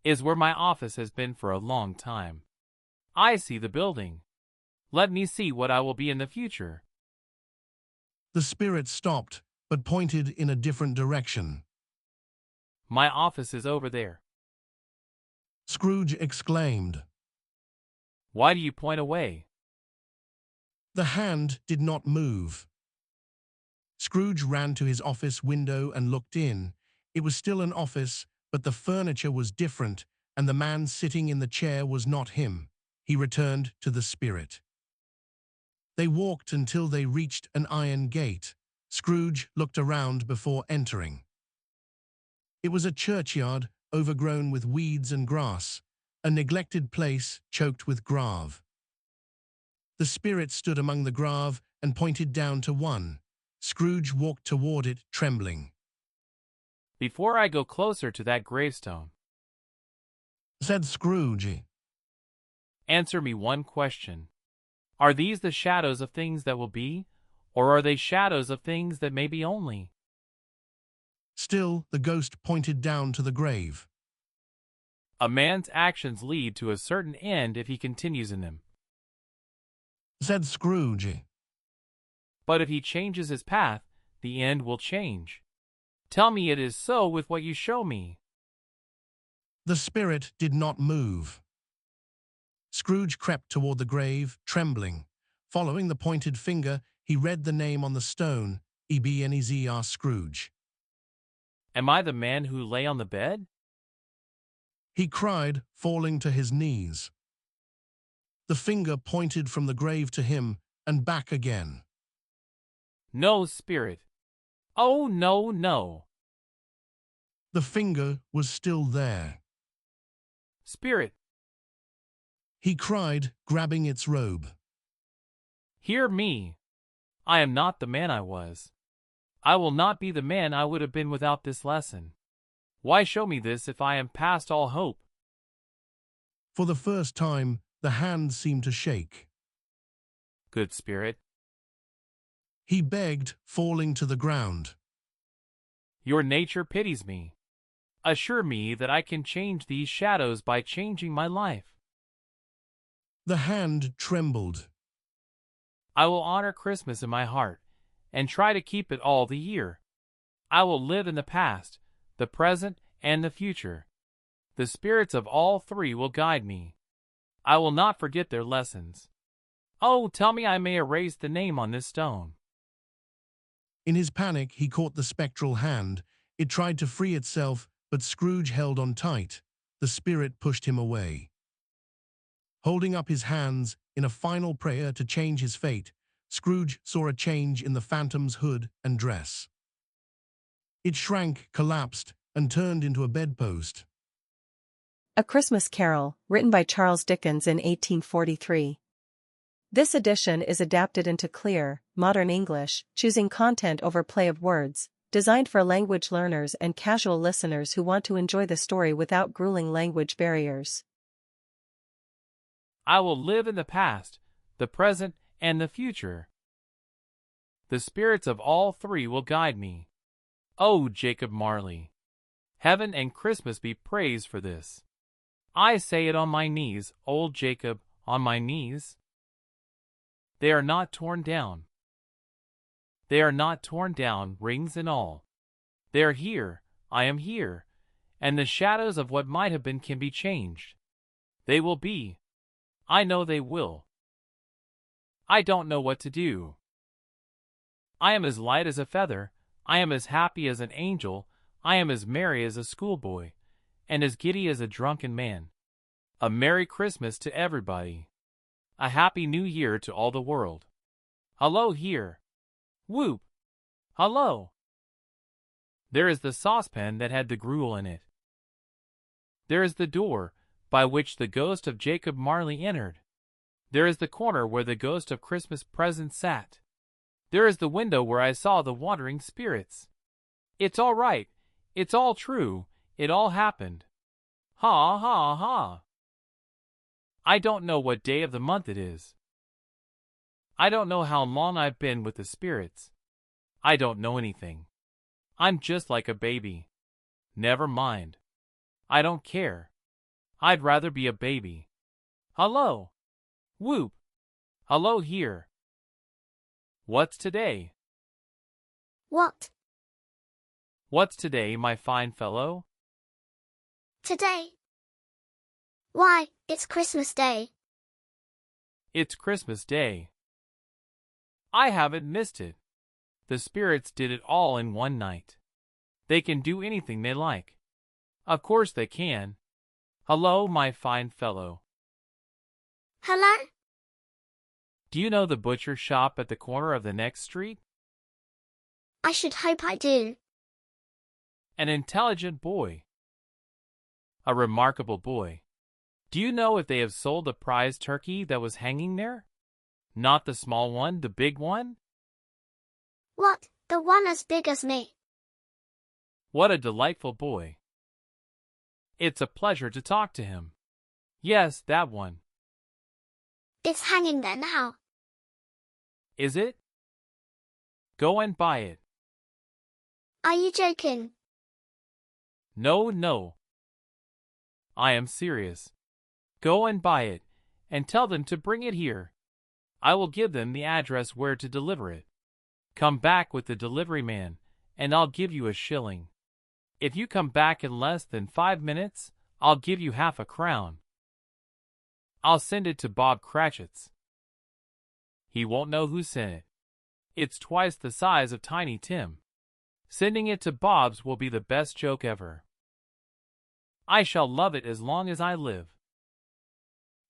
S4: is where my office has been for a long time. I see the building. Let me see what I will be in the future.
S2: The spirit stopped, but pointed in a different direction.
S4: My office is over there.
S2: Scrooge exclaimed.
S4: Why do you point away?
S2: The hand did not move. Scrooge ran to his office window and looked in. It was still an office, but the furniture was different, and the man sitting in the chair was not him. He returned to the spirit. They walked until they reached an iron gate. Scrooge looked around before entering. It was a churchyard, overgrown with weeds and grass. a neglected place choked with grave. The spirit stood among the grave and pointed down to one. Scrooge walked toward it, trembling.
S4: Before I go closer to that gravestone,
S2: Said Scrooge,
S4: answer me one question. Are these the shadows of things that will be, or are they shadows of things that may be only?
S2: Still the ghost pointed down to the grave.
S4: A man's actions lead to a certain end if he continues in them.
S2: Said Scrooge,
S4: But if he changes his path, the end will change. Tell me it is so with what you show me.
S2: The spirit did not move. Scrooge crept toward the grave, trembling. Following the pointed finger, he read the name on the stone, Ebenezer Scrooge.
S4: Am I the man who lay on the bed?
S2: He cried, falling to his knees. The finger pointed from the grave to him and back again.
S4: No, spirit. Oh, no, no.
S2: The finger was still there.
S4: Spirit,
S2: He cried, grabbing its robe.
S4: hear me. I am not the man I was. I will not be the man I would have been without this lesson. Why show me this if I am past all hope?
S2: For the first time, the hand seemed to shake.
S4: Good spirit,
S2: He begged, falling to the ground.
S4: your nature pities me. Assure me that I can change these shadows by changing my life.
S2: The hand trembled.
S4: I will honor Christmas in my heart and try to keep it all the year. I will live in the past, the present, and the future. The spirits of all three will guide me. I will not forget their lessons. Oh, tell me I may erase the name on this stone.
S2: In his panic, he caught the spectral hand. It tried to free itself, but Scrooge held on tight. The spirit pushed him away. Holding up his hands in a final prayer to change his fate, Scrooge saw a change in the phantom's hood and dress. It shrank, collapsed, and turned into a bedpost.
S1: A Christmas Carol, written by Charles Dickens in 1843. This edition is adapted into clear, modern English, choosing content over play of words, designed for language learners and casual listeners who want to enjoy the story without grueling language barriers.
S4: I will live in the past, the present, and the future. The spirits of all three will guide me. Oh, Jacob Marley! Heaven and Christmas be praised for this. I say it on my knees, old Jacob, on my knees. They are not torn down. They are not torn down, rings and all. They are here, I am here, and the shadows of what might have been can be changed. They will be. I know they will. I don't know what to do. I am as light as a feather, I am as happy as an angel, I am as merry as a schoolboy, and as giddy as a drunken man. A Merry Christmas to everybody. A Happy New Year to all the world. Hello here. Whoop! Hello! There is the saucepan that had the gruel in it. There is the door by which the ghost of Jacob Marley entered. There is the corner where the ghost of Christmas present sat. There is the window where I saw the wandering spirits. It's all right. It's all true. It all happened. Ha ha ha. I don't know what day of the month it is. I don't know how long I've been with the spirits. I don't know anything. I'm just like a baby. Never mind. I don't care. I'd rather be a baby. Hello. Whoop. Hello here. What's today?
S5: What?
S4: What's today, my fine fellow?
S5: Today? Why, it's Christmas Day.
S4: It's Christmas Day. I haven't missed it. The spirits did it all in one night. They can do anything they like. Of course they can. Hello, my fine fellow.
S5: Hello?
S4: Do you know the butcher shop at the corner of the next street?
S5: I should hope I do.
S4: An intelligent boy. A remarkable boy. Do you know if they have sold the prize turkey that was hanging there? Not the small one, the big one?
S5: What, the one as big as me?
S4: What a delightful boy. It's a pleasure to talk to him. Yes, that one.
S5: It's hanging there now.
S4: Is it? Go and buy it.
S5: Are you joking?
S4: No, no. I am serious. Go and buy it, and tell them to bring it here. I will give them the address where to deliver it. Come back with the delivery man, and I'll give you a shilling. If you come back in less than 5 minutes, I'll give you half a crown. I'll send it to Bob Cratchit's. He won't know who sent it. It's twice the size of Tiny Tim. Sending it to Bob's will be the best joke ever. I shall love it as long as I live.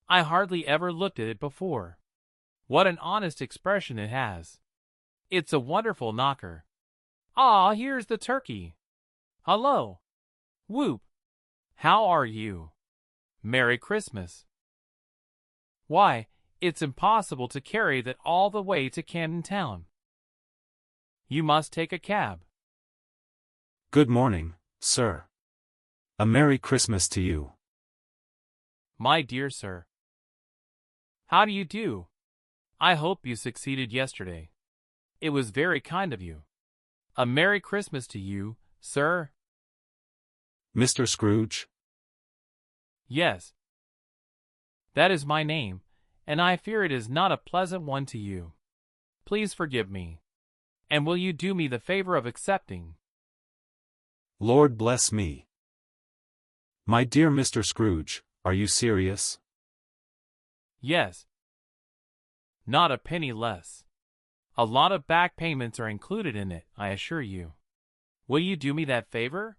S4: I hardly ever looked at it before. What an honest expression it has. It's a wonderful knocker. Ah, here's the turkey. Hello. Whoop. How are you? Merry Christmas. Why, it's impossible to carry that all the way to Camden Town. You must take a cab.
S3: Good morning, sir. A Merry Christmas to you.
S4: My dear sir. How do you do? I hope you succeeded yesterday. It was very kind of you. A Merry Christmas to you, sir.
S3: Mr. Scrooge?
S4: Yes. That is my name, and I fear it is not a pleasant one to you. Please forgive me. And will you do me the favor of accepting?
S3: Lord bless me. My dear Mr. Scrooge, are you serious?
S4: Yes. Not a penny less. A lot of back payments are included in it, I assure you. Will you do me that favor?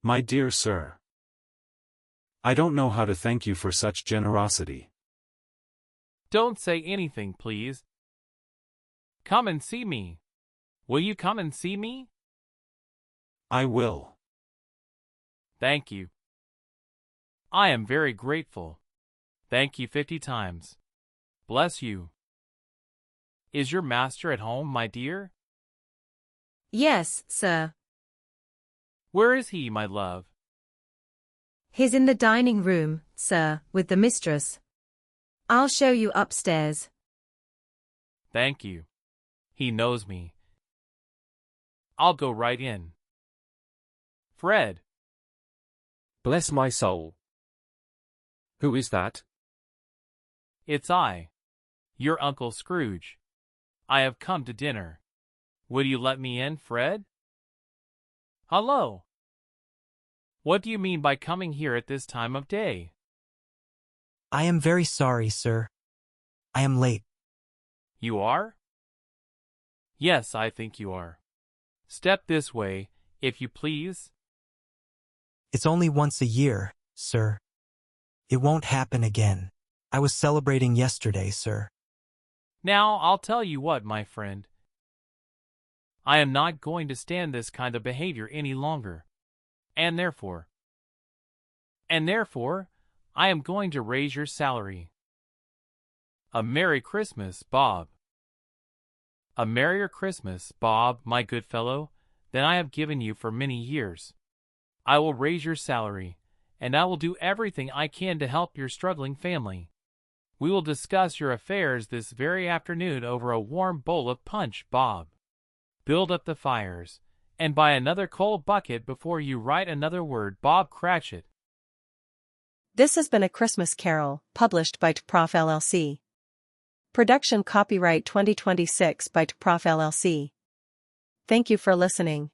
S3: My dear sir. I don't know how to thank you for such generosity.
S4: Don't say anything, please. Come and see me. Will you come and see me?
S3: I will.
S4: Thank you. I am very grateful. Thank you 50 times. Bless you. Is your master at home, my dear?
S8: Yes, sir.
S4: Where is he, my love?
S8: He's in the dining room, sir, with the mistress. I'll show you upstairs.
S4: Thank you. He knows me. I'll go right in. Fred.
S6: Bless my soul. Who is that?
S4: It's I, your Uncle Scrooge. I have come to dinner. Will you let me in, Fred? Hello. What do you mean by coming here at this time of day?
S10: I am very sorry, sir. I am late.
S4: You are? Yes, I think you are. Step this way, if you please.
S10: It's only once a year, sir. It won't happen again. I was celebrating yesterday, sir.
S4: Now, I'll tell you what, my friend. I am not going to stand this kind of behavior any longer. And therefore, I am going to raise your salary. A Merry Christmas, Bob. A merrier Christmas, Bob, my good fellow, than I have given you for many years. I will raise your salary, and I will do everything I can to help your struggling family. We will discuss your affairs this very afternoon over a warm bowl of punch, Bob. Build up the fires, and buy another coal bucket before you write another word, Bob Cratchit.
S1: This has been A Christmas Carol, published by TPROF LLC. Production copyright 2026 by TPROF LLC. Thank you for listening.